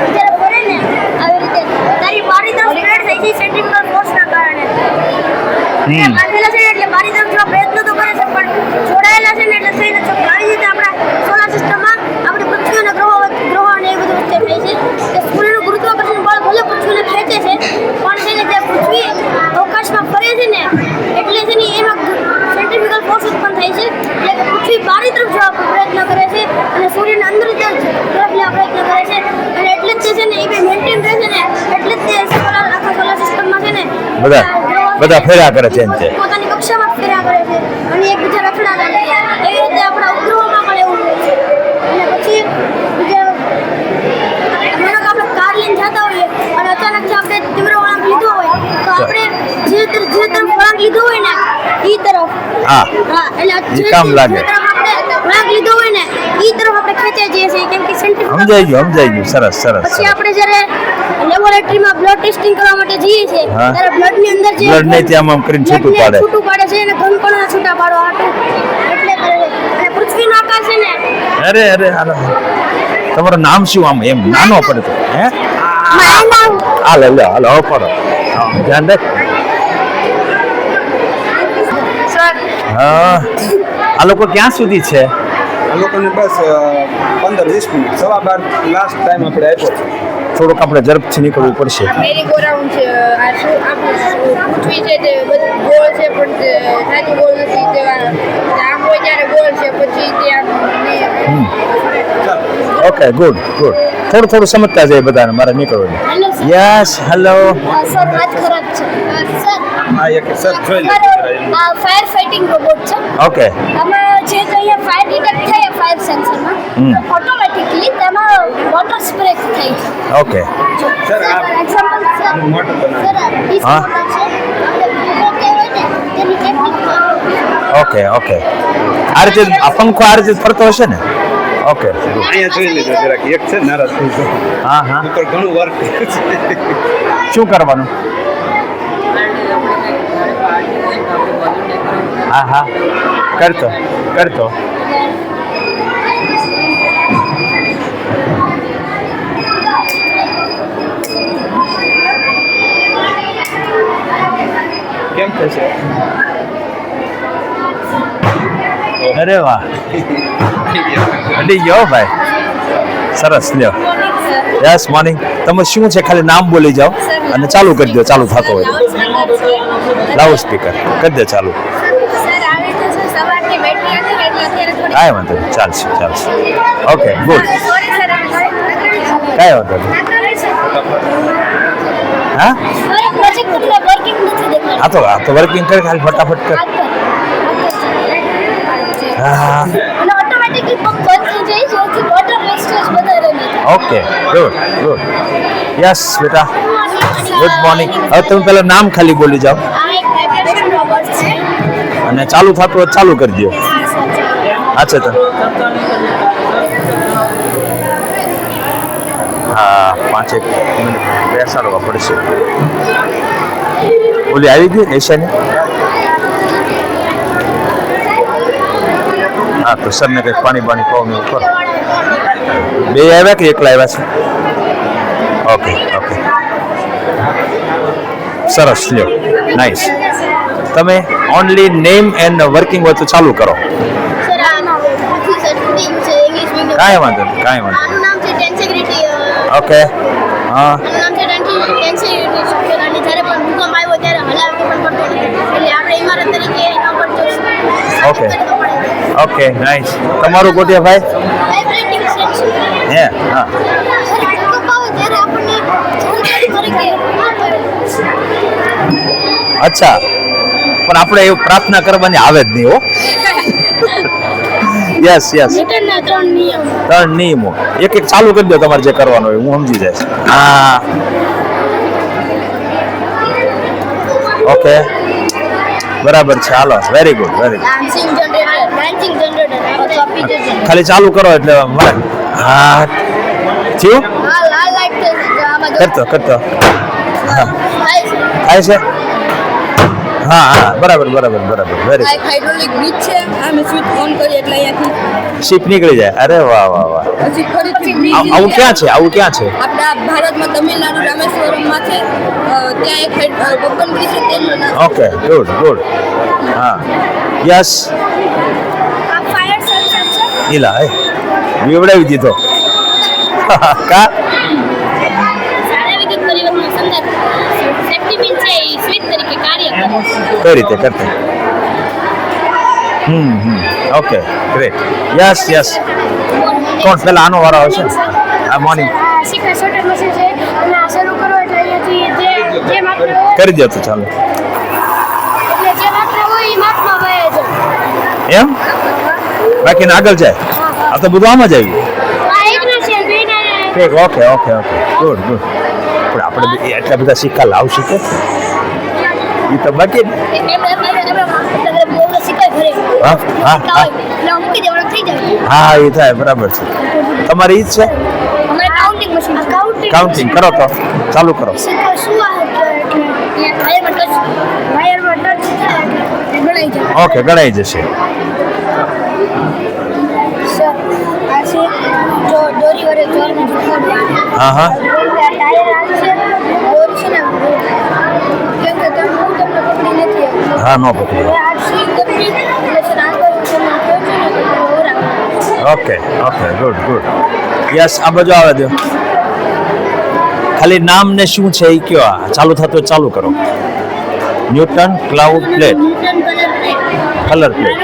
જ્યારે ફરે ને આવી રીતે તારી બારી તરફ સ્પ્રેડ થઈ છે સેન્ટ્રીફ્યુગલ ફોર્સના કારણે બાંધેલા છે એટલે બારી તરફ જવા પ્રયત્ન તો કરે છે પણ જોડાયેલા છે ને એટલે થઈ નથી શકતું આવી રીતે આપણા સોલાર સિસ્ટમમાં આપણે પૃથ્વી અને ગ્રહો અને એ બધું વચ્ચે થાય છે કે સૂર્યનું ગુરુત્વાકર્ષણ બળ ભલે પૃથ્વીને ખેંચે છે પણ છે ને જે પૃથ્વી અવકાશમાં ફરે છે ને એટલે છે ને એમાં સેન્ટ્રીફ્યુગલ ફોર્સ ઉત્પન્ન થાય છે એટલે કે પૃથ્વી બારી તરફ જવા પ્રયત્ન કરે છે અને સૂર્યને અંદર તરફ લેવા પ્રયત્ન કરે છે અને એટલે જ છે ને એ બે મેન્ટેન રહે છે ને એટલે જ તે આખા સોલાર સિસ્ટમમાં છે ને બધા ફેરા કરે છે પોતાની કક્ષામાં ફેરા કરે છે અને એકબીજા રખડા કરે છે એવી રીતે આપણા ઉપગ્રહોમાં પણ એવું હોય છે અને પછી બીજા આપણે કાર લઈને જતા હોઈએ અને અચાનક જો આપણે તીવ્ર વળાંક લીધો હોય તો આપણે જે તરફ વળાંક લીધો હોય ને એ તરફ એટલે જે તરફ આપણે વળાંક લીધો હોય ને એ તરફ આપણે ખેંચાઈ જઈએ છીએ કેમ કે સમજાઈ ગયું સરસ પછી આપણે જ્યારે લેબોરેટરીમાં બ્લડ ટેસ્ટિંગ કરવા માટે જઈએ છીએ ત્યારે બ્લડની અંદર જે બ્લડ ને ત્યાં કરીને છૂટું પાડે છે અને ઘન કણોને છૂટા પાડવા હાટું એટલે કરે છે અને પૃથ્વીનો આકાર છે ને અરે અરે હાલો તમારું નામ શું આમ એમ નાનો પડે તો હે હાલો લો હાલો પડો ધ્યાન રાખ હા આ લોકો ક્યાં સુધી છે આ લોકોને બસ 15-20 મિનિટ 12:15 લાસ્ટ ટાઈમ આપણે આપ્યો છે થોડુંક આપણે ઝડપથી નીકળવું પડશે મેરી ગોરાઉન્ડ છે આ શું આપણું પૃથ્વી છે તે બધું ગોળ છે પણ તે સાચું ગોળ નથી તેવા આમ હોય ત્યારે ગોળ છે પછી ત્યાં ઓકે ગુડ ગુડ થોડું થોડું સમજતા જાય બધાને મારે નીકળવું યસ હેલો સર વાત ખરાબ છે સર આ એક સર જોઈ લે આ ફાયર ફાઇટિંગ રોબોટ છે ઓકે આમાં જે કહીએ ફાયર ડિટેક્ટ થાય ફાયર સેન્સરમાં ઓટોમેટિકલી તેમાં વોટર સ્પ્રે થાય છે ઓકે સર આ એક્ઝામ્પલ સર મોટર બનાવે સર ડીશ હા. મોટર છે આપણે મોટર કહેવાય ને તેની ટેકનિક ઓકે ઓકે આ રીતે આ પંખો આ રીતે ફરતો હશે ને ઓકે અહીંયા જોઈ લેજો જરાક એક છે નારાજ થઈ ગયો હા હા ઉપર ઘણું વર્ક છે શું કરવાનું હા હા કરતો કરતો કેમ થશે અરે વાહ અડી ગયો ભાઈ સરસ લ્યો યસ મોર્નિંગ તમે શું છે ખાલી નામ બોલી જાઓ અને ચાલુ કરી દો ચાલુ થતો હોય લાઉડ સ્પીકર કરી દે ચાલુ સર આવે તો સર સવારની બેટરી હતી ને એટલે અત્યારે થોડી કાંઈ વાંધો નહીં ચાલશે ચાલશે ઓકે ગુડ સોરી સર કાંઈ વાંધો નહીં હા મારા પ્રોજેક્ટ એટલે વર્કિંગ નથી દેખાતું આ તો વર્કિંગ કરે ખાલી ફટાફટ કર હા અને ઓટોમેટિકલી પંપ બંધ થઈ જાય જેથી વોટર વેસ્ટેજ વધારે ન થાય ઓકે ગુડ ગુડ યસ બેટા ગુડ મોર્નિંગ હવે તમે પહેલાં નામ ખાલી બોલી જાઓ આ એક વાઇબ્રેશન રોબોટ છે અને ચાલુ થતું હોય તો ચાલુ કરી દો અચ્છા તો હા 5 મિનિટ બેસાડવા પડશે ઓલી આવી ગઈ એશાની હા તો સરને કંઈક પાણી કહો ને ઉપર બે આવ્યા કે એકલા આવ્યા છે ઓકે ઓકે સરસ લ્યો નાઇસ તમે ઓનલી નેમ એન્ડ વર્કિંગ હોય તો ચાલુ કરો સર આ પૃથ્વી સર સ્ટુડિંગ છે ઇંગ્લિશ મીડિયમ કાંઈ વાંધો નહીં કાંઈ વાંધો આનું નામ છે ટેન્સેગ્રિટી નહીં ઓકે હા આનું નામ છે ટેન્સેગ્રિટી સ્ટ્રક્ચર અને જ્યારે પણ ભૂકંપ આવ્યો ત્યારે હલાવતો પણ પડતો નથી એટલે આપણે ઇમારત તરીકે એના પર જો ઓકે ઓકે નાઇસ તમારું ગોટિયા ભાઈ વાઇબ્રેટિંગ સેન્સર હે હા સર ભૂકંપ આવે ત્યારે આપણને જાણકારી તરીકે અચ્છા પણ આપણે એવું પ્રાર્થના કરવાની આવે જ નહીં હો યસ યસ ન્યૂટનના 3 નિયમ 3 નિયમો એક એક ચાલુ કરી દો તમારે જે કરવાનું હોય હું સમજી જઈશ હા ઓકે બરાબર છે હાલો very good very good dancing generator અથવા પીજે ખાલી ચાલુ કરો એટલે મળે હા થયું હા લાલ લાઈટ આમાં કરતો કરતો હા થાય છે થાય છે હા હા બરાબર બરાબર બરાબર વેરી આ એક હાઇડ્રોલિક બ્રિજ છે અમે સ્વિચ ઓન કરીએ એટલે અહીંયાથી શીપ નીકળી જાય અરે વાહ વાહ વાહ પછી ફરીથી બ્રિજ આવું ક્યાં છે આવું ક્યાં છે આપણા ભારતમાં તમિલનાડુ રામેશ્વરમમાં છે ત્યાં એક કોકણ બ્રિજ છે તેનું નામ ઓકે ગુડ ગુડ હા યસ આ ફાયર સેન્સર છે ઈલા હે બીવડાવી દીધો કા શારીરિક પરિવર્તન સંદર્ભ સેફ્ટી પિન છે એ સ્વિચ તરીકે કાર્ય કરે કઈ રીતે કરતે ઓકે ગ્રેટ યસ યસ કોણ પેલા આનો વારો આવશે આ મોર્નિંગ આ સિક્રેટ શોર્ટર મશીન છે અને આ શરૂ કરો એટલે અહીંયાથી જે માપના હોય કરી દો તો ચાલો એટલે જે માપના હોય એ માપમાં વહે છે એમ બાકીને આગળ જાય આ તો બધું આમ જ આવ્યું આ એક ના છે બેના ઠીક okay okay okay good good પણ આપણે એટલા બધા સિક્કા લાવશું કે એ તો બાકી હા હા હા મૂકી દેવાનું થઈ જાય હા એ થાય બરાબર છે તમારી ઈ જ છે અમારે કાઉન્ટિંગ મશીન કાઉન્ટિંગ કરો તો ચાલુ કરો શું આ વાયરમાં ટચ ગણાઈ જાય ઓકે ગણાઈ જશે સર આ હા હા ટાયર આવશે દોર છે ને કેમ કે હું તમને પકડી નથી આપી. હા નો પકડ્યો. હવે આ સીટ પકડી એટલે છે ને આગળ તમને કહું છું ને તો ઓરા okay okay good good yes આ બાજુ આવે દો ખાલી નામ ને શું છે એ કયો આ ચાલુ થતું હોય ચાલુ કરો newton cloud plate colour plate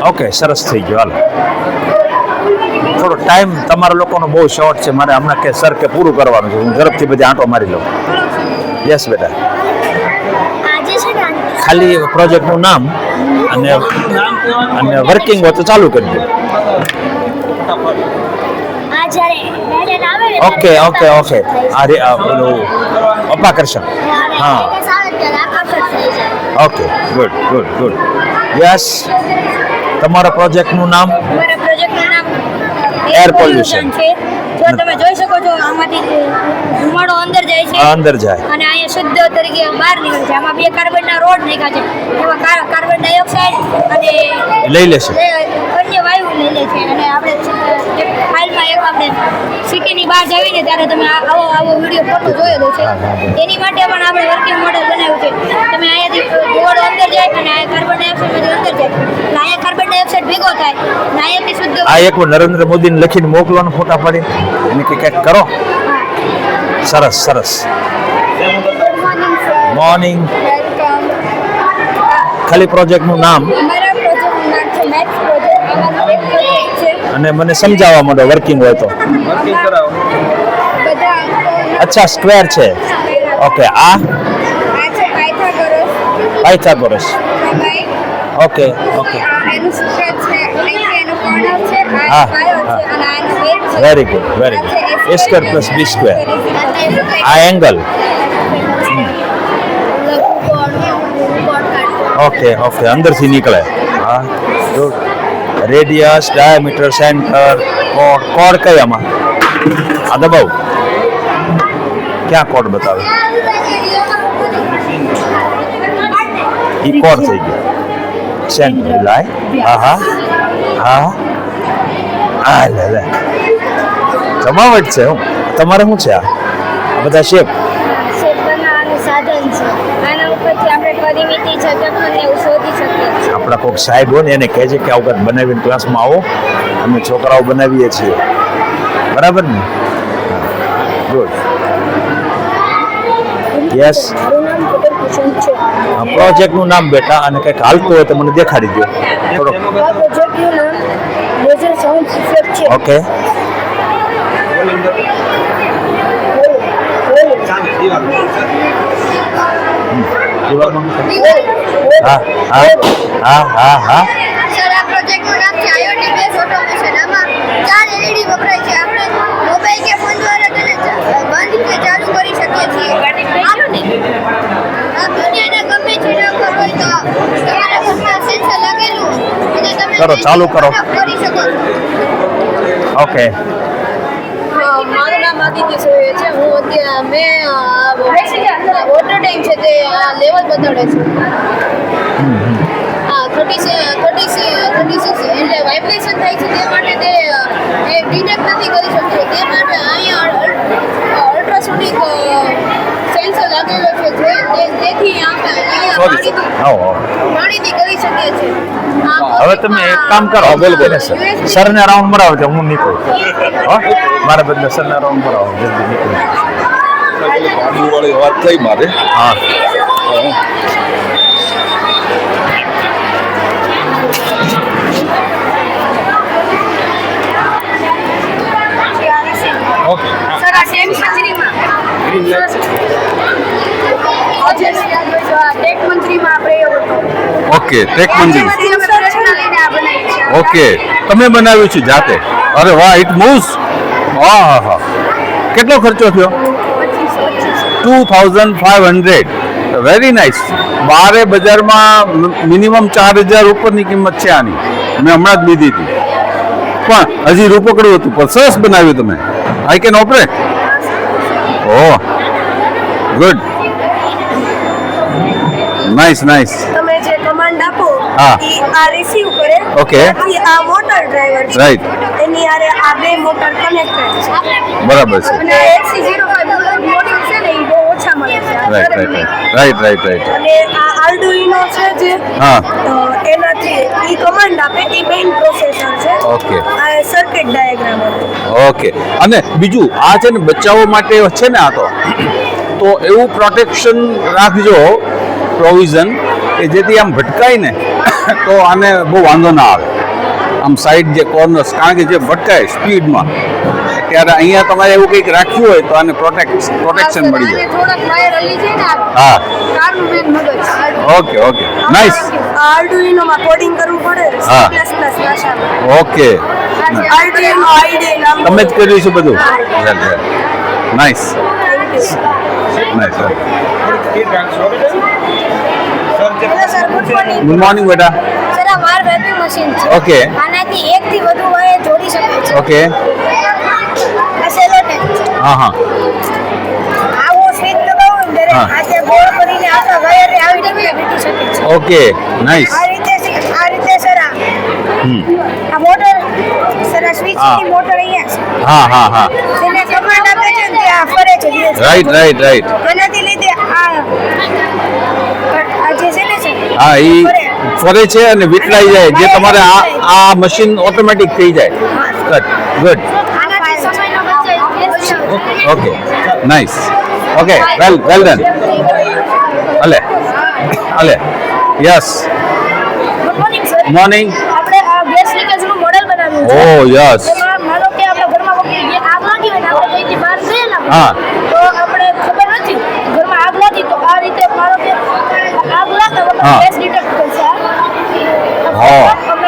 okay સરસ થઈ ગયો હાલો થોડો ટાઈમ તમારા લોકોનો બહુ શોર્ટ છે મારે હમણાં કે સર કે પૂરું કરવાનું છે હું ઝડપથી બધી આંટો મારી લઉં યસ બેટા આજે છે ને ખાલી પ્રોજેક્ટનું નામ અને વર્કિંગ હોય તો ચાલુ કરી દો આ જ્યારે મેડલ આવે ને ઓકે ઓકે ઓકે આ રે આ પેલું અપાકર્ષણ હા okay good good good yes તમારા પ્રોજેક્ટનું નામ મારા પ્રોજેક્ટનું નામ Air pollution. છે જો તમે જોઈ શકો છો આમાંથી ધુમાડો અંદર જાય છે અંદર જાય અને અહીંયા શુદ્ધ તરીકે બહાર નીકળે છે આમાં 2 કાર્બનના રોડ નાખ્યા છે એમાં કાર્બન ડાયોક્સાઇડ અને લઈ લેશે અન્ય વાયુ લઈ લે છે અને આપણે ફાઇલમાં એક આપણે સિટીની બહાર જઈને ત્યારે તમે આવો વિડીયો ફોટો જોયેલો છે એની માટે પણ આપણે વર્કિંગ મોડેલ બનાવ્યું છે તમે અહીંયાથી ધુમાડો અંદર જાય અને અહીંયા કાર્બન ડાયોક્સાઇડ અંદર જાય એટલે અહીંયા કાર્બન ડાયોક્સાઇડ ભેગો થાય અને અહીંયાથી શુદ્ધ આ એક નરેન્દ્ર મોદીને લખીને મોકલવાનું ફોટા પાડી એને કંઈક કરો સરસ સરસ મોર્નિંગ ખાલી પ્રોજેક્ટનું નામ અમારા પ્રોજેક્ટનું નામ છે મેક્સ પ્રોજેક્ટ અમારો એક પ્રોજેક્ટ છે અને મને સમજાવવા માંડો વર્કિંગ હોય તો વર્કિંગ કરાવો બધા અચ્છા સ્ક્વેર છે ઓકે આ આ છે પાયથાગોરસ પ્રમેય ઓકે ઓકે આ એનું સૂત્ર છે અહીંથી એનું કર્ણર છે હા, આ પાયો હા. છે અને આ એનું વેગ છે very good very good a square plus b square આ એંગલ ઓકે ઓકે અંદરથી નીકળે હા good radius diameter centre code code કઈ આમાં આ દબાવ ક્યાં કોડ બતાવે ઈ કોડ થઈ ગયો સેન્ટર લાય હા હા હા આ લે લે જમાવટ છે હું તમારે શું છે આ બધા શેપ શેપ બનાવવાનું સાધન છે આના ઉપરથી આપણે પરિમિતિ જથ્થાખંડ એવું શોધી શકીએ છીએ આપણા કોઈક સાહેબ હોય ને એને કહે છે કે આ વખત બનાવીને ક્લાસમાં આવો અમે છોકરાઓ બનાવીએ છીએ બરાબર ને ગુડ યસ મારું નામ પટેલ કિશન છે પ્રોજેક્ટનું નામ બેટા અને કંઈક હાલતું હોય તો મને દેખાડી દો થોડોક આ પ્રોજેક્ટનું નામ લેઝર સાઉન્ડ ઇફેક્ટ છે ઓકે સામે દિવાલ હા હા હા હા હા સર આ પ્રોજેક્ટનું નામ છે આઈઓટી બેઝ ઓટોમેશન આમાં 4 એલઈડી વપરાય છે આપણે મોબાઈલ કે ફોન દ્વારા તેને બંધ કે ચાલુ કરી શકીએ છીએ આ દુનિયાના ગમે જગ્યા પર હોય તો તમારા ઘરમાં સેન્સર લાગેલું અને તમે કરો, ચાલુ કરો. કરી શકો છો ઓકે મારું નામ આદિત્ય સોય છે હું અત્યારે મેં વોટર ટેન્ક છે તે લેવલ બતાડે છે હા 36 એટલે વાઇબ્રેશન થાય છે તે માટે તે ડિટેક્ટ નથી કરી શકતું તે માટે અહીંયા અલ્ટ્રાસોનિક સેન્સર લાગેલો છે તેથી આપણે સોરી આવો પાણીથી કરી શકીએ છીએ હવે તમે એક કામ કરો બોલ બોલે સર સરને રાઉન્ડ મરાવો તો હું નીકળું હો મારા બદલે સરને રાઉન્ડ મરાવો જલ્દી નીકળું વાળી વાત થઈ મારે હા ઓકે સર આ સેમ મંત્રીમાં ટેક મંત્રીમાં આપણે એવું ઓકે ટેક મંજિલ પ્રશ્ન લઈને આ બનાવી છે ઓકે તમે બનાવ્યું છે જાતે અરે વાહ ઇટ મૂવ્સ હા હા હા કેટલો ખર્ચો થયો 2500 વેરી નાઇસ બારે બજારમાં મિનિમમ 4000 ઉપરની કિંમત છે આની મેં હમણાં જ લીધી હતી પણ હજી રૂપકડું હતું પણ સરસ બનાવ્યું તમે I can operate oh good nice nice તમે જે કમાન્ડ આપો હા. ઈ આ રિસીવ કરે. Okay. પછી આ મોટર ડ્રાઈવર છે. Right. એની હારે આ બે મોટર કનેક્ટેડ છે. બરાબર છે. અને XC05 મોડેલ છે ને ઈ બહુ ઓછા મળે છે. રાઈટ. અને આ આર્ડુઇનો છે જે હા. એનાથી ઈ કમાન્ડ આપે ઈ મેઇન પ્રોસેસર છે. Okay. આ સર્કિટ ડાયાગ્રામ ઓકે. અને બીજું આ છે ને બચ્ચાઓ માટે છે ને આ તો એવું પ્રોટેક્શન રાખજો પ્રોવિઝન કે જેથી આમ ભટકાય ને તો આને બહુ વાંધો ના આવે આમ સાઈડ જે કોર્નર્સ કારણ કે જે ભટકાય સ્પીડમાં ત્યારે અહીંયા તમારે એવું કંઈક રાખ્યું હોય તો આને પ્રોટેક્શન મળી જાય. થોડાક વાયર હલી છે ને હા. કારનું મેન મગજ ઓકે નાઇસ. આર્ડુઇનો માં કોડિંગ કરવું પડે હા. C++ ભાષામાં. ઓકે આર્ડુઇનો આઈડી નામ તમે જ કર્યું છે બધું. Nice. Sir good morning. Good morning બેટા. સર આ વાયર વેપિંગ મશીન છે. ઓકે. આનાથી એક થી વધુ વાયર જોડી શકે છે. ઓકે. આ સેલો ટેપ છે. હા. આવો સ્વિચ દબાવો ને ત્યારે હા. આ જે ગોળ કરીને આખા વાયર આવી રીતે વીટી શકે છે. Okay nice. આ રીતે સર આ મોટર સર આ સ્વિચ હા. ની મોટર અહીંયા છે. હા. તેને કમાન્ડ આપે છે ને તે આ ફરે છે ધીરે ધીરે. રાઈટ. એનાથી લીધે આ જે છે ને સર હા એ ફરે છે અને વિટલાઈ જાય જે તમારે આ મશીન ઓટોમેટિક થઈ જાય. ગુડ. આનાથી સમયનો બચે. Okay nice. Okay well done. અલે yes. Good morning sir. Morning. આપણે આ ગેસ લીકેજ નું મોડેલ બનાવ્યું છે. ઓ યસ. એમાં માનો કે આપણા ઘરમાં કોઈ આગ લાગી હોય ને આપણે કઈથી બહાર જઈએ ને હા. તો આપણે ખબર નથી ઘરમાં આગ લાગી તો આ રીતે માનો કે આગ લાગે તો હા. ગેસ ડિટેક્ટ કરશે.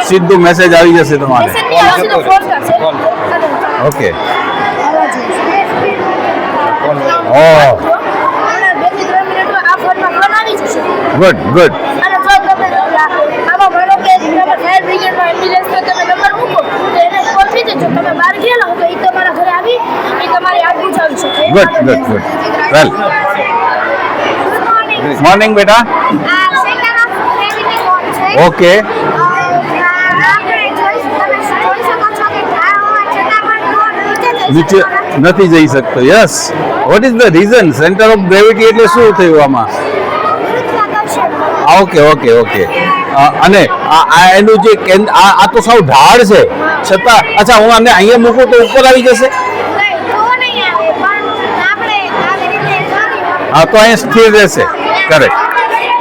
સીધું મેસેજ આવી જશે તમારે. મેસેજ ની આવશે તો ફોન કરશે. ઓકે. ઓ અને 2 થી 3 મિનિટમાં આ ફોનમાં ફોન આવી જશે. ગુડ. અને જો તમે આમાં માનો કે તમે ફાયર બ્રિગેડમાં એમ્બ્યુલન્સ તો તમે નંબર મૂકો તો એને કોલ થઈ જજો તમે બહાર ગયેલા હો તો એ તમારા ઘરે આવી એ તમારી આગ બુઝાવી શકે. ગુડ. વેલ મોર્નિંગ બેટા. આ સેન્ટર ઓફ ગ્રેવિટી કોડ છે. ઓકે. આપણે જોઈ શકો છો કે આ છતાં પણ કોડ નીચે નથી જઈ શકતો. Yes. What is the reason? Centre of gravity એટલે શું થયું આમાં? ઓકે. અને આ એનું જે આ તો સાવ ઢાળ છે છતાં અચ્છા હું આને અહીંયા મૂકું તો ઉપર આવી જશે. હા તો અહીંયા સ્થિર રહેશે. કરેક્ટ.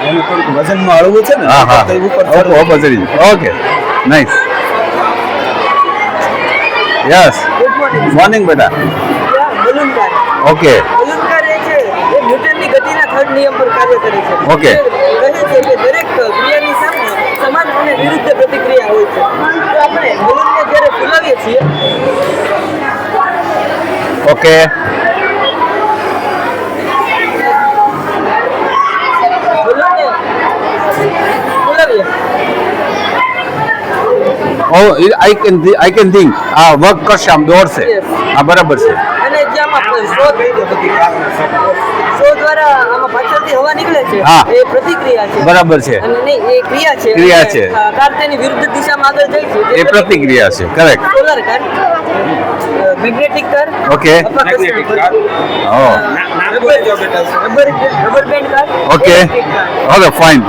એનું થોડુંક વજનમાં હળવું છે ને હા તો ઉપર ઉપર ચડી જાય. Okay nice. યસ. મોર્નિંગ બેટા. Balloon car okay. એ છે એ ન્યૂટનની ગતિના થર્ડ નિયમ પર કાર્ય કરે છે. ઓકે. કહે છે કે દરેક ક્રિયાની સામે સમાન અને વિરુદ્ધ પ્રતિક્રિયા હોય છે. તો આપણે બલૂનને જ્યારે ફૂલાવીએ છીએ ઓકે. બલૂનને ફૂલાવીએ આઈ કેન થિંક આ વર્ક કરશે આમ દોડશે. હા બરાબર છે. અને જે આમાં શો દ્વારા આમાં પાછળથી હવા નીકળે છે હા. એ પ્રતિક્રિયા છે. બરાબર છે. અને નહીં એ ક્રિયા છે. ક્રિયા છે. કાર તેની વિરુદ્ધ દિશામાં આગળ જાય છે. એ પ્રતિક્રિયા છે. Correct. Solar car magnetic car okay. Magnetic car. ઓ rubber band car okay. electric car. Okay fine.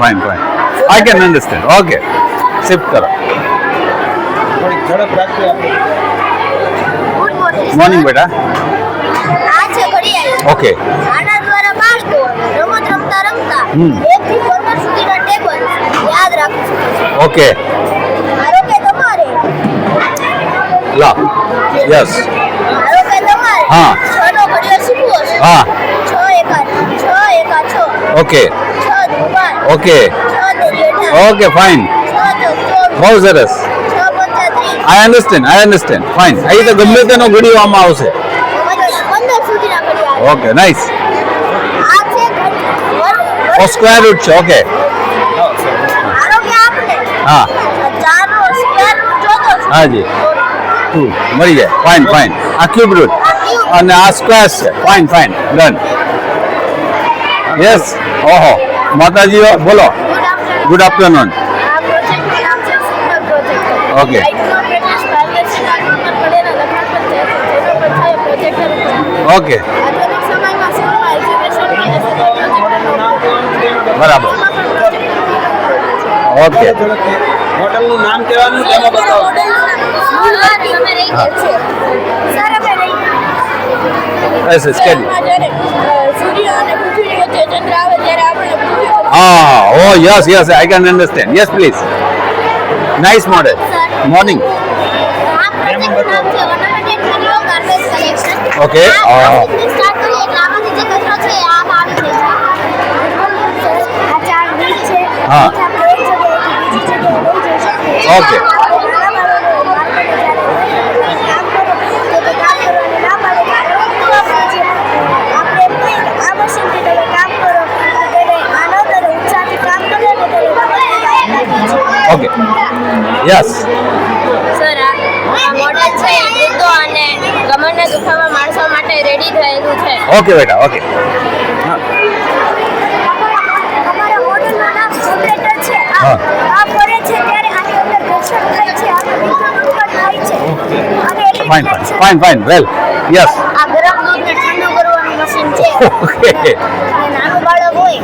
I can understand. Okay shift કરો. થોડીક ઝડપ રાખીએ આપણે. Good morning. મોર્નિંગ બેટા. આ છે ઘડિયાળ. ઓકે. આના દ્વારા બાળકો રમત રમતા 1 થી 15 સુધીના ટેબલ યાદ રાખી શકે છે. ઓકે. ધારો કે તમારે લા યસ. ધારો કે તમારે હા. 6 નો ઘડિયાળ શીખવો છે. હા. 6 એકા 6. ઓકે. 6 દુ 12. ઓકે. 6 દુ 18. Okay fine. 6 દુ 24. બહુ સરસ. 6 પંચા 30. આઈ અન્ડરસ્ટેન્ડ ફાઇન. અહીં તો ગમે તેનો ઘડીઓ આમાં આવશે. 15 સુધીના ઘડિયાળ. Okay nice. આ છે ઓ સ્ક્વેર રૂટ છે. ઓકે. ધારો કે આપણે હા 4 નો સ્ક્વેર રૂટ જોતો છે. હાજી. મળી જાય. ફાઇન. આ ક્યુબ રૂટ અને આ સ્ક્વેર છે. Fine done. યસ. ઓહો માતાજી બોલો. Good afternoon. Okay. લાઇટમાં પ્રકાશ પારદર્શક આંખો પર પડેલા લખાણ પર છે જેનો પરિચય પ્રોજેક્ટર ઉપર ઓકે આધુનિક સમયમાં સ્કૂલમાં એજ્યુકેશનની અસર પ્રોજેક્ટરનો બરાબર ઓકે હોટલનું નામ કહેવાનું તેમાં બતાવો. સર અમે રહી Yes, yes, can you? સૂર્ય અને પૃથ્વીની વચ્ચે ચંદ્ર આવે ત્યારે આપણે પૃથ્વી પર Oh, yes, I can understand. Yes, please. Nice model. Morning. આ પ્રોજેક્ટનું નામ છે automated video garbage collection. Okay. Start કરીએ એટલે આમાંથી જે કચરો છે આ આવી જાય છે. આ ચાર બીજ છે. હા. આપણે એક જગ્યાએથી બીજી જગ્યાએ લઈ જઈ શકીએ. Okay. Okay. Yes. સર આ મોડેલ છે વૃદ્ધો અને કમરના દુખાવા માણસો માટે રેડી થયેલું છે. Okay, બેટા. Okay. અમારા હોટલનું નામ ઓપરેટર છે. હા. આ ફરે છે ત્યારે આની અંદર ઘર્ષણ થાય છે અને વિદ્યુત ઉત્પન્ન થાય છે અને Fine. Well. Yes. આ ગરમ દૂધને ઠંડુ કરવાનું મશીન છે. Okay. અને નાનું બાળક હોય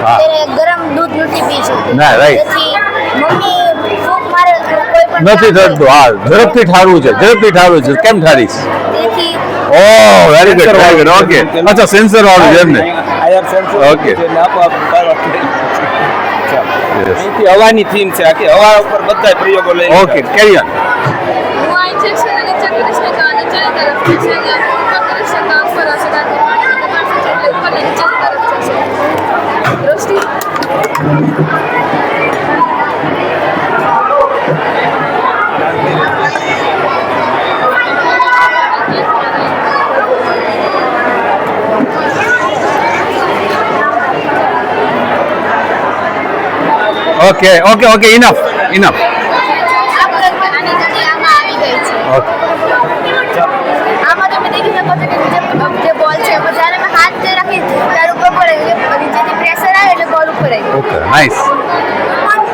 હા. ત્યારે ગરમ દૂધ નથી પી શકતું. ના, right. તેથી મમ્મી ફૂંક મારે કોઈ પણ નથી કામ થતું. હા, ઝડપથી ઠારવું છે. કેમ ઠારીશ? તેથી Oh, very good. Okay. અચ્છા, સેન્સર વાળું છે એમને. Iyer sensor Okay. એટલે આપોઆપ બહાર Yes. અહીંથી હવાની થીમ છે આખી હવા ઉપર બધા પ્રયોગો લઈ Okay, carry on. હું આ ઇન્જેક્શન અને ચક્ર શકા અને ચારે તરફ જશે અને પકડ શકા ઉપર શકા પાણીની દબાણ સાથે એટલે ઉપર અને નીચે તરફ જશે. દ્રષ્ટિ Okay, enough. આની જગ્યાએ આમાં આવી ગઈ છે. Okay. આમાં તમે દેખી શકો છો કે જે બોલ છે એમાં જ્યારે મેં હાથ જે રાખી ત્યારે ઉપર પડે નીચેથી પ્રેશર આવે એટલે બોલ ઉપર આવી Okay, nice.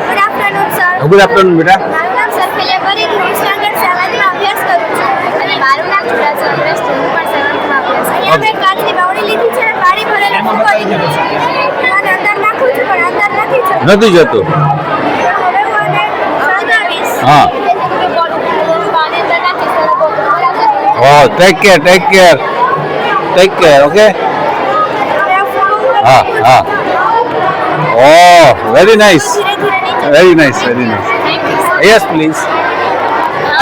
Good afternoon sir. Good afternoon, બેટા. મારું નામ સરફેલિયા પરીખ, હું સ્ટાન્ડર્ડ 7માં અભ્યાસ કરું છું અને મારું નામ ચુડાસમા અમરેશ છે, હું પણ 7માં અભ્યાસ કરું છું. અહીંયા મેં કાચની બાવળી લીધી છે અને પાણી ભરેલું મૂકવા દીધું છે અને અંદર નાખું છું પણ અંદર નથી જતું. નથી જતું. હવે હું આને સળગાવીશ. હા. જેથી કે બોલ પાણી અંદર નાખીશ ત્યારે બોલ ઉપર આવશે. Oh, take care. Okay. હવે આ ફોન ઉપર હા. Oh, very nice. ધીરે ધીરે નીચે. Very nice. Yes, please.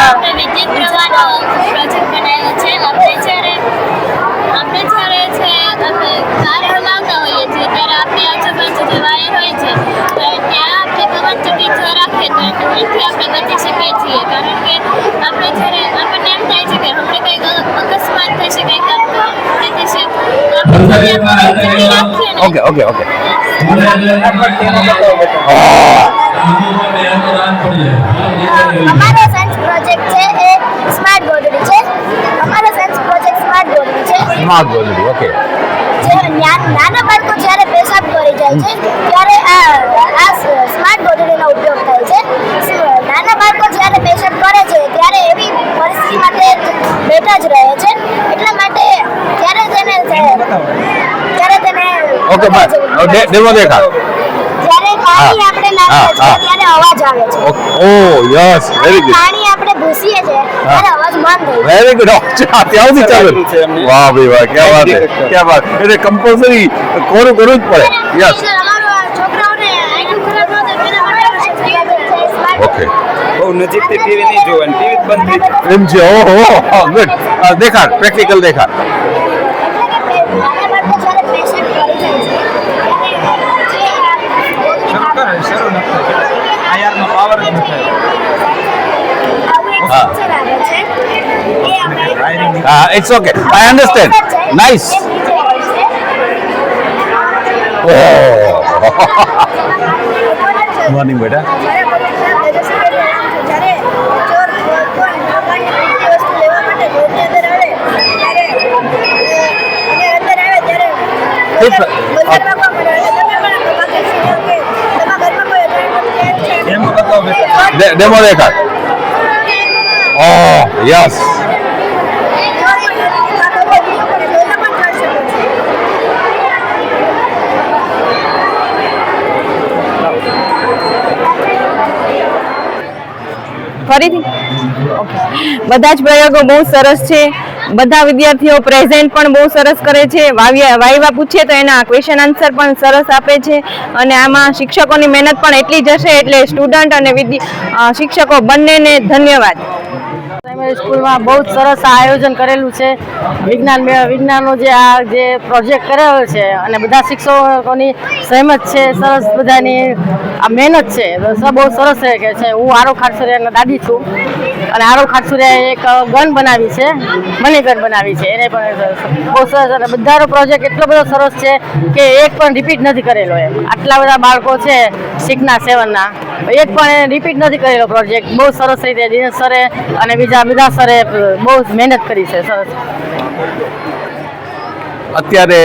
આપણે વિદ્યુત પ્રવાહનો પ્રોજેક્ટ બનાવ્યો છે. આપણે જ્યારે છે આપણે કાર હલાવતા હોઈએ છીએ ત્યારે આપણી આજુબાજુ જે વાયર હોય છે તો ત્યાં આપણે પવનચક્કી જો રાખીએ તો એથી આપણે બચી શકીએ છીએ કારણ કે આપણે જ્યારે આપણને એમ થાય છે કે હમણાં કંઈક અકસ્માત થઈ શકે Okay. અમારો સાયન્સ પ્રોજેક્ટ છે એ સ્માર્ટ ગોદડી છે. અમારો સાયન્સ પ્રોજેક્ટ સ્માર્ટ ગોદડી છે. Smart gotri. Okay. જે નાના બાળકો જ્યારે પેશાબ કરી જાય છે ત્યારે આ સ્માર્ટ ગોદડીનો ઉપયોગ થાય છે. નાના બાળકો જ્યારે પેશાબ કરે છે ત્યારે એવી પરિસ્થિતિમાં તે બેઠા જ રહે છે એટલા માટે જ્યારે તેને Okay, bye. Demo દેખાડ. જ્યારે પાણી આપણે નાખીએ છીએ હા. ત્યારે અવાજ આવે છે. Oh, yes. Very good. પાણી આપણે ભૂસીએ છીએ ત્યારે અવાજ બંધ થઈ જાય. Very good. ત્યાંથી ચાલુ. વાહ ભાઈ વાહ, ક્યાં વાત. એટલે કમ્પલસરી કોરું કરવું જ પડે. Yes. અમારું આ છોકરાઓને આંખો ખરાબ ન થાય તેના માટે આપણે સ્માર્ટ Okay. બહુ નજીકથી ટીવી નહીં જોવાની, ટીવી જ બંધ થઈ જાય. એમ છે. ઓહો, ગુડ. દેખાડ, પ્રેક્ટિકલ દેખાડ. નાના બાળકો જ્યારે પેશન્ટ કરી જાય છે શરૂ ન થાય. આયરનો પાવર જ નથી. હા. It's okay. I understand. Nice. Morning, beta. એમ બતાવો બેટા. Demo દેખાડ. Oh, yes. ફરીથી ઓકે. બધા જ પ્રયોગો બહુ સરસ છે. બધા વિદ્યાર્થીઓ પ્રેઝન્ટ પણ બહુ સરસ કરે છે. વાઈવા પૂછીએ તો એના ક્વેશ્ચન આન્સર પણ સરસ આપે છે અને આમાં શિક્ષકોની મહેનત પણ એટલી જ હશે, એટલે સ્ટુડન્ટ અને શિક્ષકો બંનેને ધન્યવાદ. પ્રાઇમરી સ્કૂલમાં બહુ જ સરસ આ આયોજન કરેલું છે. વિજ્ઞાનનો જે પ્રોજેક્ટ કરેલો છે અને બધા શિક્ષકોની સહેમત છે, સરસ બધાની આ મહેનત છે, બહુ સરસ છે. હું આરવ ખાટસુરિયાના દાદી છું અને આરવ ખાટસુરિયાએ એક ગન બનાવી છે, મની ગન બનાવી છે, એને પણ બહુ સરસ. અને બધાનો પ્રોજેક્ટ એટલો બધો સરસ છે કે એક પણ રિપીટ નથી કરેલો. એમ આટલા બધા બાળકો છે 6 ના 7 ના, એક પણ રિપીટ નથી કરેલો પ્રોજેક્ટ. બહુ સરસ રીતે દિનેશ સરે અને બીજા બધા સરે બહુ મહેનત કરી છે. સરસ. અત્યારે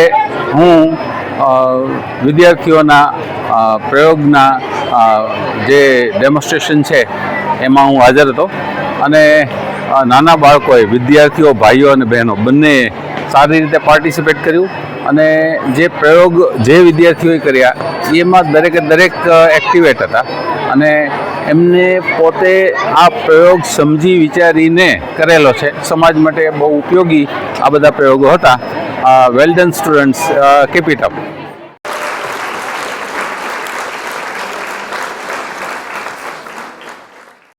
હું વિદ્યાર્થીઓના પ્રયોગના જે ડેમોન્સ્ટ્રેશન છે એમાં હું હાજર હતો અને નાના બાળકોએ, વિદ્યાર્થીઓ, ભાઈઓ અને બહેનો બંને સારી રીતે પાર્ટિસિપેટ કર્યું અને જે પ્રયોગ જે વિદ્યાર્થીઓએ કર્યા એમાં દરેક એક્ટિવેટ હતા અને એમને પોતે આ પ્રયોગ સમજી વિચારીને કરેલો છે. સમાજ માટે બહુ ઉપયોગી આ બધા પ્રયોગો હતા. Well done students, keep it up.